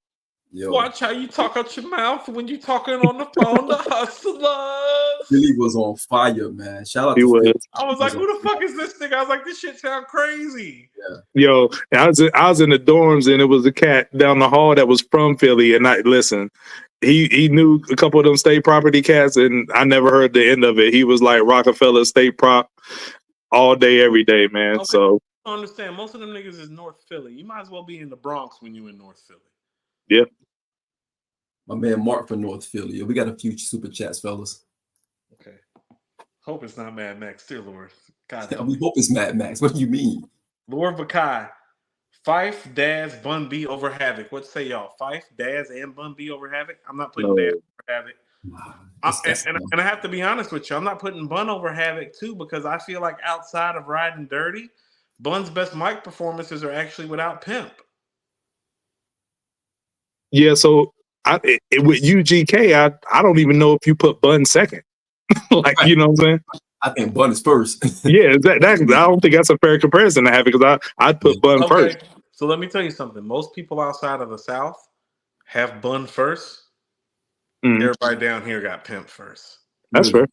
Yo. Watch how you talk out your mouth when you talking on the phone to hustlers. Billy was on fire, man. Shout out to Philly. I was like, who the fuck is this nigga? I was like, this shit sound crazy. Yeah. Yo, I was in the dorms and it was a cat down the hall that was from Philly. And listen, he knew a couple of them state property cats, and I never heard the end of it. He was like Rockefeller State Prop all day, every day, man. Okay. So I understand. Most of them niggas is North Philly. You might as well be in the Bronx when you in North Philly. yeah. My man Mark from North Philly. We got a few super chats, fellas. Okay. Hope it's not Mad Max, dear Lord. God. We hope it's Mad Max. What do you mean? Lord Vakai. Fife, Daz, Bun B over Havoc. What say y'all? Fife, Daz, and Bun B over Havoc? I'm not putting Daz over Havoc. And I have to be honest with you. I'm not putting Bun over Havoc too, because I feel like outside of Riding Dirty, Bun's best mic performances are actually without Pimp. Yeah, so with UGK, I don't even know if you put Bun second. Like, you know what I'm saying? I think Bun is first. Yeah, I don't think that's a fair comparison to have, because I'd put Bun first. So let me tell you something. Most people outside of the South have Bun first. Everybody down here got Pimp first. That's fair.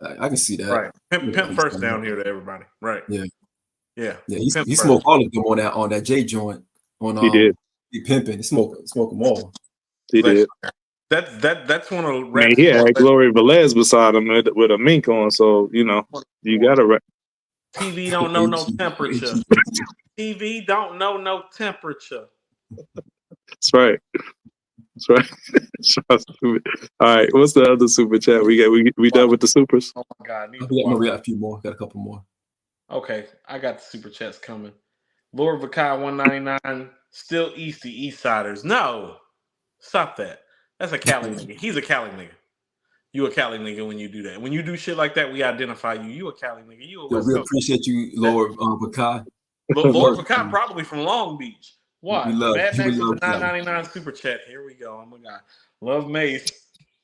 I can see that. Right. Pimp first down here to everybody. Right. Yeah. Yeah. He smoked all of them on that J joint. He did. He pimping. He smoked them all. He did. That's one of the I mean, he had Glory Velez beside him with a mink on, so you gotta. TV don't know no temperature. TV don't know no temperature. That's right. All right, what's the other super chat we got? We done with the supers? Oh my God, we got a few more. Got a couple more. Okay, I got the super chats coming. Lord Vakai 199, still East Siders. No, stop that. That's a Cali nigga. He's a Cali nigga. You a Cali nigga when you do that. When you do shit like that, we identify you. You a Cali nigga. You a West We Coast. appreciate you, Lord Vakai. Lord Vakai probably from Long Beach. Why? Mad Max with the 999 super chat. Here we go. Oh my God. Love Mase,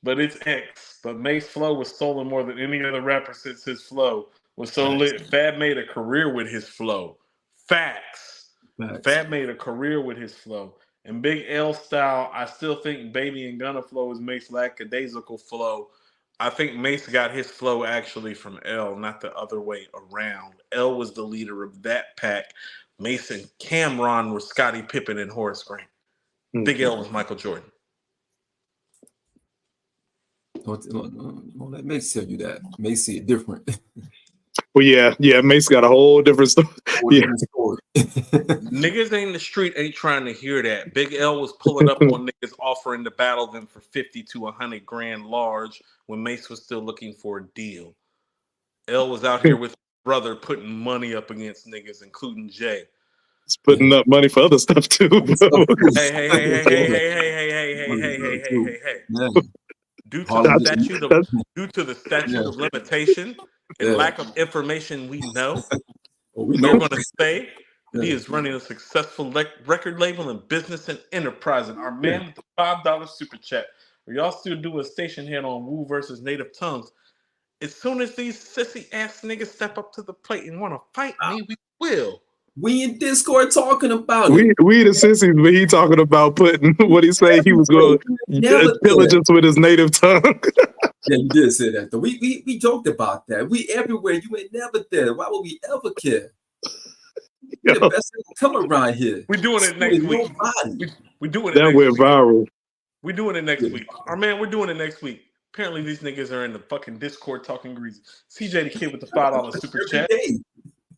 but it's X. But Mase flow was stolen more than any other rapper since his flow was so lit. Fab made a career with his flow. Facts. Fab made a career with his flow. And Big L style, I still think Baby and Gunna flow is Mace's lackadaisical flow. I think Mase got his flow actually from L, not the other way around. L was the leader of that pack. Mase and Cameron were Scottie Pippen and Horace Grant. Big L was Michael Jordan. Don't let Mase tell you that. Mase see it different. Well, yeah, Mase got a whole different story. Niggas in the street ain't trying to hear that. Big L was pulling up on niggas offering to battle them for 50 to 100 grand large when Mase was still looking for a deal. L was out here with his brother putting money up against niggas, including Jay. He's putting up money for other stuff too. Hey. Due to the statute of limitation and lack of information we know, we're going to say that he is running a successful record label in business and enterprise. And our man with the $5 super chat, are y'all still do a station head on Wu versus Native Tongues? As soon as these sissy ass niggas step up to the plate and want to fight me, we will. We in Discord talking about it. We the sissies, but he talking about putting what he say he was going intelligence with his native tongue. Yeah, you did say that though. We joked about that. We everywhere. You ain't never there. Why would we ever care? The best thing to come around here. We're doing it next week. We're doing it. That went viral. We're doing it next week. Our man, we're doing it next week. Apparently, these niggas are in the fucking Discord talking greasy. CJ the Kid with the $5 super chat.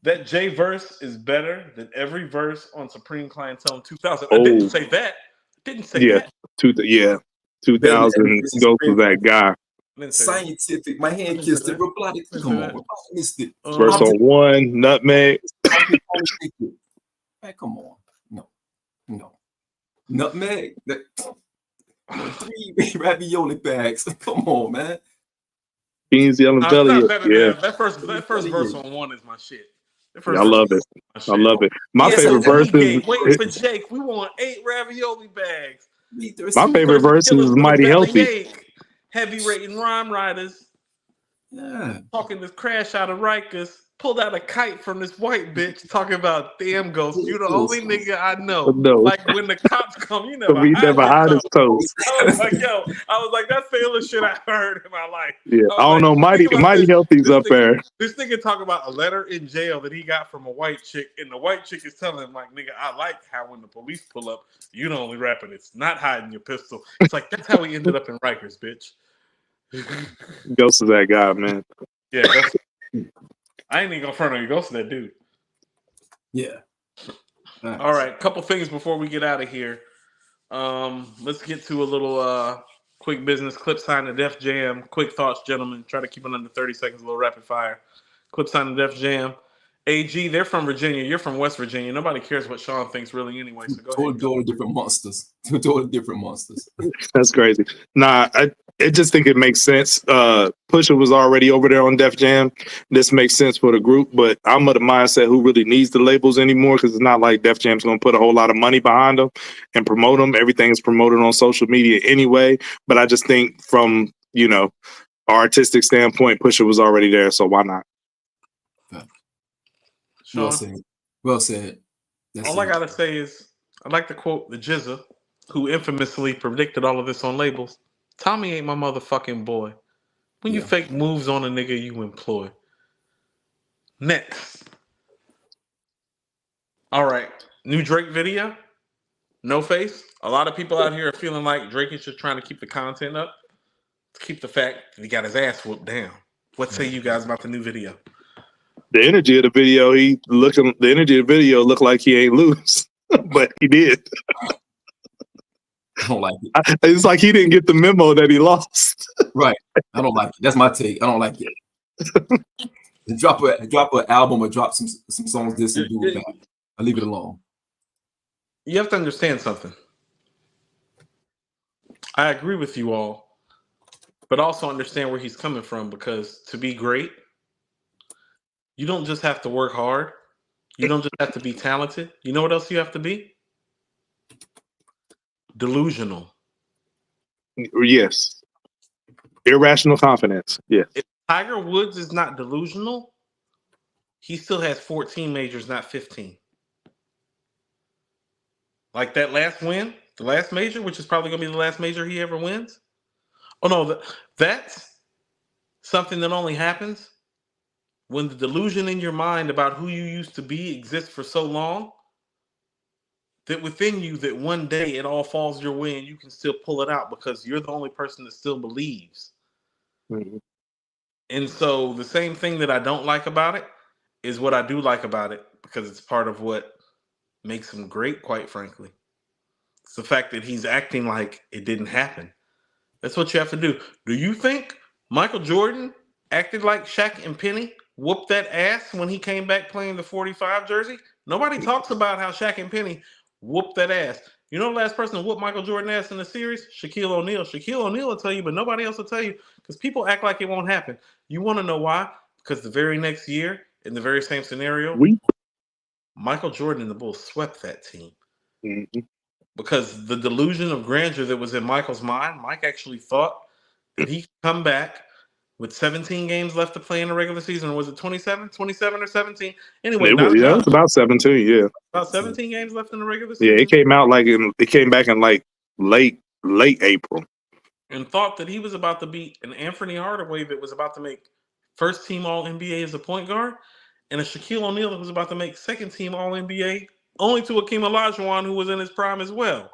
That J verse is better than every verse on Supreme Clientele in 2000. I didn't say that. that. 2000 goes to that guy. Scientific. My hand kissed it. Robotic. Come on. I missed it. Verse on 1, Nutmeg. Hey, come on. No. Nutmeg. 3 ravioli bags. Come on, man. Beans, yellow belly. That first verse on 1 is my shit. I love it. I love it. My favorite verse is wait for Jake. We want 8 ravioli bags. My favorite verse is Mighty Healthy. Heavy rating rhyme writers. Yeah. Talking this crash out of Rikers. pulled out a kite from this white bitch talking about damn Ghost. You the Ghost. only nigga I know. No. Like when the cops come, you never We never hide his toes. toes. I was like, yo, that's the illest shit I heard in my life. Yeah, I don't like, know. Mighty think about Healthy's up there. This nigga talk about a letter in jail that he got from a white chick, and the white chick is telling him, like, nigga, I like how when the police pull up, you the only rapping. It's not hiding your pistol. It's like, that's how he ended up in Rikers, bitch. Ghost is that guy, man. Yeah, Ghost. I ain't even gonna front on you. Ghost is that dude. Yeah. Nice. All right, couple things before we get out of here. Let's get to a little quick business. Clipse signed to Def Jam. Quick thoughts, gentlemen. Try to keep it under 30 seconds, a little rapid fire. Clipse signed to Def Jam. AG, they're from Virginia. You're from West Virginia. Nobody cares what Shawn thinks really anyway, so go ahead. Totally different monsters. Totally different monsters. That's crazy. Nah, I just think it makes sense. Pusha was already over there on Def Jam. This makes sense for the group, but I'm of the mindset who really needs the labels anymore, because it's not like Def Jam's going to put a whole lot of money behind them and promote them. Everything is promoted on social media anyway. But I just think from, our artistic standpoint, Pusha was already there, so why not? Shawn? Well said. All I gotta say is, I'd like to quote the JayZ, who infamously predicted all of this on labels. Tommy ain't my motherfucking boy. When you fake moves on a nigga you employ. Next. All right. New Drake video. No face. A lot of people out here are feeling like Drake is just trying to keep the content up. To keep the fact that he got his ass whooped down. What say you guys about the new video? The energy of the video, looked like he ain't lose, but he did. I don't like it. It's like he didn't get the memo that he lost. Right. I don't like it. That's my take. I don't like it. Drop an album or drop some songs this and do it back. I leave it alone. You have to understand something. I agree with you all, but also understand where he's coming from, because to be great, you don't just have to work hard. You don't just have to be talented. You know what else you have to be? Delusional. Yes. Irrational confidence. Yeah. If Tiger Woods is not delusional, he still has 14 majors, not 15. Like that last win, the last major, which is probably going to be the last major he ever wins. Oh, no, that's something that only happens when the delusion in your mind about who you used to be exists for so long that within you, that one day it all falls your way and you can still pull it out because you're the only person that still believes. Mm-hmm. And so the same thing that I don't like about it is what I do like about it, because it's part of what makes him great, quite frankly. It's the fact that he's acting like it didn't happen. That's what you have to do. Do you think Michael Jordan acted like Shaq and Penny whooped that ass when he came back playing the 45 jersey? Nobody talks about how Shaq and Penny whooped that ass. You know the last person to whoop Michael Jordan ass in the series? Shaquille O'Neal. Shaquille O'Neal will tell you, but nobody else will tell you, because people act like it won't happen. You want to know why? Because the very next year, in the very same scenario, Michael Jordan and the Bulls swept that team. Mm-hmm. Because the delusion of grandeur that was in Michael's mind, Mike actually thought that he could come back with 17 games left to play in the regular season. Or was it 27? 27 or 17? Anyway, it's about 17, yeah. About 17 games left in the regular season. Yeah, it came out it came back in like late April. And thought that he was about to beat an Anthony Hardaway that was about to make first team All NBA as a point guard, and a Shaquille O'Neal that was about to make second team All NBA, only to Akeem Olajuwon, who was in his prime as well.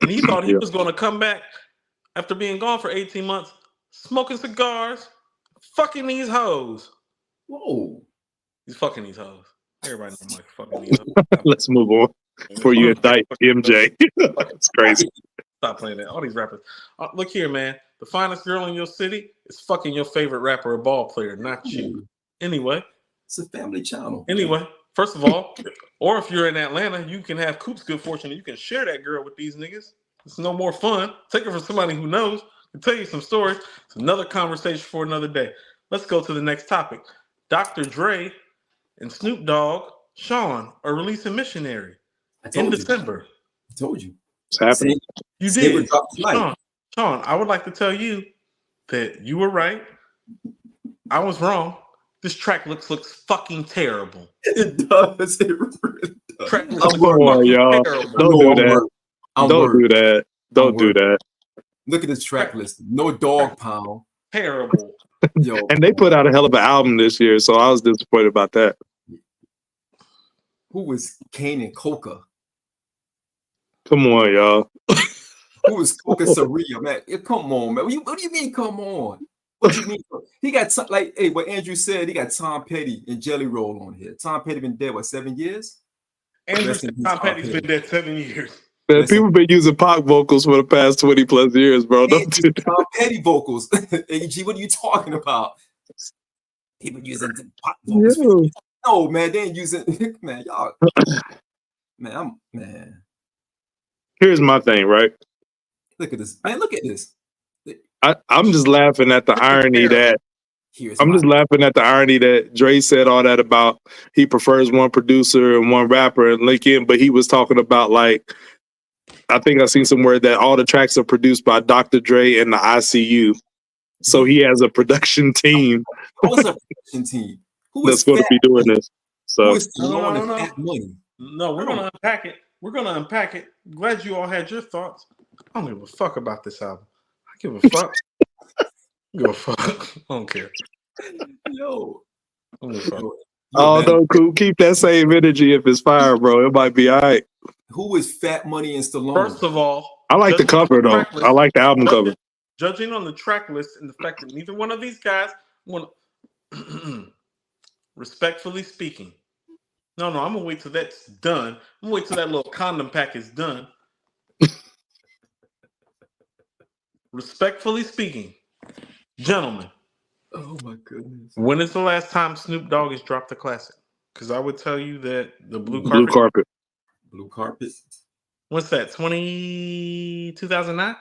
And he thought he was going to come back after being gone for 18 months, smoking cigars, fucking these hoes. Whoa. He's fucking these hoes. Everybody knows Mike fucking these hoes. Let's move on before you indict MJ. It's crazy. Stop playing that. All these rappers. Look here, man. The finest girl in your city is fucking your favorite rapper or ball player, not you. Anyway. It's a family channel. Anyway, first of all, or if you're in Atlanta, you can have Coop's good fortune and you can share that girl with these niggas. It's no more fun. Take it from somebody who knows. Can tell you some stories. It's another conversation for another day. Let's go to the next topic. Dr. Dre and Snoop Dogg, Shawn are releasing Missionary in December. I told you. It's happening. You did. Shawn, I would like to tell you that you were right. I was wrong. This track looks fucking terrible. It does. It really does. Track looks I'm worried. fucking y'all. terrible. Don't do that. Don't do that. Don't do that. Look at this track list. No Dog Pound. Terrible. Yo, And they put out a hell of an album this year, so I was disappointed about that. who was Kane and Coca? Come on, y'all. Who was Coca Saria, man? Yeah, come on, man. What do you mean, come on? What do you mean? He got like, hey, what Andrew said, he got Tom Petty and Jelly Roll on here. Tom Petty been dead, what, 7 years? Andrew said Tom Petty's been dead 7 years. Man, people been using Pac vocals for the past 20 plus years, bro. Don't do that. Tom Petty vocals. AG, what are you talking about? People using Pac vocals. Yeah. No, man, they ain't using, man, y'all. Man. Here's my thing, right? Look at this. Man, look at this. I'm just laughing at the irony that Dre said all that about he prefers one producer and one rapper and Lincoln, but he was talking about, like, I think I seen somewhere that all the tracks are produced by Dr. Dre and the ICU. So he has a production team. What's a production team? That's going to be doing this. So money? No, we're gonna unpack it. We're gonna unpack it. Glad you all had your thoughts. I don't give a fuck about this album. I give a fuck. I give a fuck. I don't care. Yo. I don't give a fuck. Oh no, Coop, keep that same energy if it's fire, bro. It might be all right. Who is Fat Money and Stallone? First of all, I like the cover though. I like the album cover. Judging on the track list and the fact that neither one of these guys want respectfully speaking. No, I'm gonna wait till that's done. I'm gonna wait till that little condom pack is done. Respectfully speaking, gentlemen. Oh my goodness. When is the last time Snoop Dogg has dropped a classic? Because I would tell you that the Blue Carpet. Blue Carpet. What's that? 2009?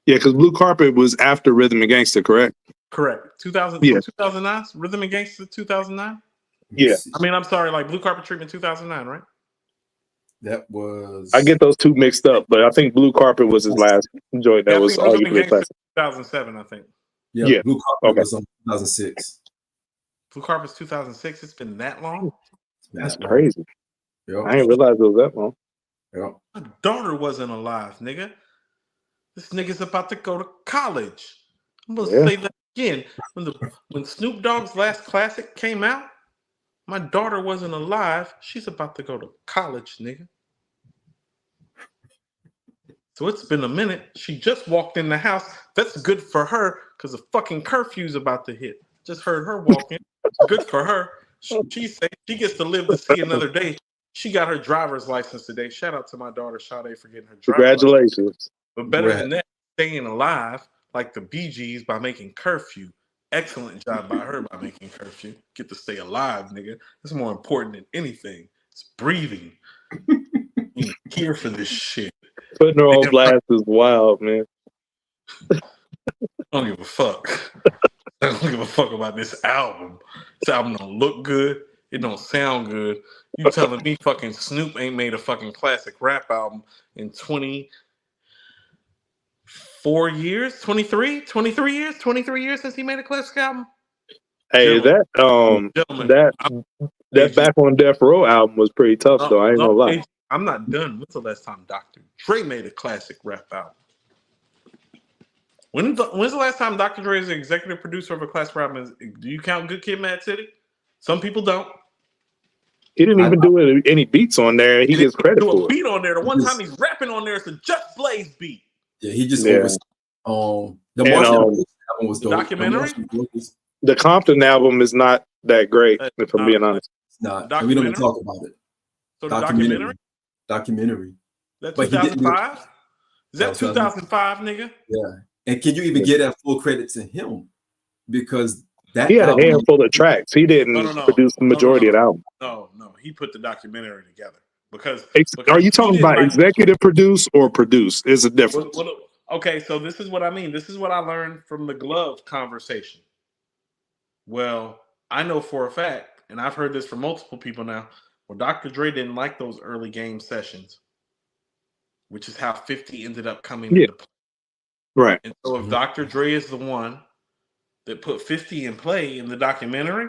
Yeah, because Blue Carpet was after Rhythm and Gangsta, correct? Correct. 2000. Yeah. 2009. Rhythm and Gangsta 2009. Yeah. I mean, I'm sorry, like Blue Carpet Treatment 2009, right? That was. I get those two mixed up, but I think Blue Carpet was his last joint. That was arguably classic. 2007, I think. Yeah. Blue Carpet was on 2006. Blue Carpet's 2006. It's been that long. That's crazy. Yep. I didn't realize it was that long. Yep. My daughter wasn't alive, nigga. This nigga's about to go to college. I'm gonna say that again. When Snoop Dogg's last classic came out, my daughter wasn't alive. She's about to go to college, nigga. So it's been a minute. She just walked in the house. That's good for her because the fucking curfew's about to hit. Just heard her walk in. Good for her. She said she gets to live to see another day. She got her driver's license today. Shout out to my daughter Sade for getting her driver's license. Congratulations. But better than that, staying alive like the Bee Gees by making curfew. Excellent job by her by making curfew. Get to stay alive, nigga. That's more important than anything. It's breathing. You're here for this shit. Putting her on blast is wild, man. I don't give a fuck. I don't give a fuck about this album. This album don't look good. It don't sound good. You telling me fucking Snoop ain't made a fucking classic rap album in 24 years? 23 years since he made a classic album? Hey, that Back on Death Row album was pretty tough, though. I ain't gonna lie. I'm not done. When's the last time Dr. Dre made a classic rap album? When's the last time Dr. Dre is the executive producer of a classic rap album? Do you count Good Kid, Mad City? Some people don't. He didn't even do any beats on there. He gets credit for a beat on there. The one time he's rapping on there is a Just Blaze beat. Yeah, he just the Marshall album was dope. Documentary. The Compton album is not that great, if I'm being honest. It's not. We don't even talk about it. So documentary. That 2005? Is that 2005, nigga? Yeah. And can you even give that full credit to him? Because he had a handful of tracks. He didn't produce the majority of the album. No. He put the documentary together. Because are you talking about executive produce or produce? Is a difference. Okay, so this is what I mean. This is what I learned from the glove conversation. Well, I know for a fact, and I've heard this from multiple people now, well, Dr. Dre didn't like those early game sessions, which is how 50 ended up coming into play. Right. And so if Dr. Dre is the one that put 50 in play in the documentary,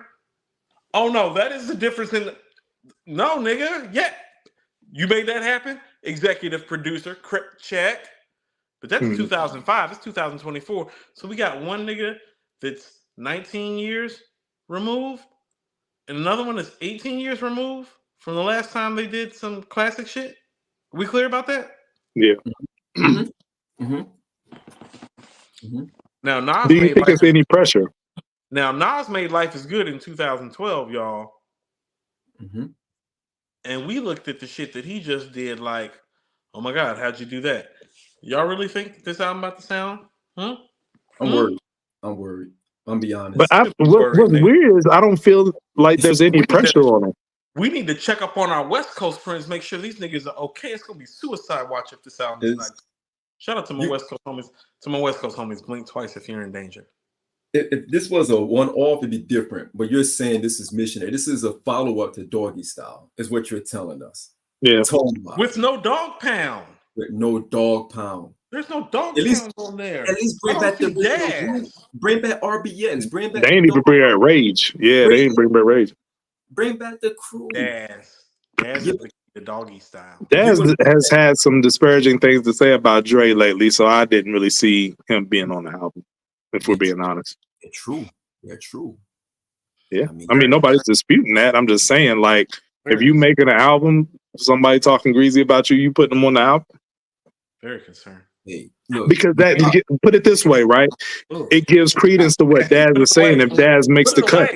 Oh no, that is the difference in. No, nigga. Yeah, you made that happen. Executive producer, Crip check. But that's 2005. It's 2024. So we got one nigga that's 19 years removed, and another one that's 18 years removed from the last time they did some classic shit. Are we clear about that? Yeah. Now Nas Do you made think Life it's any pressure? Now Nas made Life is Good in 2012, y'all. And we looked at the shit that he just did like, oh my God, how'd you do that? Y'all really think this album about to sound? I'm worried. I'm worried. I'm be honest. But what's weird is I don't feel like there's any pressure on him. We need to check up on our West Coast friends, make sure these niggas are okay. It's gonna be suicide watch if this album is not. Shout out to my West Coast homies. To my West Coast homies, blink twice if you're in danger. If this was a one-off, it'd be different. But you're saying this is Missionary. This is a follow-up to Doggy Style, is what you're telling us. Yeah. With no dog pound. With no dog pound. There's no dog pound on there. At least bring back the gas. Bring back RBNs. Bring back. They ain't even bring back Rage. Yeah, they ain't bring back Rage. Bring back the crew. Daz is the Doggy Style. Daz has had some disparaging things to say about Dre lately, so I didn't really see him being on the album, if we're being honest. They're true. They're true. Yeah. I mean, nobody's disputing that. I'm just saying, like, if you making an album, somebody talking greasy about you, you putting them on the album? Very concerned. Hey, look, because put it this way, right? It gives credence to what Daz is saying if Daz makes the cut.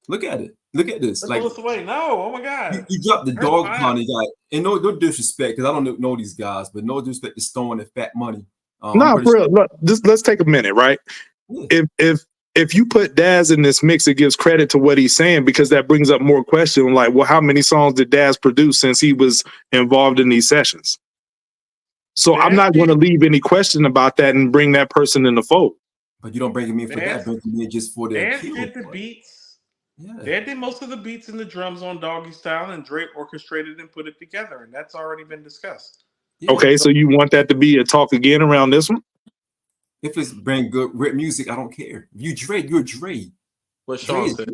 Look at it. Look at this. Like, pull away. No, oh my God. You dropped the dog pound guy. And no disrespect, because I don't know these guys, but no disrespect to Stone and Fat Money. No, for real. Look, just let's take a minute, right? Yeah. If you put Daz in this mix, it gives credit to what he's saying, because that brings up more questions like, well, how many songs did Daz produce since he was involved in these sessions? So I'm not going to leave any question about that and bring that person in the fold. But you don't bring him in for that. Bring him in just for the Daz did the beats. Yeah. Dad did most of the beats and the drums on Doggy Style, and Dre orchestrated and put it together, and that's already been discussed. Yeah, okay, so you want that to be a talk again around this one? If it's bring good rap music, I don't care. You Dre, you're Dre. What Shawn said.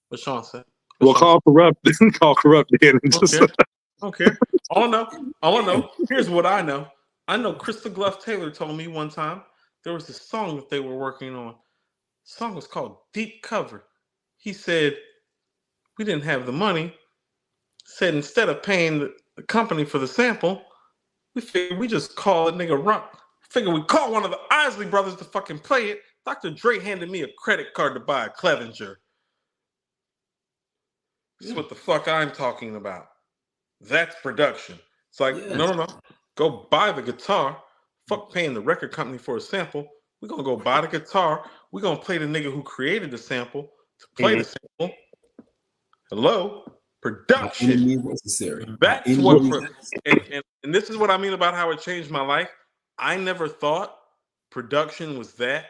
What Shawn said. Well, call corrupt. Call corrupt then. Okay. All I know. Here's what I know. I know Crystal Glove Taylor told me one time there was a song that they were working on. The song was called Deep Cover. He said, we didn't have the money. Said instead of paying the company for the sample, we figured we just call a nigga Rump. Figured we call one of the Isley brothers to fucking play it. Dr. Dre handed me a credit card to buy a Clevenger. This is what the fuck I'm talking about. That's production. It's like, no. Go buy the guitar. Fuck paying the record company for a sample. We're going to go buy the guitar. We're going to play the nigga who created the sample to play the sample. Hello? Production. Necessary. That's what, and this is what I mean about how it changed my life. I never thought production was that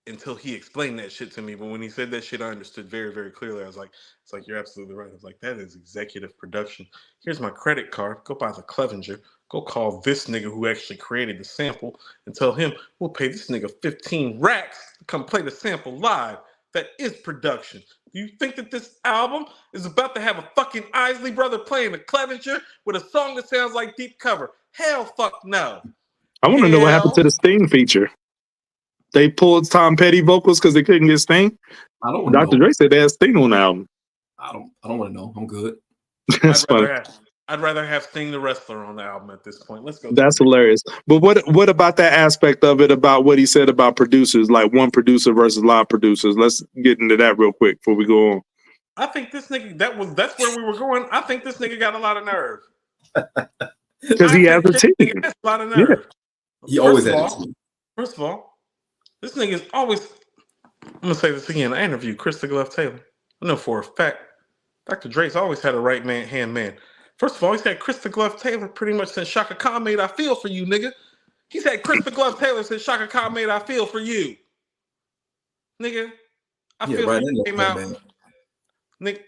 until he explained that shit to me. But when he said that shit, I understood very, very clearly. I was like, it's like, you're absolutely right. I was like, that is executive production. Here's my credit card. Go buy the Clevenger. Go call this nigga who actually created the sample and tell him we'll pay this nigga 15 racks to come play the sample live. That is production. Do you think that this album is about to have a fucking Isley brother playing the Clevenger with a song that sounds like Deep Cover? Hell fuck no. I want to know what happened to the Sting feature. They pulled Tom Petty vocals because they couldn't get Sting. I don't know. Dr. Dre said they had Sting on the album. I don't want to know. I'm good. That's funny. I'd rather have Sting the wrestler on the album at this point. Let's go. That's hilarious. But what about that aspect of it, about what he said about producers, like one producer versus live producers? Let's get into that real quick before we go on. I think this nigga, that's where we were going. I think this nigga got a lot of nerve. Because he has a team. Has a lot of nerve. Yeah. He always has a team. First of all, this nigga is always, I'm going to say this again. I interviewed Crystal Glove Taylor. I know for a fact, Dr. Dre's always had a hand man. First of all, he's had Crystal Glove Taylor pretty much since Shaka Khan made I Feel For You, nigga. He's had Crystal Glove Taylor since Shaka Khan made I Feel For You. Nigga, I Feel For You came out. Nigga,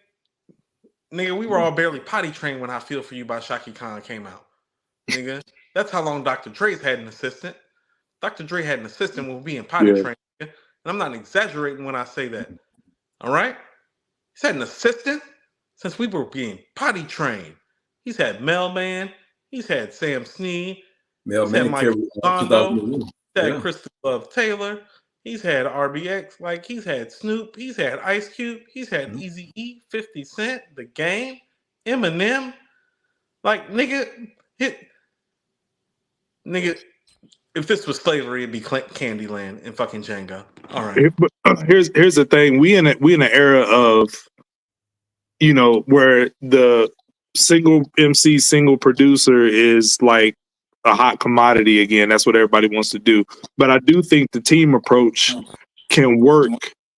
we were all barely potty trained when I Feel For You by Shaka Khan came out. Nigga, that's how long Dr. Dre's had an assistant. Dr. Dre had an assistant when being potty trained. Nigga. And I'm not exaggerating when I say that. All right? He's had an assistant since we were being potty trained. He's had Mailman. He's had Sam Snead. He's had Michael Zondo. He's had Crystal Love Taylor. He's had RBX. Like, he's had Snoop. He's had Ice Cube. He's had Eazy-E, 50 Cent, The Game, Eminem. Like, nigga, if this was slavery, it'd be Candyland and fucking Django. All right. Here's the thing. We in an era of, you know, where the single MC, single producer is like a hot commodity again. That's what everybody wants to do. But I do think the team approach can work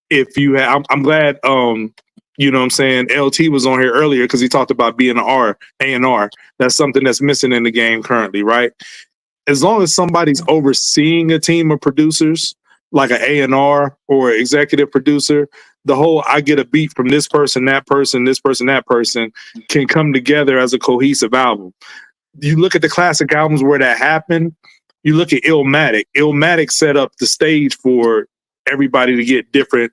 if you have. I'm glad. You know what I'm saying? LT was on here earlier because he talked about being an A&R. That's something that's missing in the game currently, right? As long as somebody's overseeing a team of producers, like an A&R or executive producer, the whole I get a beat from this person, that person, this person, that person can come together as a cohesive album. You look at the classic albums where that happened. You look at Illmatic. Illmatic set up the stage for everybody to get different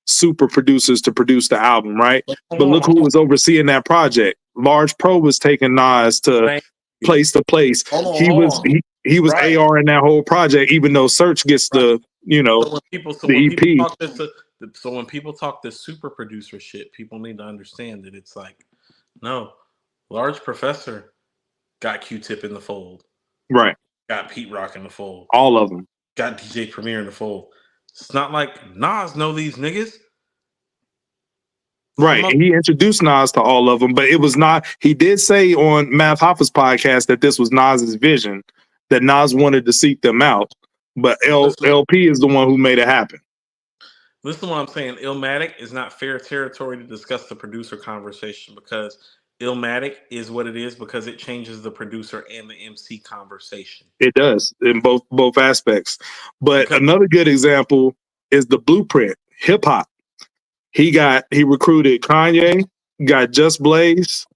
super producers to produce the album, right? But look who was overseeing that project. Large Pro was taking Nas to place to place. He was right. AR in that whole project, even though Search gets the, you know, the EP. So when people talk this super producer shit, people need to understand that it's like, no, Large Professor got Q-Tip in the fold. Right. Got Pete Rock in the fold. All of them. Got DJ Premier in the fold. It's not like Nas know these niggas. Right. He introduced Nas to all of them, but it was not. He did say on Math Hoffa's podcast that this was Nas's vision, that Nas wanted to seek them out, but LP is the one who made it happen. Listen to what I'm saying. Illmatic is not fair territory to discuss the producer conversation because Illmatic is what it is because it changes the producer and the MC conversation. It does in both aspects. But another good example is the Blueprint, hip hop. He recruited Kanye, got Just Blaze,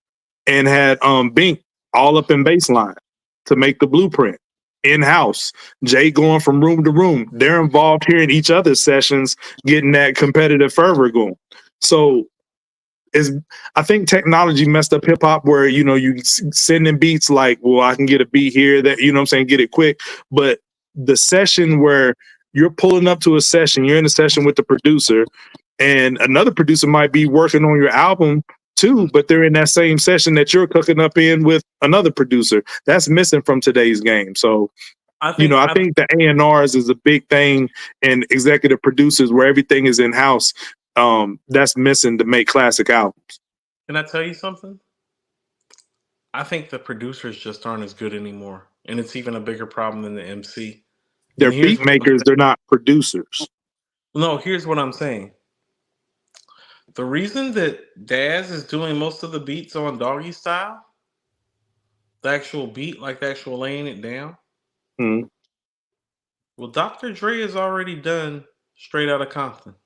and had Bink all up in baseline to make the Blueprint in-house. Jay going from room to room. They're involved here in each other's sessions, getting that competitive fervor going. So I think technology messed up hip hop where, you know, you send in beats like, well, I can get a beat here that, you know what I'm saying, get it quick. But the session where you're pulling up to a session, you're in a session with the producer, and another producer might be working on your album too, but they're in that same session that you're cooking up in with another producer. That's missing from today's game. So, I think the A&Rs is a big thing, and executive producers where everything is in-house. That's missing to make classic albums. Can I tell you something? I think the producers just aren't as good anymore, and it's even a bigger problem than the MC. They're beat makers. They're not producers. No, here's what I'm saying. The reason that Daz is doing most of the beats on Doggy Style, the actual beat, like the actual laying it down. Mm-hmm. Well, Dr. Dre has already done Straight Outta Compton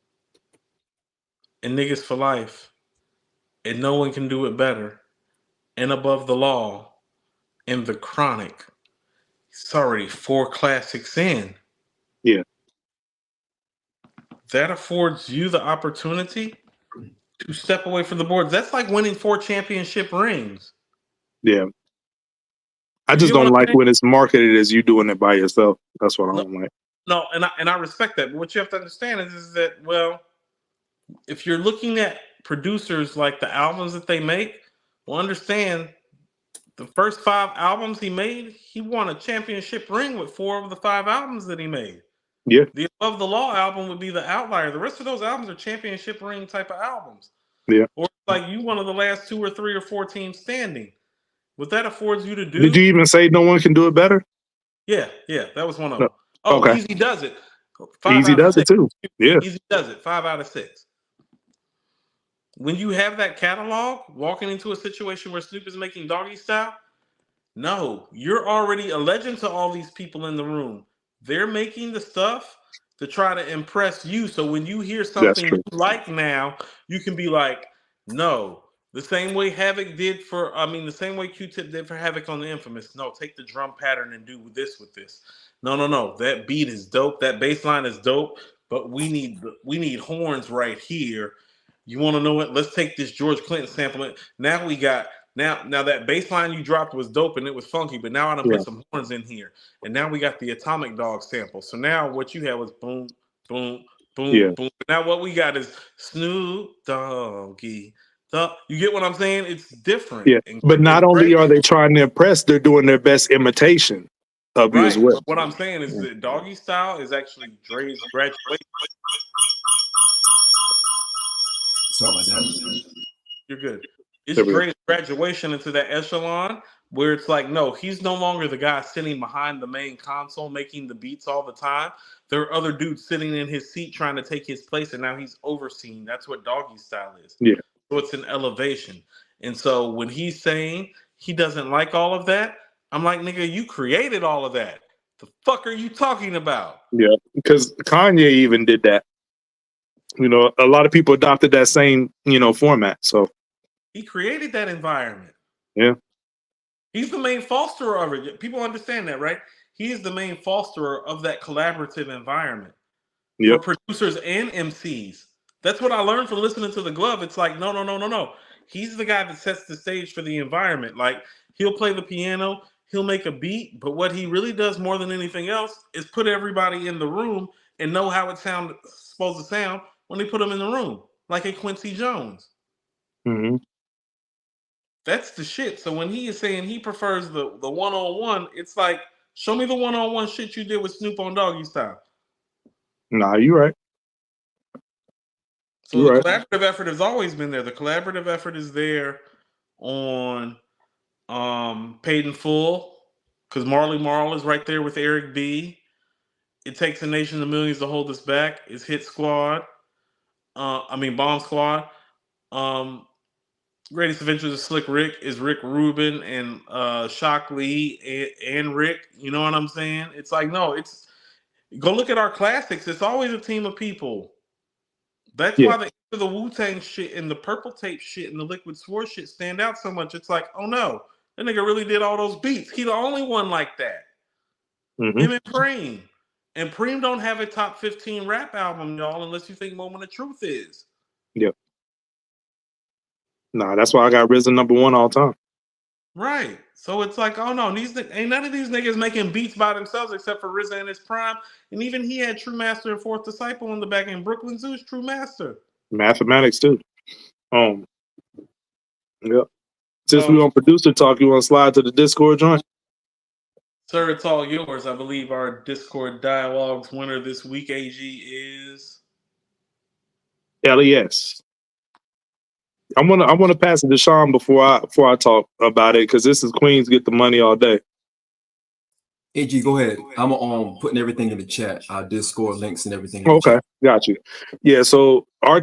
and Niggas for Life, and No One Can Do It Better, and Above the Law, and The Chronic. It's already 4 classics in. Yeah. That affords you the opportunity to step away from the boards. That's like winning 4 championship rings. Yeah. I just don't like when it's marketed as you doing it by yourself. That's what I don't like. No, and I respect that. But what you have to understand is that, well, if you're looking at producers like the albums that they make, well, understand the first 5 albums he made, he won a championship ring with 4 of the 5 albums that he made. Yeah. The Above the Law album would be the outlier. The rest of those albums are championship ring type of albums. Yeah. Or like you one of the last 2 or 3 or 4 teams standing. What that affords you to do. Did you even say No One Can Do It Better? Yeah, that was one of them. No. Oh, okay. Easy Does It. Easy Does It too. Yeah. Easy Does It. 5 out of 6. When you have that catalog, walking into a situation where Snoop is making Doggy Style, no, you're already a legend to all these people in the room. They're making the stuff to try to impress you. So when you hear something you like now, you can be like, no. The same way Havoc did the same way Q-Tip did for Havoc on the Infamous. No, take the drum pattern and do this with this. No. That beat is dope. That bass line is dope. But we need horns right here. You want to know what? Let's take this George Clinton sample. Now we got now that bass line you dropped was dope and it was funky, but now I done put some horns in here, and now we got the Atomic Dog sample. So now what you had was boom, boom, boom, boom. Now what we got is Snoop Doggy. You get what I'm saying? It's different. Yeah, but not only are they trying to impress, they're doing their best imitation of you as well. But what I'm saying is that Doggy Style is actually Dre's graduation. Sorry about that. You're good. It's Dre's graduation into that echelon where it's like, no, he's no longer the guy sitting behind the main console making the beats all the time. There are other dudes sitting in his seat trying to take his place, and now he's overseen. That's what Doggy Style is. Yeah. So it's an elevation. And so when he's saying he doesn't like all of that, I'm like, nigga, you created all of that. The fuck are you talking about? Yeah, because Kanye even did that. You know, a lot of people adopted that same, format. So he created that environment. Yeah. He's the main fosterer of it. People understand that, right? He is the main fosterer of that collaborative environment for producers and MCs. That's what I learned from listening to The Glove. It's like, no. He's the guy that sets the stage for the environment. Like, he'll play the piano, he'll make a beat, but what he really does more than anything else is put everybody in the room and know how it's supposed to sound when they put them in the room, like a Quincy Jones. Mm-hmm. That's the shit. So when he is saying he prefers the one-on-one, it's like, show me the one-on-one shit you did with Snoop on Doggy Style. Nah, you're right. So the collaborative effort has always been there. The collaborative effort is there on Paid in Full, because Marley Marl is right there with Eric B. It Takes a Nation of Millions to Hold Us Back is Hit Squad. Bomb Squad. Greatest Adventures of Slick Rick is Rick Rubin and Shock Lee and Rick. You know what I'm saying? It's like, no, go look at our classics. It's always a team of people. That's why the Wu-Tang shit and the Purple Tape shit and the Liquid Sword shit stand out so much. It's like, oh no, that nigga really did all those beats. He the only one like that. Mm-hmm. Him and Preem. And Preem don't have a top 15 rap album, y'all, unless you think Moment of Truth is. Yep. Nah, that's why I got RZA #1 all time. Right. So it's like, oh no, ain't none of these niggas making beats by themselves except for RZA in his prime. And even he had True Master and Fourth Disciple in the back end. Brooklyn Zoo's True Master. Mathematics too. Yep. Since we on producer talk, you want to slide to the Discord joint? Sir, it's all yours. I believe our Discord Dialogues winner this week, AG, is LES. I want to pass it to Shawn before I talk about it, because this is Queens Get the Money all day. AG, go ahead. I'm putting everything in the chat, our Discord links and everything. Okay, got you. Yeah, so our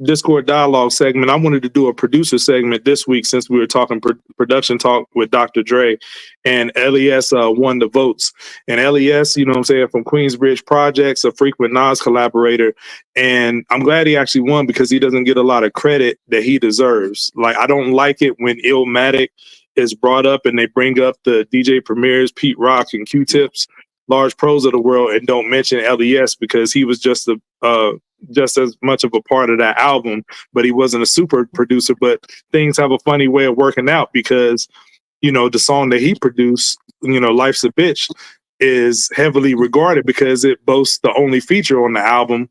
Discord dialogue segment, I wanted to do a producer segment this week since we were talking production talk with Dr. Dre, and LES won the votes. And LES, you know what I'm saying, from Queensbridge Projects, a frequent Nas collaborator, and I'm glad he actually won because he doesn't get a lot of credit that he deserves. Like, I don't like it when Illmatic is brought up and they bring up the DJ Premiers, Pete Rock, and Q-Tips, large pros of the world, and don't mention LES because he was just as much of a part of that album, but he wasn't a super producer. But things have a funny way of working out because, the song that he produced, Life's a Bitch, is heavily regarded because it boasts the only feature on the album,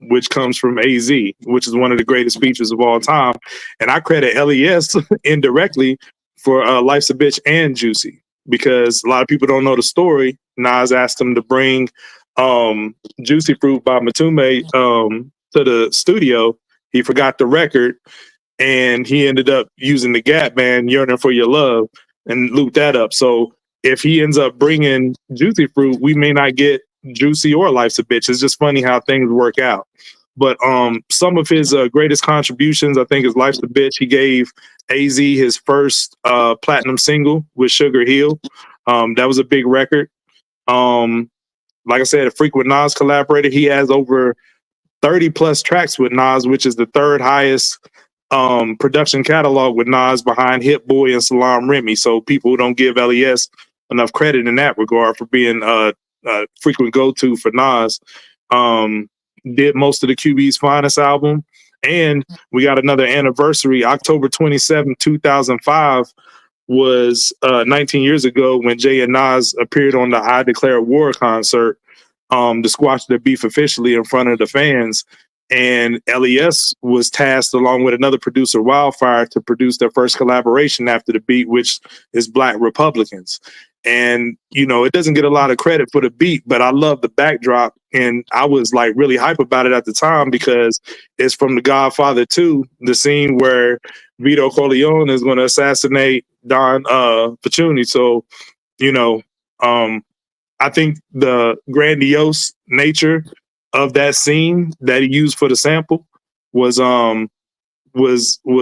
which comes from AZ, which is one of the greatest features of all time. And I credit LES indirectly for Life's a Bitch and Juicy, because a lot of people don't know the story. Nas asked him to bring Juicy Fruit by Matume to the studio. He forgot the record, and he ended up using the Gap Band, Yearning for Your Love, and looped that up. So if he ends up bringing Juicy Fruit, we may not get Juicy or Life's a Bitch. It's just funny how things work out. But some of his greatest contributions, I think, is Life's a Bitch. He gave AZ his first platinum single with Sugar Hill. That was a big record. Like I said, a frequent Nas collaborator. He has over 30 plus tracks with Nas, which is the third highest production catalog with Nas, behind Hit Boy and Salam Remy. So people don't give LES enough credit in that regard for being a frequent go-to for Nas. Did most of the QB's Finest album. And we got another anniversary, October 27, 2005 was 19 years ago when Jay and Nas appeared on the I Declare War concert to squash the beef officially in front of the fans. And LES was tasked along with another producer, Wildfire, to produce their first collaboration after the beat, which is Black Republicans. And, you know, it doesn't get a lot of credit for the beat, but I love the backdrop. And I was like really hype about it at the time because it's from The Godfather 2, the scene where Vito Corleone is going to assassinate Don Pacini. So, you know, I think the grandiose nature of that scene that he used for the sample was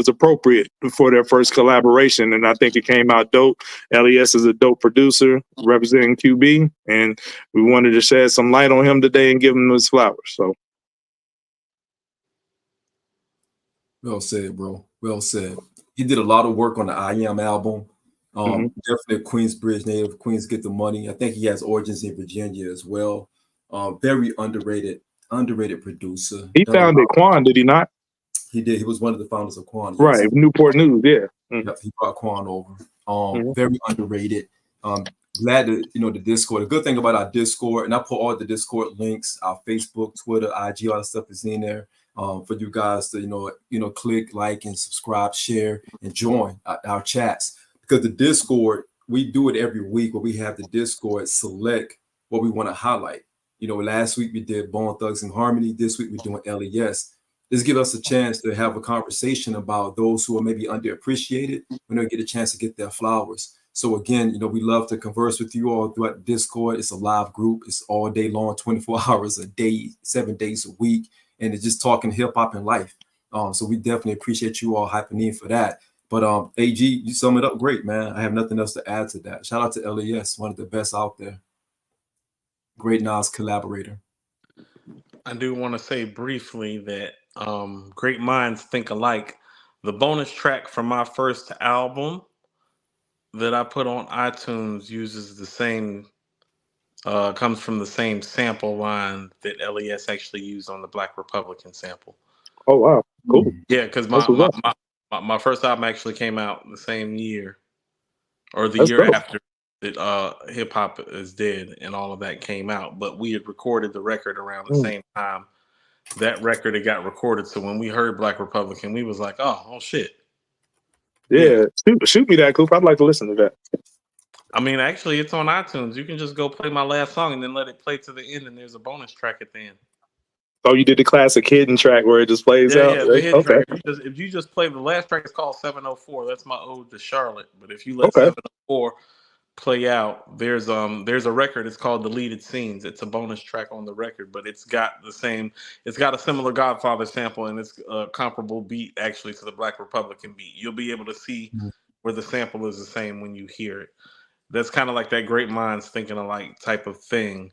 appropriate for their first collaboration, and I think it came out dope. LES is a dope producer representing QB, and we wanted to shed some light on him today and give him his flowers. So, well said, bro. Well said. He did a lot of work on the I Am album. Definitely a Queensbridge native. Queens get the money. I think he has origins in Virginia as well. Very underrated producer. he founded Quan, did he not? He did. He was one of the founders of Quan. Yes. Right, Newport News. Yeah, Yep, he brought Quan over. Very underrated. Glad to, you know, the Discord. The good thing about our Discord, and I put all the Discord links, our Facebook, Twitter, IG, all that stuff is in there for you guys to, you know, click, like, and subscribe, share, and join our chats. Because the Discord, we do it every week where we have the Discord select what we want to highlight. You know, last week we did Bone Thugs and Harmony. This week we're doing LES. This gives us a chance to have a conversation about those who are maybe underappreciated when they get a chance to get their flowers. So again, you know, we love to converse with you all throughout the Discord. It's a live group. It's all day long, 24 hours a day, 7 days a week. And it's just talking hip hop and life. So we definitely appreciate you all hyping in for that. But AG, you sum it up great, man. I have nothing else to add to that. Shout out to LES, one of the best out there. Great Nas collaborator. I do want to say briefly that great minds think alike. The bonus track from my first album that I put on iTunes uses the same, comes from the same sample line that LES actually used on the Black Republican sample. Oh wow, cool. Yeah, because my first album actually came out the same year, or the That's year dope. after that Hip Hop Is Dead and all of that came out. But we had recorded the record around the same time that record had got recorded. So when we heard Black Republican, we was like, oh shit. Yeah. Shoot me that, Coop. I'd like to listen to that. I mean, actually, it's on iTunes. You can just go play my last song and then let it play to the end, and there's a bonus track at the end. Oh, you did the classic hidden track where it just plays out? Yeah, the hidden track. If you just play the last track, it's called 704. That's my ode to Charlotte. But if you let 704 play out, there's a record. It's called Deleted Scenes. It's a bonus track on the record, but it's got a similar Godfather sample, and it's a comparable beat actually to the Black Republican beat. You'll be able to see where the sample is the same when you hear it. That's kind of like that great minds thinking alike type of thing.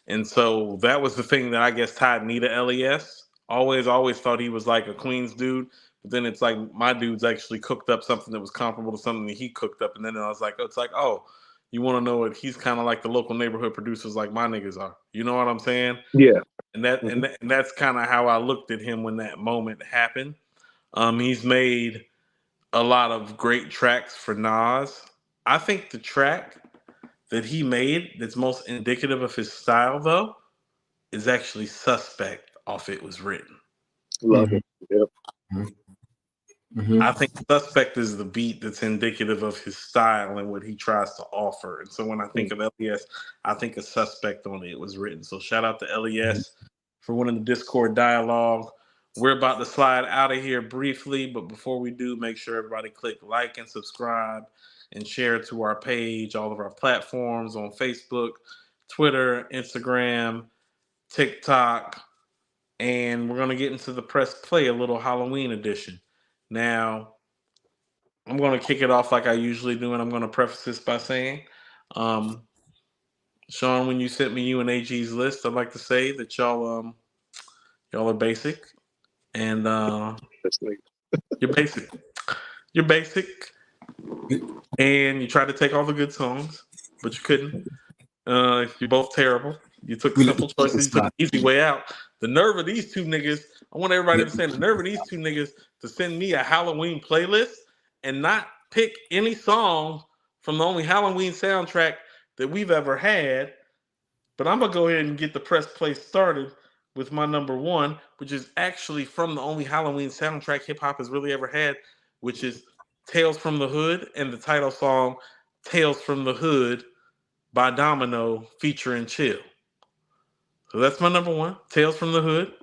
And so that was the thing that I guess tied me to LES. Always thought he was like a Queens dude. But then it's like my dudes actually cooked up something that was comparable to something that he cooked up. And then I was like, you want to know what? He's kind of like the local neighborhood producers like my niggas are. You know what I'm saying? Yeah. And that's kind of how I looked at him when that moment happened. He's made a lot of great tracks for Nas. I think the track that he made that's most indicative of his style, though, is actually Suspect off It Was Written. Love it. Yep. I think Suspect is the beat that's indicative of his style and what he tries to offer. And so when I think of LES, I think of Suspect on It Was Written. So shout out to LES for winning the Discord dialogue. We're about to slide out of here briefly, but before we do, make sure everybody click like and subscribe and share to our page, all of our platforms on Facebook, Twitter, Instagram, TikTok, and we're going to get into the press play, a little Halloween edition. Now, I'm going to kick it off like I usually do, and I'm going to preface this by saying, Shawn, when you sent me you and AG's list, I'd like to say that y'all are basic, and you're basic. You're basic. And you tried to take all the good songs, but you couldn't. You're both terrible. You took simple choices. You took the easy way out. The nerve of these two niggas. I want everybody to understand the nerve of these two niggas to send me a Halloween playlist and not pick any song from the only Halloween soundtrack that we've ever had. But I'm going to go ahead and get the press play started with my number one, which is actually from the only Halloween soundtrack hip hop has really ever had, which is Tales from the Hood and the title song Tales from the Hood by Domino featuring Chill. So that's my number one, Tales from the Hood.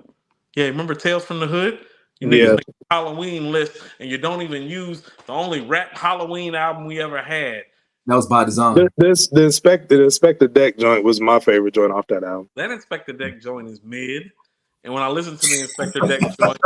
Yeah, remember Tales from the Hood? You niggas make a Halloween list and you don't even use the only rap Halloween album we ever had. That was by design. The Inspector Deck joint was my favorite joint off that album. That Inspector Deck joint is mid. And when I listen to the Inspector Deck joint,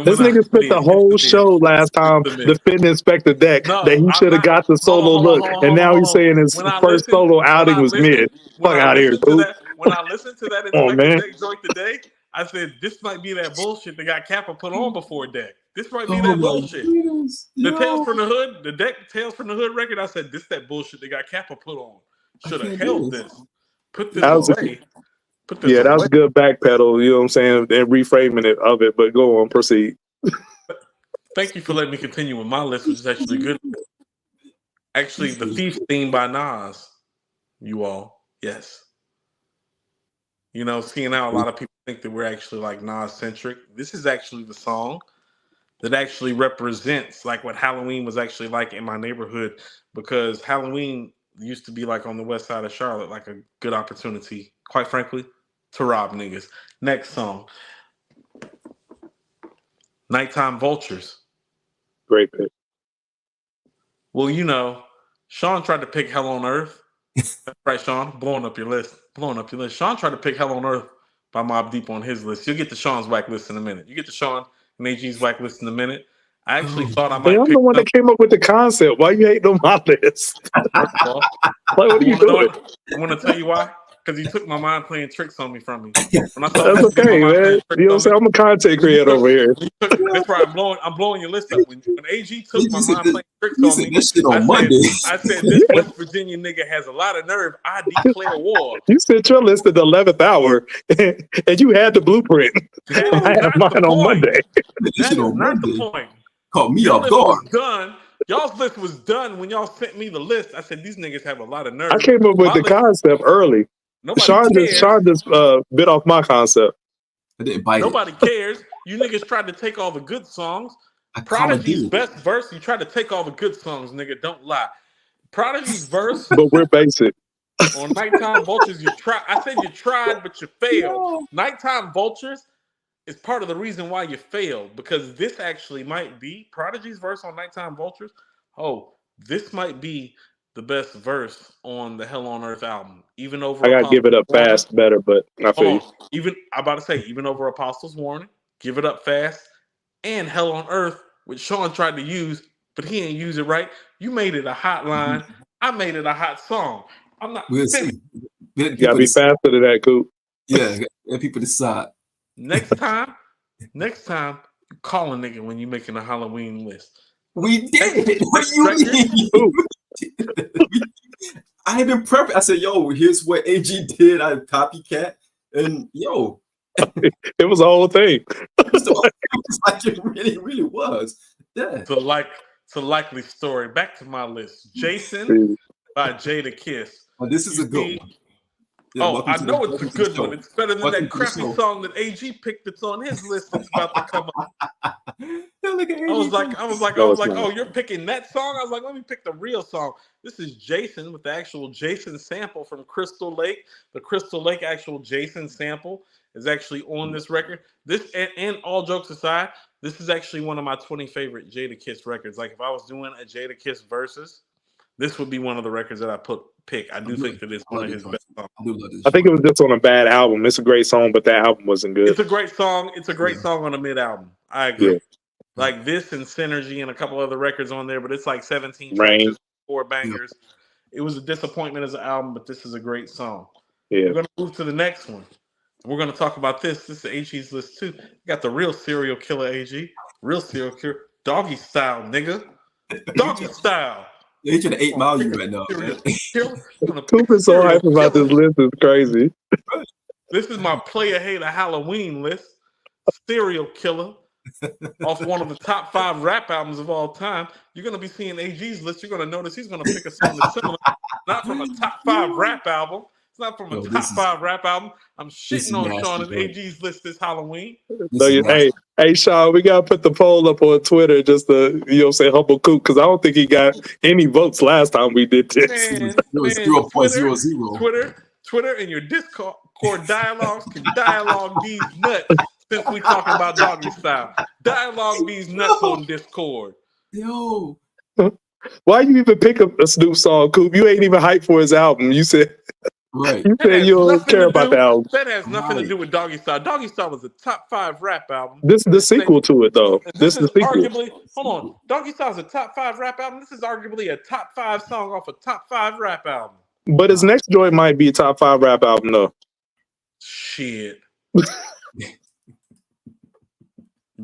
this nigga spent the whole show last time defending Inspector Deck that he should have got the solo look, and now he's saying his first solo outing was mid. Fuck out of here, Coop. When I listened to that Inspector Deck joint today, I said this might be that bullshit that got Kappa put on before Deck. This might be that bullshit. The Tales from the Hood, the Deck Tales from the Hood record. I said this that bullshit that got Kappa put on. Should have held this. Put this away. Yeah, that was a good backpedal, you know what I'm saying, and reframing it of it, but go on, proceed. Thank you for letting me continue with my list, which is actually good. Actually, the Thief theme by Nas, you all, yes. You know, seeing how a lot of people think that we're actually like Nas-centric, this is actually the song that actually represents like what Halloween was actually like in my neighborhood, because Halloween used to be like on the west side of Charlotte, like a good opportunity, quite frankly, to rob niggas. Next song. Nighttime Vultures. Great pick. Well, you know, Shawn tried to pick Hell on Earth. That's right, Shawn. Blowing up your list. Shawn tried to pick Hell on Earth by Mobb Deep on his list. You'll get to Shawn's whack list in a minute. You get to Shawn and AG's whack list in a minute. I actually thought I might I'm the one that came up with the concept. Why you hating on my list? First of all, like, what are you doing? I want to tell you why. Because he took my mind playing tricks on me from me. When I That's okay, man. You know what I'm saying? I'm a content creator over here. That's right. I'm blowing your list up. When AG took my mind playing tricks on me, I said this West Virginia nigga has a lot of nerve. I declare war. You sent your list at the 11th hour, and you had the blueprint. I had mine on Monday. That is not the point. Caught me off guard. Done. Y'all's list was done when y'all sent me the list. I said these niggas have a lot of nerve. I came up with the concept early. Shawn just bit off my concept. I didn't bite Nobody cares. You niggas tried to take all the good songs. Prodigy's best verse. You tried to take all the good songs, nigga. Don't lie. Prodigy's verse. But we're basic. On Nighttime Vultures, you tried. I said you tried, but you failed. Nighttime Vultures is part of the reason why you failed, because this actually might be Prodigy's verse on Nighttime Vultures. Oh, this might be the best verse on the Hell on Earth album. Even over I gotta give it up fast better, but I feel even I'm about to say, even over Apostles Warning, Give It Up Fast, and Hell on Earth, which Shawn tried to use, but he ain't use it right. You made it a hot line. I made it a hot song. I'm not. We'll see. You gotta be faster than that, Coop. Yeah, let people decide. Next time, you call a nigga when you making a Halloween list. We did. What do you mean? I had been prepping. I said, yo, here's what AG did. I copycat. And yo. It was a whole thing. It was like it really was. Yeah. It's a likely story. Back to my list. Jason by Jadakiss. Oh, this is a good one. Yeah, I know it's a good one. It's better than that crappy song that AG picked that's on his list that's about to come up. I was like, oh, you're picking that song? I was like, let me pick the real song. This is Jason with the actual Jason sample from Crystal Lake. The Crystal Lake actual Jason sample is actually on this record. This and all jokes aside, this is actually one of my 20 favorite Jadakiss records. Like if I was doing a Jadakiss versus, this would be one of the records that I pick. I do think that it's one of his best songs. I think it was just on a bad album. It's a great song, but that album wasn't good. It's a great song. It's a great song on a mid album. I agree. Yeah. Like this and Synergy and a couple other records on there, but it's like 17 tracks, 4 bangers. It was a disappointment as an album, but this is a great song. Yeah. We're gonna move to the next one. We're gonna talk about this. This is AG's list too. You got the real serial killer AG, real serial killer, Doggy Style, nigga, Doggy Style. They trying to 8 Mile you right now, man. Coop is so hype about this list is crazy. This is my player hater Halloween list. Serial killer. Off one of the top 5 rap albums of all time. You're gonna be seeing AG's list. You're gonna notice he's gonna pick a song that's similar, not from a top 5 rap album. It's not from a top 5 rap album. I'm shitting on nasty, Shawn and bro. AG's list this Halloween. Hey, Shawn, we gotta put the poll up on Twitter just to say humble Coop, because I don't think he got any votes last time we did this. Man, It was 0.00. Twitter and your Discord dialogues can dialogue these nuts. Since we talking about Doggy Style, dialogue these nuts on Discord. Yo, why you even pick up a Snoop song, Coop? You ain't even hyped for his album. You said right. You said you don't care about the album. That has nothing to do with Doggy Style. Doggy Style was a top 5 rap album. This is the sequel to it, though. This is the sequel. Arguably, hold on. Doggy Style is a top 5 rap album. This is arguably a top 5 song off a top 5 rap album. But his next joint might be a top 5 rap album, though. Shit.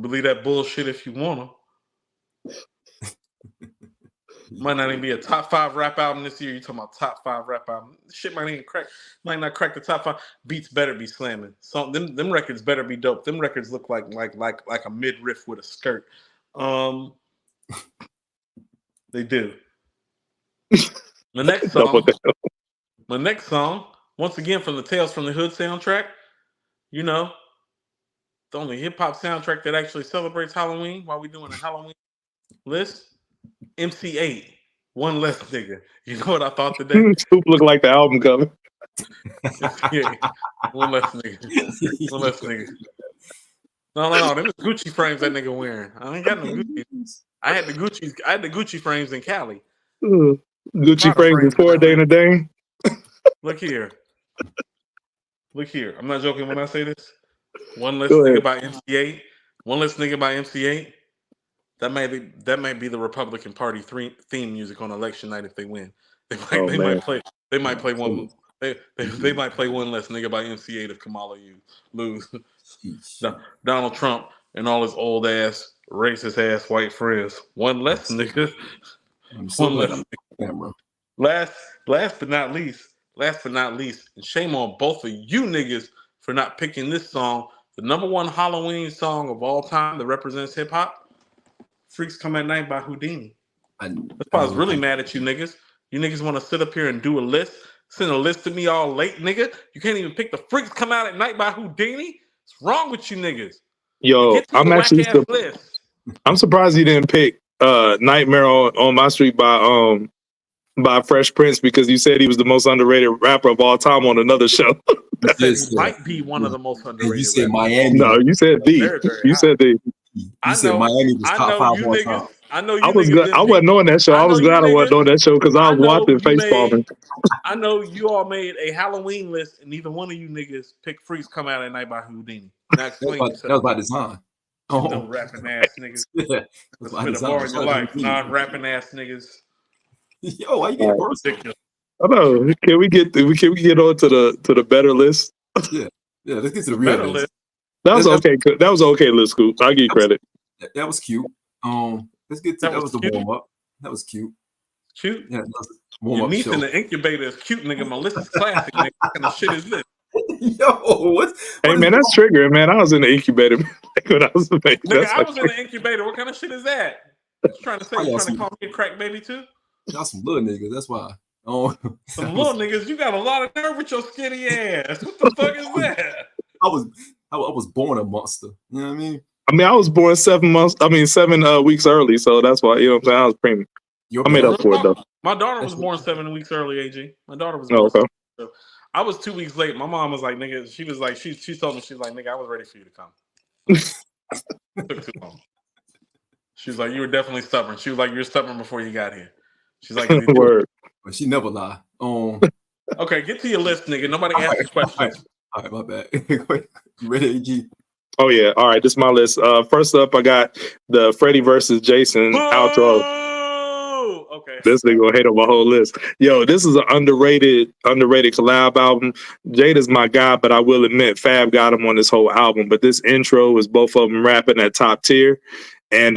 Believe that bullshit if you wanna. Might not even be a top 5 rap album this year. You talking about top 5 rap album? Shit might not crack the top 5. Beats better be slamming. So them records better be dope. Them records look like a mid riff with a skirt. They do. My next song, once again from the Tales from the Hood soundtrack. You know, the only hip hop soundtrack that actually celebrates Halloween while we doing a Halloween list. MC8, One Less Nigga. You know what I thought today? Snoop look like the album cover. MC8, One Less Nigga. One Less Nigga. No. Them Gucci frames that nigga wearing. I ain't got no Gucci. I had the Gucci frames in Cali. Gucci frames before Dana Dane. Look here. I'm not joking when I say this. One Less Nigga by MC8. One Less Nigga by MC8. That might be the Republican Party theme music on election night if they win. They might play one less nigga by MC8 if Kamala lose. Donald Trump and all his old ass, racist ass white friends. One less nigga. One less nigga. Last but not least, and shame on both of you niggas for not picking this song, the #1 Halloween song of all time that represents hip hop. Freaks Come at Night by Houdini. That's why I was really mad at you niggas. You niggas want to sit up here and do a list, send a list to me all late, nigga. You can't even pick the Freaks Come Out at Night by Houdini. What's wrong with you niggas? Yo, I'm surprised you didn't pick Nightmare on My Street by Fresh Prince, because you said he was the most underrated rapper of all time on another show. He might be one of the most underrated. You said Miami. No, you said the. You said the. You said Miami was top 5 all time. I know you. I wasn't on that show. I was glad I wasn't on that show because I was watching Facepalming. I know you all made a Halloween list, and neither one of you niggas picked Freaks Come Out at Night by Houdini. That was by design. No rapping ass niggas. Yeah, that's been a bar in your life. Non-rapping ass niggas. Yo, why you getting personal? I know. Can we get on to the better list? Yeah, let's get to the real list. That was okay. That was okay, list, Scoop. I'll give you credit. That was cute. Let's get to that was the warm up. That was cute. Cute. Yeah, warm your up. Niece show. in the incubator is cute, nigga. My list is classic, nigga. What kind of shit is this? Yo, what? Hey man, that's triggering, man. I was in the incubator when I was making. Nigga, I was in the incubator. What kind of shit is that? You trying to say you trying to call me a crack baby too? Y'all some little niggas. That's why. Some little niggas. You got a lot of nerve with your skinny ass. What the fuck is that? I was born a monster. You know what I mean? I was born 7 weeks early, so that's why, you know what I'm saying? I was premium. I made up for it though. My daughter was born 7 weeks early, AG. My daughter was born 7 weeks early. I was 2 weeks late. My mom was like, nigga, she was like, she told me, she was like, nigga, I was ready for you to come. It took too long. She was like, you were definitely stubborn. She was like, you were stubborn before you got here. She's like, word. But she never lie. Okay, get to your list, nigga. Nobody asked you questions. All right, my bad. You ready, AG? Oh yeah. All right, this is my list. First up, I got the Freddie versus Jason outro. Okay. This nigga gonna hate on my whole list. Yo, this is an underrated collab album. Jada's my guy, but I will admit Fab got him on this whole album. But this intro is both of them rapping at top tier. And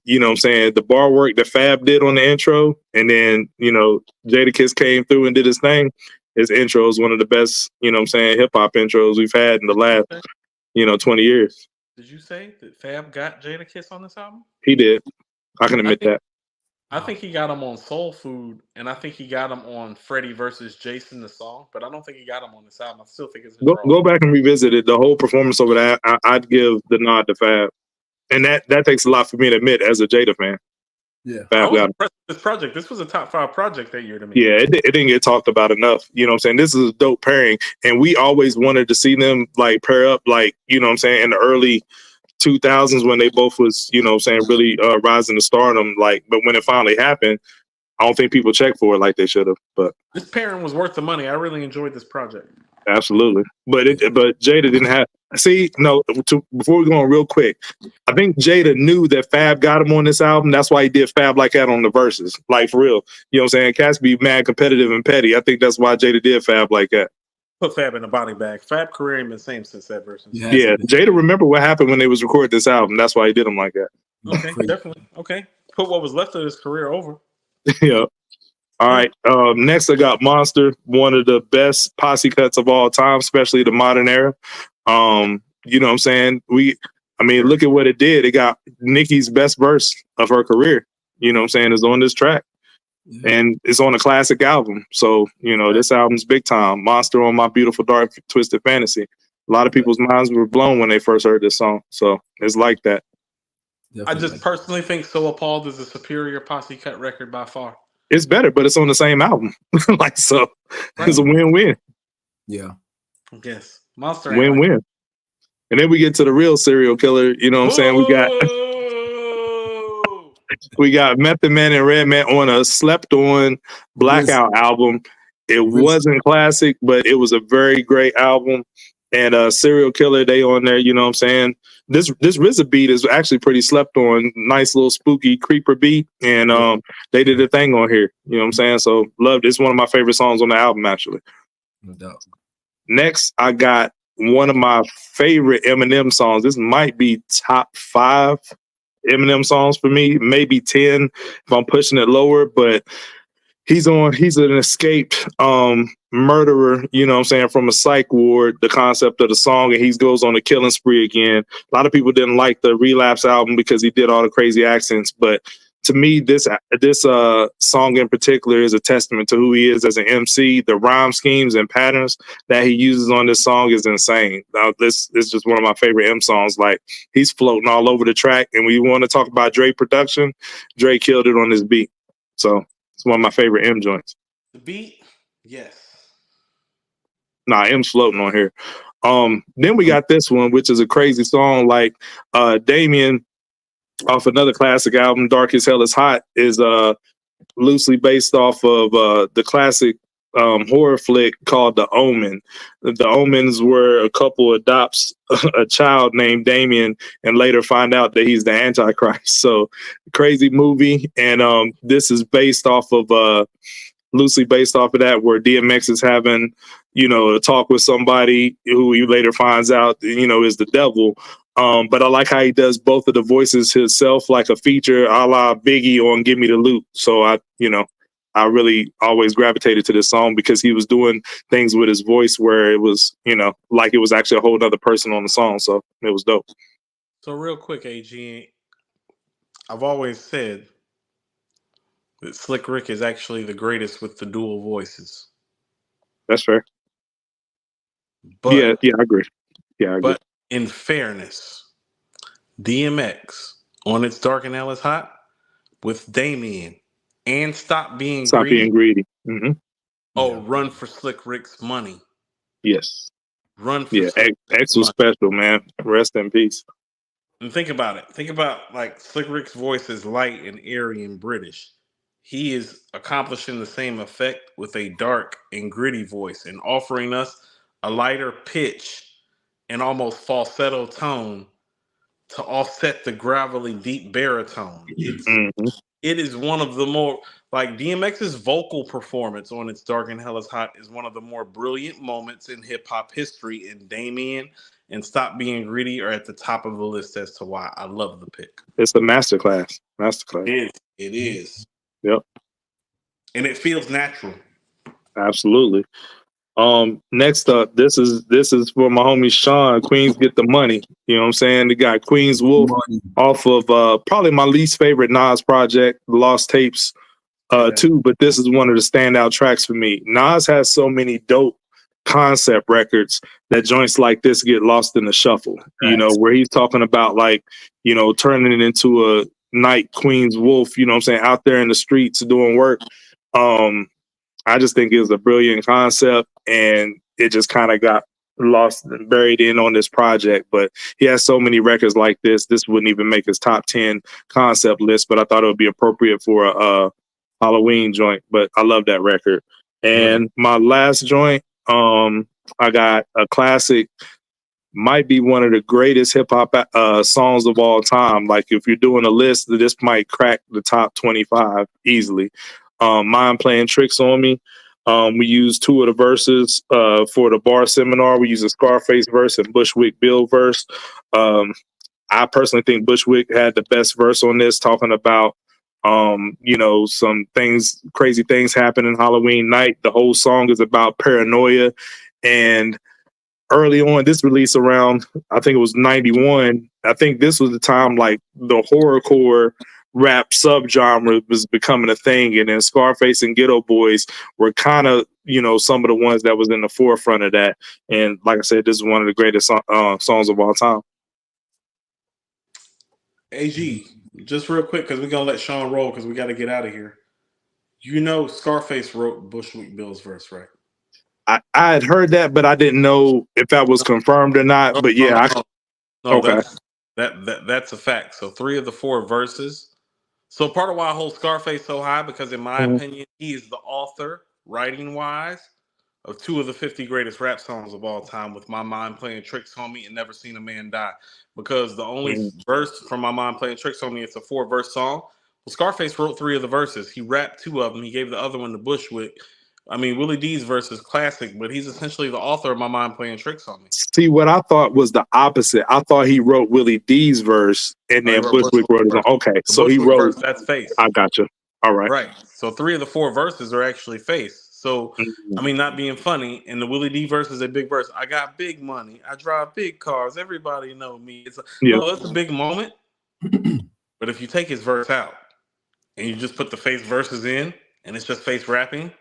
you know what I'm saying, the bar work that Fab did on the intro, and then, you know, Jadakiss came through and did his thing. His intro is one of the best, you know what I'm saying, hip hop intros we've had in the last, you know, 20 years. Did you say that Fab got Jadakiss on this album? He did. I can admit that. I think he got him on Soul Food, and I think he got him on Freddie versus Jason, the song, but I don't think he got him on this album. I still think it's Go back and revisit it. The whole performance over that, I'd give the nod to Fab. And that takes a lot for me to admit as a Jada fan. Yeah. I Fab was got impressed with this project. This was a top 5 project that year to me. Yeah, it didn't get talked about enough. You know what I'm saying? This is a dope pairing. And we always wanted to see them like pair up, like, you know what I'm saying, in the early 2000s when they both was, you know what I'm saying, really rising to stardom. Like, but when it finally happened, I don't think people checked for it like they should have. But this pairing was worth the money. I really enjoyed this project. Absolutely. But Jada didn't have. See, no. Before we go on real quick, I think Jada knew that Fab got him on this album. That's why he did Fab like that on the verses. Like, for real. You know what I'm saying? Cats be mad competitive and petty. I think that's why Jada did Fab like that. Put Fab in a body bag. Fab career ain't been the same since that verse. Yeah, Jada remember what happened when they was recording this album. That's why he did him like that. Okay, definitely. Okay. Put what was left of his career over. Yeah. All right. Next, I got Monster, one of the best posse cuts of all time, especially the modern era. You know what I'm saying? Look at what it did. It got Nicki's best verse of her career. You know what I'm saying? Is on this track. And it's on a classic album. So, you know, this album's big time. Monster on My Beautiful Dark Twisted Fantasy. A lot of people's minds were blown when they first heard this song. So it's like that. I just personally think So Appalled is a superior posse cut record by far. It's better, but it's on the same album. It's a win-win. Yeah. Yes. Monster win-win. And then we get to the real serial killer. You know what I'm saying? We got Method Man and Redman on a slept on Blackout album. It wasn't classic, but it was a very great album. And Serial Killer, they on there, you know what I'm saying? This RZA beat is actually pretty slept on. Nice little spooky creeper beat. And they did a thing on here. You know what I'm saying? So loved it. It's one of my favorite songs on the album, actually. No doubt. Next, I got one of my favorite Eminem songs. This might be top 5 Eminem songs for me, maybe 10 if I'm pushing it lower, but he's an escaped murderer, you know what I'm saying, from a psych ward, the concept of the song, and he goes on a killing spree again. A lot of people didn't like the Relapse album because he did all the crazy accents, but to me, this song in particular is a testament to who he is as an MC. The rhyme schemes and patterns that he uses on this song is insane. Now, this is just one of my favorite M songs. Like, he's floating all over the track, and when you want to talk about Dre production, Dre killed it on this beat. So it's one of my favorite M joints. The beat, yes. Nah, M's floating on here. Then we got this one, which is a crazy song. Like Damien, off another classic album, Dark as Hell is Hot, is loosely based off of the classic horror flick called The Omen. The Omens were a couple adopts a child named Damien and later find out that he's the Antichrist. So crazy movie. And this is based off of loosely based off of that, where DMX is having, you know, a talk with somebody who he later finds out, you know, is the devil. But I like how he does both of the voices himself, like a feature a la Biggie on Give Me the Loot. So I really always gravitated to this song because he was doing things with his voice where it was, you know, like it was actually a whole other person on the song. So it was dope. So real quick, AG, I've always said that Slick Rick is actually the greatest with the dual voices. That's fair. But, yeah, I agree. Yeah, I agree. But in fairness, DMX on It's Dark and Hell is Hot with Damien and Stop Being Greedy. Mm-hmm. Oh, yeah. Run for Slick Rick's money. Yes. Run for X was special, man. Rest in peace. And think about it. Think about, like, Slick Rick's voice is light and airy and British. He is accomplishing the same effect with a dark and gritty voice and offering us a lighter pitch and almost falsetto tone to offset the gravelly deep baritone. It's It is one of the more, like, DMX's vocal performance on It's Dark and Hell is Hot is one of the more brilliant moments in hip hop history. And Damien and Stop Being Greedy are at the top of the list as to why I love the pick. It's a masterclass. It is. Yep. And it feels natural. Absolutely. Next up, this is for my homie Shawn. Queens Get the Money. You know what I'm saying? The guy Queen's Wolf off of probably my least favorite Nas project, The Lost Tapes 2, but this is one of the standout tracks for me. Nas has so many dope concept records that joints like this get lost in the shuffle. You know, where he's talking about, like, you know, turning it into a night Queen's Wolf, you know what I'm saying, out there in the streets doing work. I just think it was a brilliant concept, and it just kind of got lost and buried in on this project. But he has so many records like this. This wouldn't even make his top 10 concept list, but I thought it would be appropriate for a Halloween joint. But I love that record. And my last joint, I got a classic, might be one of the greatest hip hop songs of all time. Like, if you're doing a list, this might crack the top 25 easily. Mind Playing Tricks on Me. We used 2 of the verses for the bar seminar. We used a Scarface verse and Bushwick Bill verse. I personally think Bushwick had the best verse on this, talking about you know, some things, crazy things happen in Halloween night. The whole song is about paranoia. And early on, this release around, I think it was 91. I think this was the time, like, the horrorcore rap subgenre was becoming a thing, and then Scarface and Ghetto Boys were kind of, you know, some of the ones that was in the forefront of that. And like I said, this is one of the greatest songs of all time. AG, just real quick, because we're gonna let Shawn roll because we got to get out of here. You know, Scarface wrote Bushwick Bill's verse, right? I had heard that, but I didn't know if that was confirmed or not. But yeah, okay, that's a fact. So 3 of the 4 verses. So part of why I hold Scarface so high, because in my opinion, he is the author, writing wise, of 2 of the 50 greatest rap songs of all time, with My Mind Playing Tricks on Me and Never Seen a Man Die. Because the only verse from My Mind Playing Tricks on Me, it's a 4-verse song. Well, Scarface wrote 3 of the verses. He rapped 2 of them. He gave the other one to Bushwick. I mean, Willie D's verse is classic, but he's essentially the author of My Mind Playing Tricks on Me. See, what I thought was the opposite. I thought he wrote Willie D's verse, and then Bushwick wrote his own. Okay, so he wrote verse, that's Face. I gotcha. All right. Right. So 3 of the 4 verses are actually Face. So, I mean, not being funny, and the Willie D verse is a big verse. I got big money. I drive big cars. Everybody know me. It's a big moment. But if you take his verse out and you just put the Face verses in, and it's just Face rapping,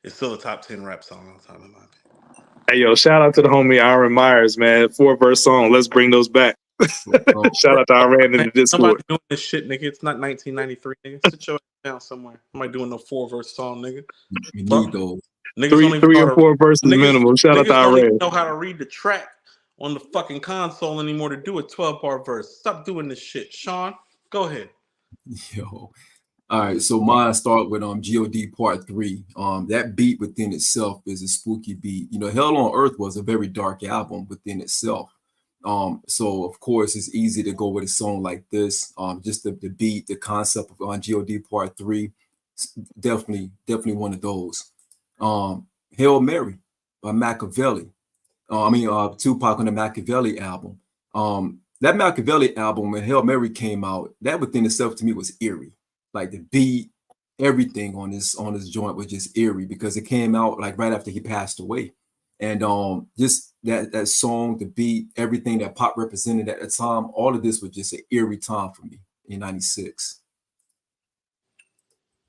it's still a top 10 rap song all the time in my opinion. Hey, yo, shout out to the homie Aaron Myers, man. 4-verse song. Let's bring those back. Shout out to Aaron in the Discord. Somebody doing this shit, nigga. It's not 1993, nigga. Sit your ass down somewhere. Somebody doing no 4-verse song, nigga. You need those. Niggas 3 or 4 verses minimum. Shout out to Aaron. Don't even know how to read the track on the fucking console anymore to do a 12-bar verse. Stop doing this shit. Shawn, go ahead. Yo. All right, so mine start with God Part 3. That beat within itself is a spooky beat. You know, Hell on Earth was a very dark album within itself. So of course it's easy to go with a song like this. Just the beat, the concept of God Part 3, definitely one of those. Hail Mary by Machiavelli. Tupac on the Machiavelli album. That Machiavelli album, when Hail Mary came out, that within itself to me was eerie. Like the beat, everything on this joint was just eerie, because it came out like right after he passed away. And just that song, the beat, everything that pop represented at the time, all of this was just an eerie time for me in '96.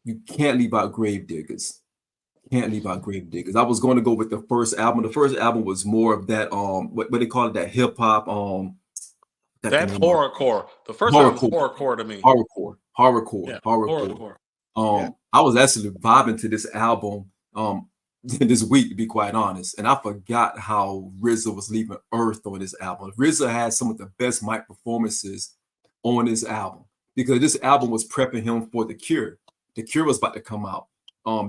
You can't leave out Gravediggers. Can't leave out Gravediggers. I was going to go with the first album. The first album was more of that what they call it, that hip hop. That's horrorcore. The first album was horrorcore to me. Horrorcore. I was actually vibing to this album this week, to be quite honest, and I forgot how RZA was leaving Earth on this album. RZA had some of the best mic performances on this album, because this album was prepping him for The Cure. The Cure was about to come out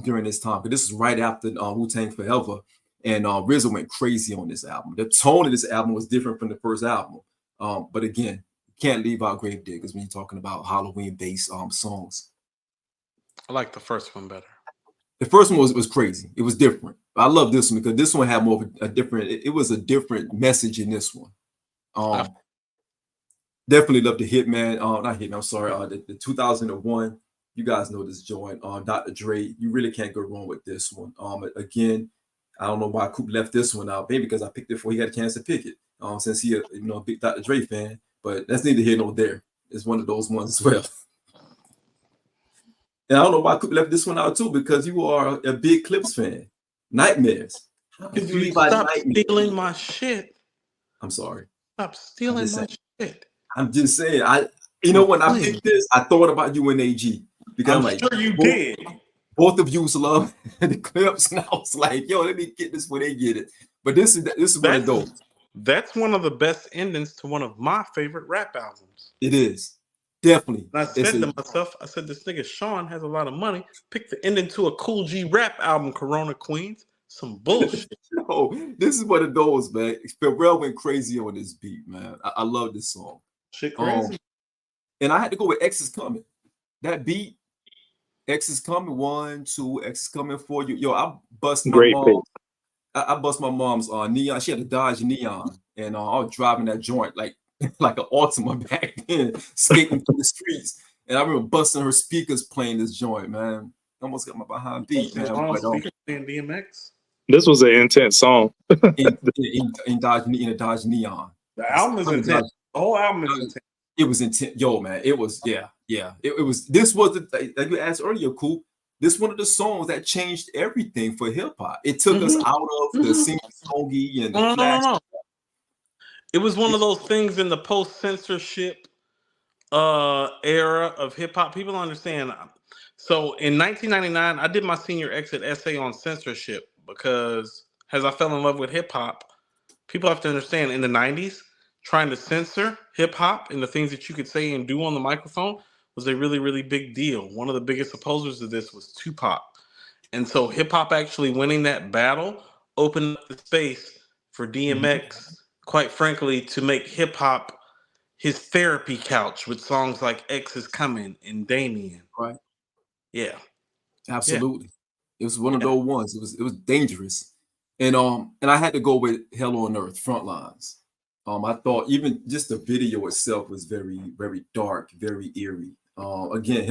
during this time, because this is right after Wu-Tang Forever, and RZA went crazy on this album. The tone of this album was different from the first album. But again, can't leave out Grave Diggers when you're talking about Halloween based songs. I like the first one better. The first one was crazy. It was different. I love this one because this one had more of a different. It was a different message in this one. Definitely love the Hitman. Not Hitman. I'm sorry. The 2001. You guys know this joint. Dr. Dre. You really can't go wrong with this one. Again, I don't know why Coop left this one out. Maybe because I picked it before he got a chance to pick it. Since he, a big Dr. Dre fan. But that's neither here nor there. It's one of those ones as well. And I don't know why Coop left this one out too, because you are a big Clipse fan. Nightmares. How could you leave out Stop Nightmares? stealing my shit. I'm sorry. Stop stealing my shit. I'm just saying. When I picked this, I thought about you and AG because I'm like, sure you did. Both of you love the Clipse, and I was like, "Yo, let me get this where they get it." But this is one of those. That's one of the best endings to one of my favorite rap albums. It is. Definitely. And I said to myself, this nigga Shawn has a lot of money. Pick the ending to a Cool G rap album, Corona Queens. Some bullshit. This is one of those, man. Pharrell went crazy on this beat, man. I love this song. Shit crazy. And I had to go with X is Coming. That beat, X is Coming, 1, 2, X is Coming for you. Yo, I bust my mom. I bust my mom's Neon. She had a Dodge Neon. And I was driving that joint like an Altima back then, skating through the streets. And I remember busting her speakers playing this joint, man. Almost got my behind beat, man. Speakers playing DMX. This was an intense song. in a Dodge Neon. The album is intense. The whole album is intense. It was intense. Yo, man. It was, yeah. It was, this was, like you asked earlier, Coop, this one of the songs that changed everything for hip hop. It took us out of the sing-songy and the flash. It was one of those things in the post-censorship era of hip hop. People don't understand. So in 1999, I did my senior exit essay on censorship because as I fell in love with hip hop, people have to understand in the 90s, trying to censor hip hop and the things that you could say and do on the microphone was a really, really big deal. One of the biggest opposers of this was Tupac. And so hip hop actually winning that battle opened up the space for DMX, quite frankly, to make hip hop his therapy couch with songs like X is Coming and Damien. Right. Yeah. Absolutely. Yeah. It was one of those ones. It was dangerous. And I had to go with Hell on Earth, Frontlines. I thought even just the video itself was very, very dark, very eerie. Again,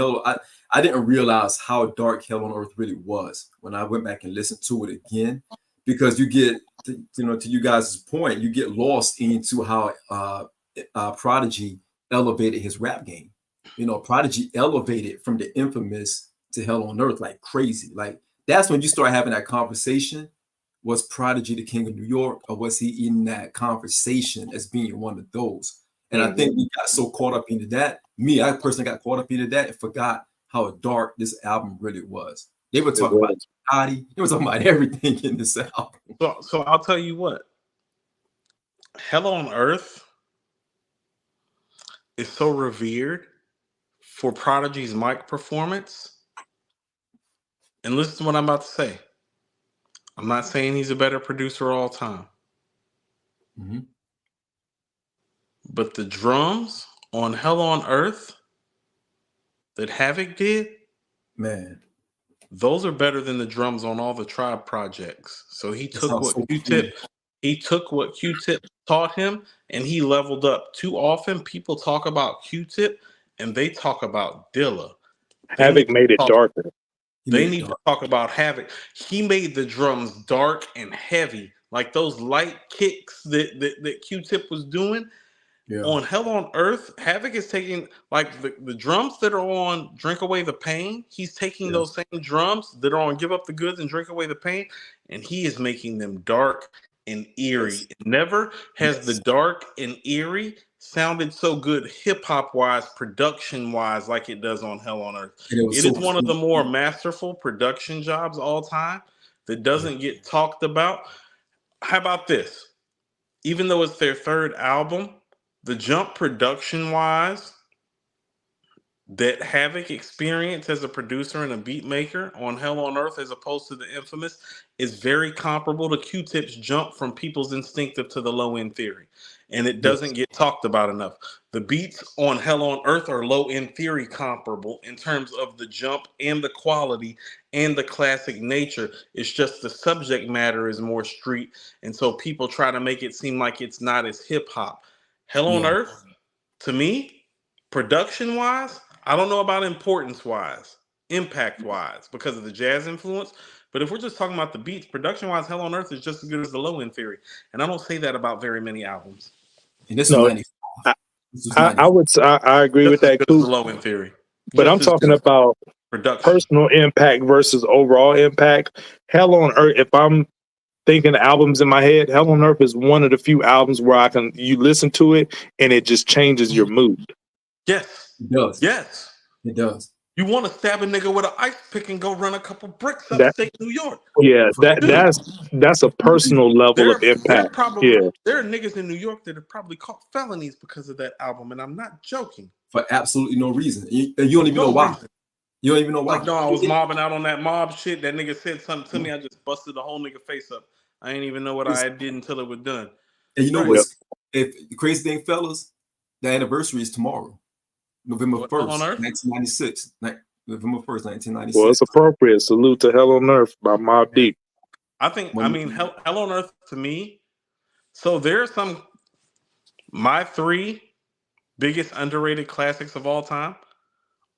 I didn't realize how dark Hell on Earth really was when I went back and listened to it again, because you get, to you guys' point, you get lost into how Prodigy elevated his rap game. Prodigy elevated from the infamous to Hell on Earth like crazy. Like that's when you start having that conversation. Was Prodigy the king of New York, or was he in that conversation as being one of those? And I think we got so caught up into that. I personally got caught up into that and forgot how dark this album really was. They were talking about body. They were talking about everything in this album. So I'll tell you what. Hell on Earth is so revered for Prodigy's mic performance. And listen to what I'm about to say. I'm not saying he's a better producer all time. But the drums on Hell on Earth that Havoc did, man, those are better than the drums on all the Tribe projects. So he took what Q-Tip taught him and he leveled up. Too often people talk about Q-Tip and they talk about Dilla. Havoc made it darker. They need to talk about Havoc. He made the drums dark and heavy, like those light kicks that Q-Tip was doing. Yeah. On Hell on Earth, Havoc is taking like the drums that are on Drink Away the Pain. He's taking those same drums that are on Give Up the Goods and Drink Away the Pain, and he is making them dark and eerie. It never has the dark and eerie sounded so good hip-hop wise, production wise, like it does on Hell on Earth. It is one of the more masterful production jobs all time that doesn't get talked about. How about this? Even though it's their third album, the jump production wise that Havoc experience as a producer and a beat maker on Hell on Earth as opposed to the Infamous is very comparable to Q-Tip's jump from People's Instinctive to the Low End Theory. And it doesn't get talked about enough. The beats on Hell on Earth are Low End Theory comparable in terms of the jump and the quality and the classic nature. It's just the subject matter is more street. And so people try to make it seem like it's not as hip hop. Hell on Earth, to me, production wise, I don't know about importance wise, impact wise, because of the jazz influence. But if we're just talking about the beats, production wise, Hell on Earth is just as good as the Low End Theory. And I don't say that about very many albums. And this No, is I agree with that too. too. The Low End Theory. But I'm talking about production, personal impact versus overall impact. Hell on Earth, if I'm thinking albums in my head, Hell on Earth is one of the few albums where you listen to it and it just changes your mood. Yes. It does. Yes. It does. You want to stab a nigga with an ice pick and go run a couple bricks upstate New York. Yeah, that's a personal level of impact. There are niggas in New York that have probably caught felonies because of that album, and I'm not joking. For absolutely no reason. You don't even know why. You don't even know why. Like, no, I was mobbing out on that mob shit. That nigga said something to me. I just busted the whole nigga face up. I ain't even know what I did until it was done. And you know what? If the crazy thing, fellas, the anniversary is tomorrow. November 1st, 1996. November 1st, 1996. Well, it's appropriate. Salute to Hell on Earth by Mobb Deep. Hell on Earth to me. So there are my 3 biggest underrated classics of all time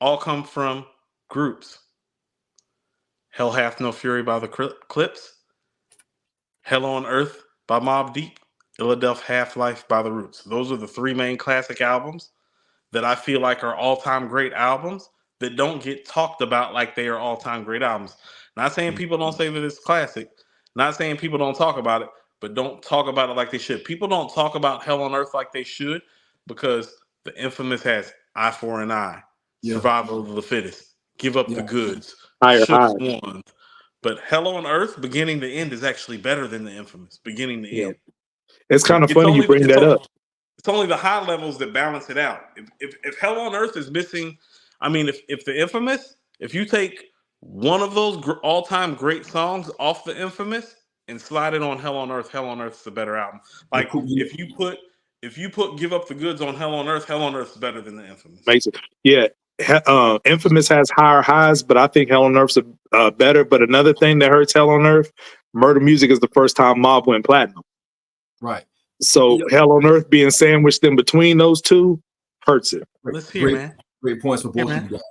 all come from groups. Hell Hath No Fury by the Clipse. Hell on Earth by Mobb Deep. Philadelphia Half-Life by the Roots. Those are the 3 main classic albums that I feel like are all-time great albums that don't get talked about like they are all-time great albums. Not saying people don't say that it's classic. Not saying people don't talk about it, but don't talk about it like they should. People don't talk about Hell on Earth like they should because the Infamous has Eye for an Eye, Survival of the Fittest, Give Up the Goods, Shook Ones. But Hell on Earth, beginning to end, is actually better than the Infamous, beginning to end. It's kind of funny you bring that up. It's only the high levels that balance it out. If Hell on Earth is missing, I mean, if the Infamous, if you take one of those all-time great songs off the Infamous and slide it on Hell on Earth is the better album. Like if you put Give Up the Goods on Hell on Earth is better than the Infamous. Makes it, yeah. Infamous has higher highs, but I think Hell on Earth's better. But another thing that hurts Hell on Earth, Murder Music is the first time Mob went platinum. Right. So Hell on Earth being sandwiched in between those two hurts it. Let's hear, man. Great points for both of you guys.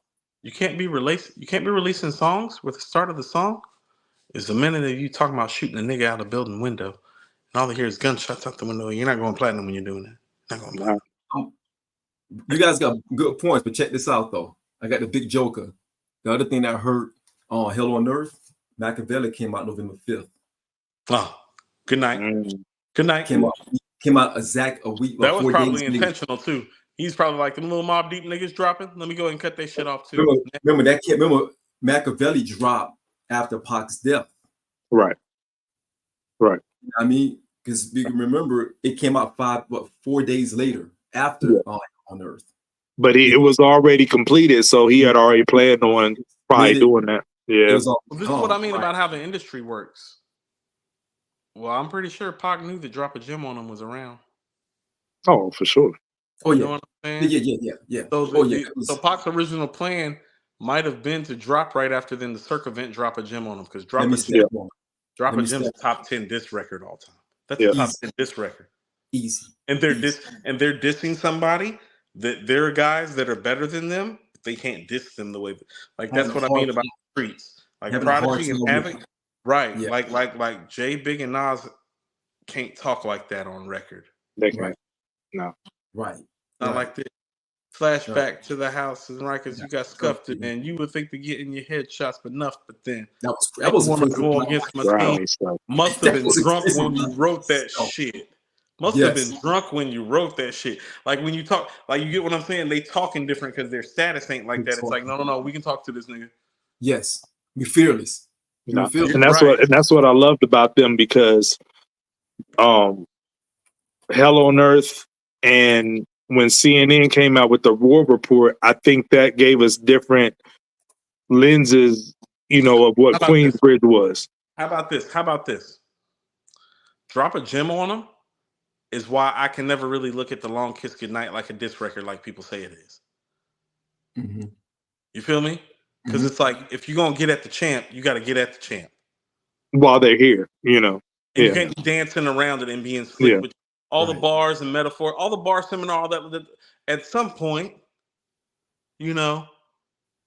You can't be releasing songs where the start of the song is the minute of you talking about shooting a nigga out a building window, and all they hear is gunshots out the window. You're not going platinum when you're doing that. Not going platinum. You guys got good points, but check this out though. I got the big joker. The other thing that hurt on Hell on Earth, Machiavelli came out November 5th. Oh, good night. Good night. Came out exact a week. That was probably intentional too. He's probably like them little Mobb Deep niggas dropping. Let me go ahead and cut that shit off too. Remember Machiavelli dropped after Pac's death. Right. I mean, because you can remember it came out 4 days later after on Earth. But it was already completed, so he had already planned on probably doing that. Yeah. This is what I mean about how the industry works. Well, I'm pretty sure Pac knew that Drop a Gem on him was around. Oh, for sure. Oh, you know what I'm saying? Yeah. So Pac's original plan might have been to drop right after then the circumvent Drop a Gem on him because Drop a Gem's top 10 diss record all time. That's a top 10 diss record. Easy. And they're dissing somebody that there are guys that are better than them. They can't diss them the way that's what I mean about the streets. Like Prodigy and Havoc. Right. Yeah. Like Jay, Big, and Nas can't talk like that on record. They can't. No. Right. Not like this. Flashback to the house and Rikers, you got scuffed it, and you would think to get in your head shots, but then that was want to go against my team. Must have been drunk when you wrote that shit. Must have been drunk when you wrote that shit. Like when you talk, like you get what I'm saying. They talking different because their status ain't like that. It's like no, we can talk to this nigga. Yes, be fearless. No. And that's what I loved about them because Hell on Earth and when CNN came out with the war report, I think that gave us different lenses, you know, of what How about this? Queensbridge was. How about this? How about this? Drop a gem on them is why I can never really look at the Long Kiss Goodnight like a diss record like people say it is. Mhm. You feel me? Because it's like, if you're going to get at the champ, you got to get at the champ. While they're here, you know. And Yeah. you can't be dancing around it and being slick Yeah. with all the Right. bars and metaphor, all the bar seminar, all that. At some point, you know,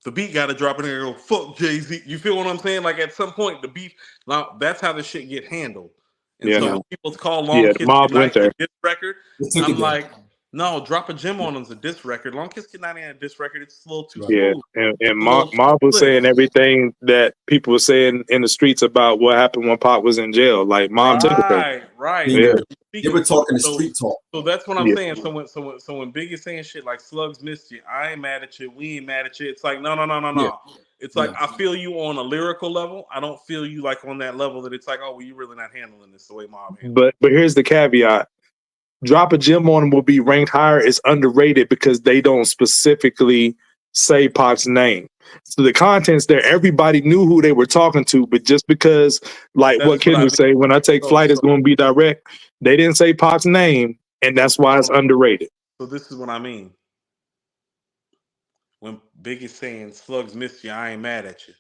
the beat got to drop in there and go, fuck JayZ. You feel what I'm saying? Like, at some point, the beef, now that's how the shit get handled. And Yeah. so Yeah. when people call Long Yeah, the Kiss mob went Goodnight there. a diss record, They took it I'm there. like, no, Drop a Gem on them's a diss record. Long Kiss Goodnight ain't a diss record. It's a little too Right. Yeah. smooth. And A little too Mob was slick. saying everything that people were saying in the streets about what happened when Pop was in jail. Like, Mob took it there. Right. Yeah. They were talking the street talk. So that's what I'm Yeah. saying. So when Big is saying shit like Slugs missed you, I ain't mad at you, we ain't mad at you. It's like no. Yeah. It's like Yeah. I feel you on a lyrical level. I don't feel you like on that level that it's like, oh, well, you really not handling this the way Mob handles. But here's the caveat. Drop a Gem on them will be ranked higher. It's underrated because they don't specifically say Pac's name. So the content's there. Everybody knew who they were talking to, but just because, like That's what Ken what I was saying, when I take So- flight, it's so- going to be direct. They didn't say Pac's name, and that's why it's underrated. So this is what I mean. When Big is saying Slugs missed you, I ain't mad at you.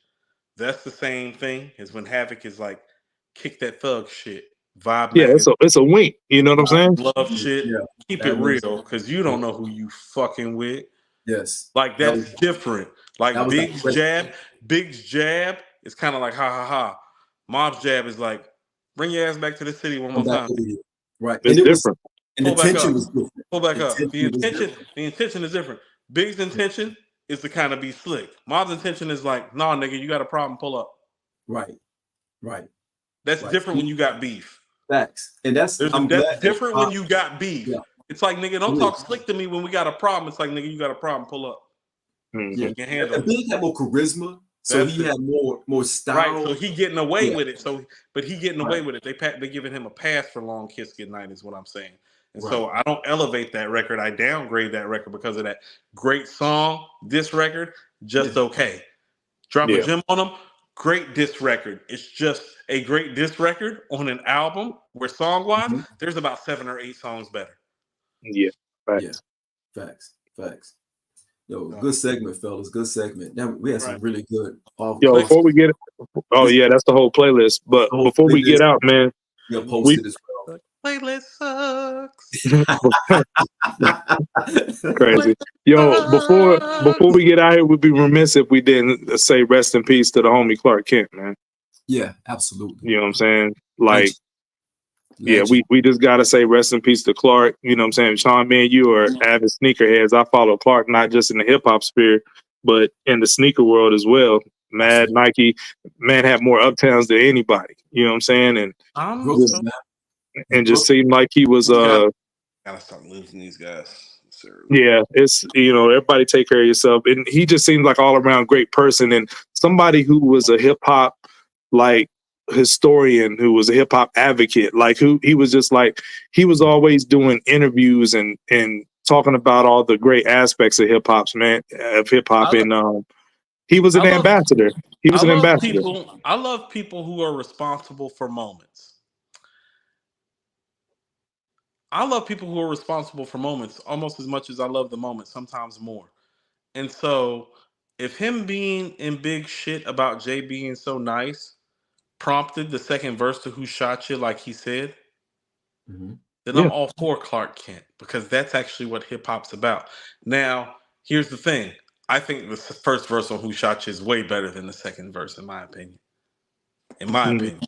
That's the same thing as when Havoc is like, kick that thug shit. Vibe Yeah, magazine. it's a wink. You know what I'm saying? Love shit. Yeah. Keep That it was- real, because you don't know who you fucking with. Yes. Like, That that's was- different. Like that was Big's like- jab, is kind of like ha ha ha. Mob's jab is like, bring your ass back to the city one more Come back time. over here. Right. It's And it was, different. and the Pull back tension up. was different. Pull back The up. tension was different. The intention is different. Big's intention is to kind of be slick. Mob's intention is like, nah, nigga, you got a problem, pull up. Right. Right. That's Right. different when you got beef. Facts. And that's That's glad different that when you got beef. Yeah. It's like, nigga, don't Yeah. talk slick to me when we got a problem. It's like, nigga, you got a problem, pull up. Mhm. Yeah. You can handle And it. Big had more charisma, so That's he it. had more style. Right, so he getting away Yeah. with it. But he getting away Right. with it. They giving him a pass for Long Kiss Goodnight is what I'm saying. And Right. so I don't elevate that record. I downgrade that record because of that great song. This record, just Yeah. okay. Drop Yeah. a gem on them. Great diss record. It's just a great diss record on an album where song-wise, Mhm. there's about 7 or 8 songs better. Yeah. Right. Yeah. Facts. Yo, good segment, fellas. Good segment. Now we had some Right. really good. Yo, before we get, yeah, that's the whole playlist. But The whole before we get playlist. out, man, You'll post it as Playlist sucks. well. crazy. Yo, before we get out here, we'd be remiss if we didn't say rest in peace to the homie Clark Kent, man. Yeah, absolutely. You know what I'm saying? Like, Legend. yeah, we just gotta say rest in peace to Clark. You know what I'm saying? Shawn, me and you are avid sneakerheads. I follow Clark not just in the hip hop sphere, but in the sneaker world as well. Mad Nike, man had more uptowns than anybody. You know what I'm saying? And I'm Brooklyn, so- man. just seemed like he was gotta stop losing these guys. yeah, it's, you know, everybody take care of yourself. And he just seemed like all around great person and somebody who was a hip hop like historian, who was a hip hop advocate, like who he was just like, he was always doing interviews and talking about all the great aspects of hip hop. And he was an ambassador. He was an ambassador. I love people who are responsible for moments. I love people who are responsible for moments almost as much as I love the moment, sometimes more. And so if him being in big shit about Jay being so nice prompted the second verse to Who Shot You, like he said, then Yeah. I'm all for Clark Kent, because that's actually what hip hop's about. Now, here's the thing. I think the first verse on Who Shot You is way better than the second verse, in my opinion. In my opinion.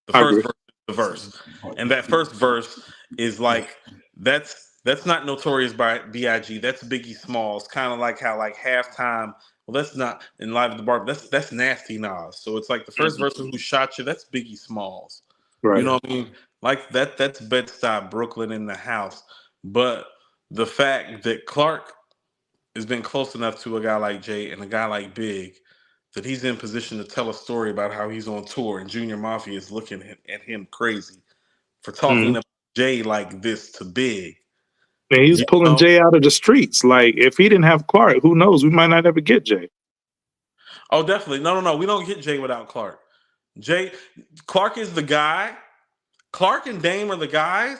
The I first agree. verse is the verse. And that first verse is like, that's not Notorious B.I.G. That's Biggie Smalls. Kind of like how like halftime. Well, that's not in Live at the Bar. That's Nasty Nas. So it's like the first verse of Who Shot You. That's Biggie Smalls. Right. You know what I mean? Like that's Bed-Stuy, Brooklyn in the house. But the fact that Clark has been close enough to a guy like Jay and a guy like Big that he's in position to tell a story about how he's on tour and Junior Mafia is looking at him crazy for talking about Jay like this to Big. And he's pulling Jay out of the streets. Like, if he didn't have Clark, who knows? We might not ever get Jay. Oh, definitely. No. We don't get Jay without Clark. Clark is the guy. Clark and Dame are the guys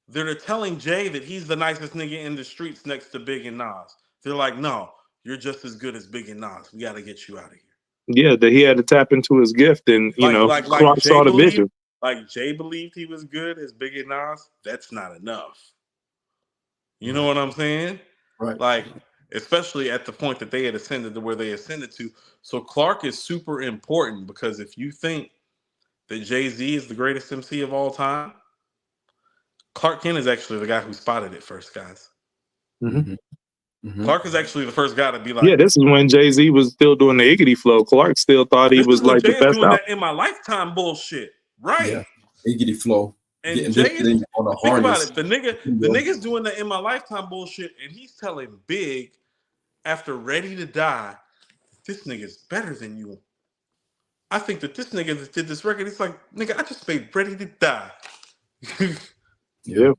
that are telling Jay that he's the nicest nigga in the streets next to Big and Nas. They're like, no, you're just as good as Big and Nas. We got to get you out of here. Yeah, that he had to tap into his gift, and Clark Jay saw the vision. Like Jay believed he was good as Big and Nas. That's not enough. You know what I'm saying? Right. Like, especially at the point that they had ascended to where they ascended to. So Clark is super important because if you think that JayZ is the greatest MC of all time, Clark Kent is actually the guy who spotted it first, guys. Mm-hmm. Mm-hmm. Clark is actually the first guy to be like, yeah, this is when JayZ was still doing the Iggity flow. Clark still thought he was like the best doing out. that in my lifetime bullshit, right? Yeah, Iggity flow. And Getting Jay is, lifted on a think about harness. it. The nigga's doing that in my lifetime bullshit, and he's telling Big after Ready to Die, this nigga's better than you. I think that this nigga that did this record, he's like, nigga, I just made Ready to Die. Yeah.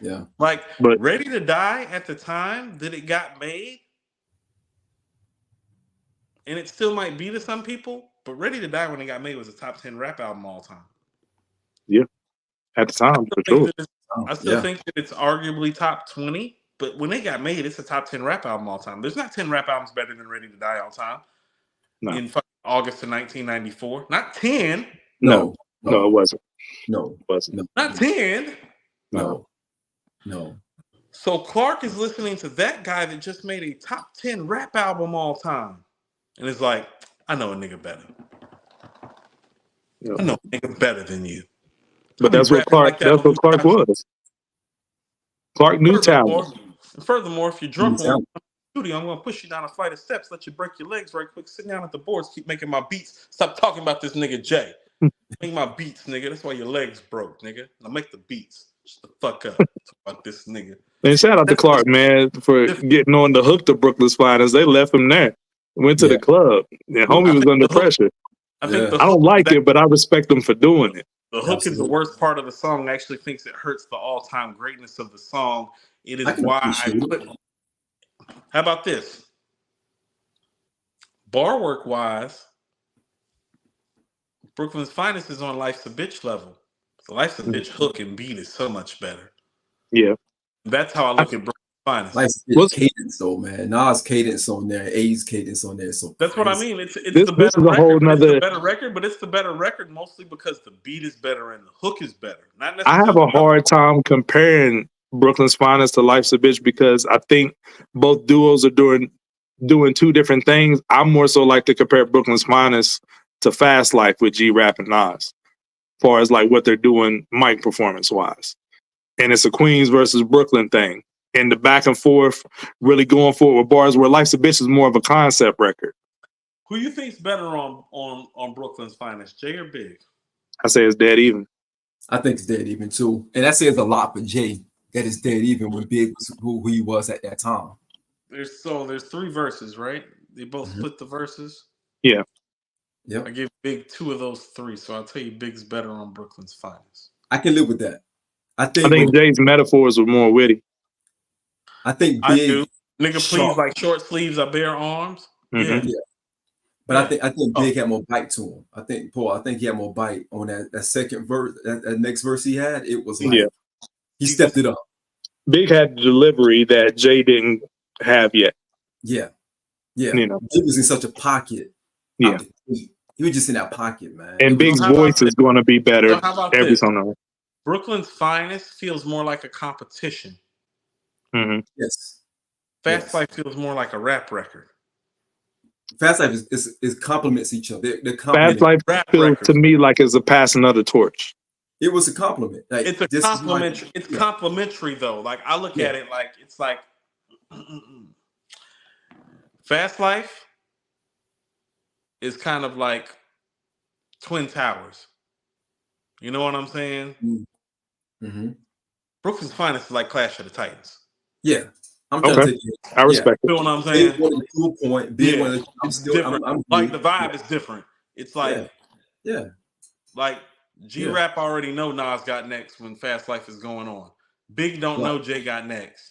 Yeah. Like, But Ready to Die at the time that it got made, and it still might be to some people, but Ready to Die when it got made was a top 10 rap album all time. yeah, at the time, for sure. I still think that it's arguably top 20, but when it got made, it's a top 10 rap album all time. There's not 10 rap albums better than Ready to Die all time. No. In August of 1994. Not 10. No, it wasn't. No, It wasn't. no, Not 10. no. So Clark is listening to that guy that just made a top 10 rap album all time. And it's like, I know a nigga better. Yeah. I know a nigga better than you. But that's what Clark. That's what Clark was. Clark knew talent. Furthermore, if you're drunk in the studio, I'm gonna push you down a flight of steps, let you break your legs right quick, sit down at the boards, keep making my beats. Stop talking about this nigga Jay. Make my beats, nigga. That's why your legs broke, nigga. Now make the beats. Shut the fuck up. Talk about this nigga. And shout out to Clark, man, for getting on the hook to Brooklyn's Finest. They left him there. Went to the club. And homie was under pressure. I think I don't like it, but I respect him for doing it. The hook is the worst part of the song. I actually think it hurts the all-time greatness of the song. It is why I put. How about this? Bar work wise, Brooklyn's Finest is on Life's a Bitch level. So Life's a Bitch hook and beat is so much better. Yeah. That's how I look at Brooklyn's Finest. Life's a Bitch cadence though, man. Nas cadence on there, A's cadence on there. So that's what I mean. It's the better record. It's the better record, but it's the better record mostly because the beat is better and the hook is better. Not necessarily. I have a hard time comparing Brooklyn's Finest to Life's a Bitch because I think both duos are doing two different things. I more so like to compare Brooklyn's Finest to Fast Life with G-Rap and Nas, as far as like what they're doing mic performance wise. And it's a Queens versus Brooklyn thing. And the back and forth really going forward with bars where Life's a Bitch is more of a concept record. Who you think's better on Brooklyn's Finest, Jay or Big? I say it's dead even. I think it's dead even too. And that says a lot for Jay. That is dead even when Big was who he was at that time. There's 3 verses, right? They both split the verses. Yeah. Yep. I give Big 2 of those 3, so I'll tell you Big's better on Brooklyn's Finest. I can live with that. I think Jay's metaphors were more witty. I think Big, I do. Nigga, please, like short sleeves, I bare arms. Mm-hmm. Yeah. But I think Big had more bite to him. I think he had more bite on that second verse, that next verse he had. It was like he stepped it up. Big had the delivery that Jay didn't have yet. Yeah. Yeah. You know. Big was in such a pocket. Yeah. He was just in that pocket, man. And Big's voice is going to be better every song. Brooklyn's Finest feels more like a competition. Mm-hmm. Yes. Fast Life feels more like a rap record. Fast Life is complements each other. They're Fast Life feels to me like it's a pass another torch. It was a compliment. Like, it's a complimentary. It's complimentary though. Like I look at it like it's like Fast Life is kind of like Twin Towers. You know what I'm saying? Mm-hmm. Brooklyn's Finest is like Clash of the Titans. Yeah. I'm trying to take it. I respect it. You know what I'm saying? Big one to a point. Big one. It's different. Like the vibe is different. It's like like G-Rap already know Nas got next when Fast Life is going on. Big don't know Jay got next.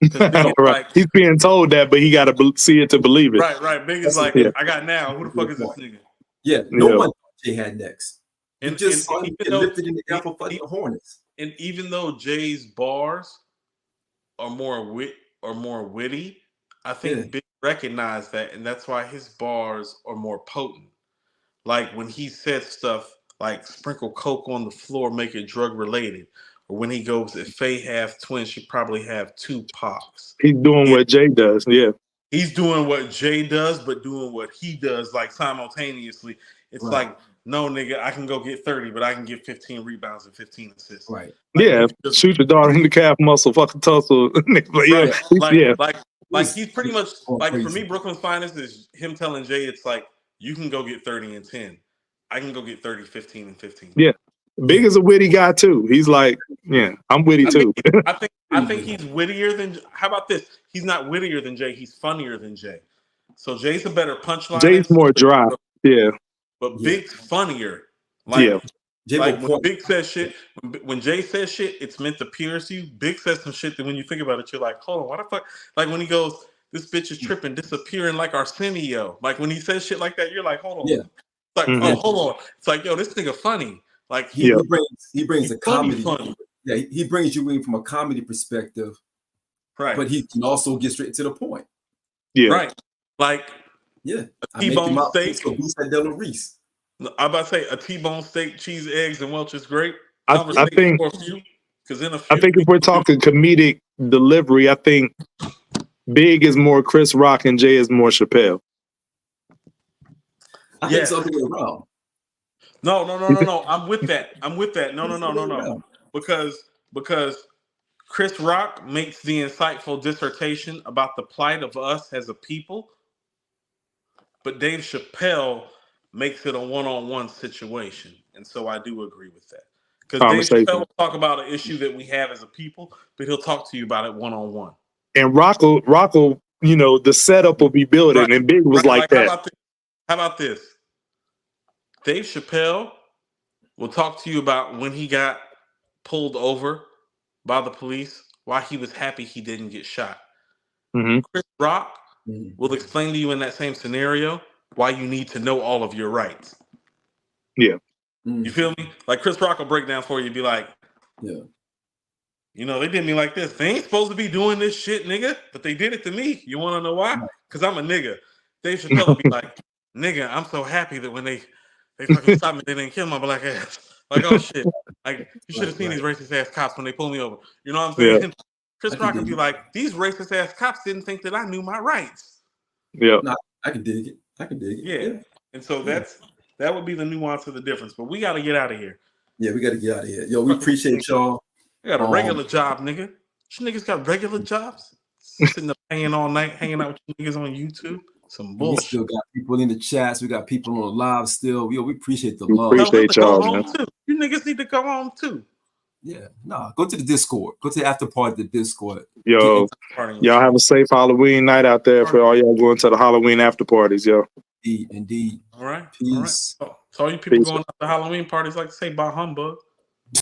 Because Big is Right. like, He's being told that, but he got to see it to believe it. right. Big is like, Yeah. I got now. Who the fuck is this nigga? Yeah, no one thought Jay had next. You just saw him get lifted in the air for fighting the Hornets. And even though Jay's bars are more witty, I think Big recognized that, and that's why his bars are more potent. Like when he said stuff like sprinkle coke on the floor, make it drug related, or when he goes, if Faye have twins, she probably have 2 pops. He's doing what Jay does. Yeah. He's doing what Jay does, but doing what he does, like simultaneously. It's like, no, nigga, I can go get 30, but I can get 15 rebounds and 15 assists. Right. Like, shoot your daughter in the calf muscle, fucking tussle. Like he's pretty much like, for me, Brooklyn's finest is him telling Jay, it's like, you can go get 30 and 10. I can go get 30, 15, and 15. Yeah. Big is a witty guy too. He's like, yeah, I'm witty too. I think he's wittier than. How about this? He's not wittier than Jay. He's funnier than Jay. So Jay's a better punchline. Jay's more dry. Yeah. But Big's funnier. Like, yeah. Like when Big says shit, when Jay says shit, it's meant to pierce you. Big says some shit that when you think about it, you're like, hold on, why the fuck? Like when he goes, this bitch is tripping, disappearing like Arsenio. Like when he says shit like that, you're like, hold on. Yeah. It's like, oh, hold on. It's like, yo, this nigga funny. Like he brings a comedy. Funny. Yeah, he brings you in from a comedy perspective. Right. But he can also get straight to the point. Yeah. Right. Like a T-bone steak. So who's that Della Reese? I'm about to say a T-bone steak, cheese, eggs, and Welch's grape. I think if we're talking comedic delivery, I think Big is more Chris Rock and Jay is more Chappelle. I think it's the other way around. No. I'm with that. No. Because Chris Rock makes the insightful dissertation about the plight of us as a people, but Dave Chappelle makes it a one-on-one situation. And so I do agree with that. Because Dave Chappelle will talk about an issue that we have as a people, but he'll talk to you about it one-on-one. And Rock will, the setup will be building, and Big was like that. How about this? Dave Chappelle will talk to you about when he got pulled over by the police, why he was happy he didn't get shot. Mm-hmm. Chris Rock will explain to you in that same scenario why you need to know all of your rights. Yeah. You feel me? Like Chris Rock will break down for you and be like, yeah, they did me like this. They ain't supposed to be doing this shit, nigga, but they did it to me. You want to know why? Because I'm a nigga. Dave Chappelle will be like, nigga, I'm so happy that when they fucking stopped me, they didn't kill my black ass. Like, oh shit. Like, you should have seen these racist ass cops when they pulled me over. You know what I'm saying? Yeah. Chris Rock would be like, these racist ass cops didn't think that I knew my rights. Yeah. No, I can dig it. Yeah. And so that would be the nuance of the difference. But we got to get out of here. Yeah, we got to get out of here. Yo, we appreciate y'all. We got a regular job, nigga. You niggas got regular jobs? Sitting up hanging all night, hanging out with you niggas on YouTube. Some bullshit. We still got people in the chats. We got people on live still. Yo, we appreciate the love. Appreciate y'all, man. You niggas need to go home too. Yeah, go to the Discord. Go to the after party of the Discord. Yo, y'all have a safe Halloween night out there for all y'all going to the Halloween after parties, yo. Indeed. All right. Peace. All right. So all you people going to the Halloween parties like to say bah humbug.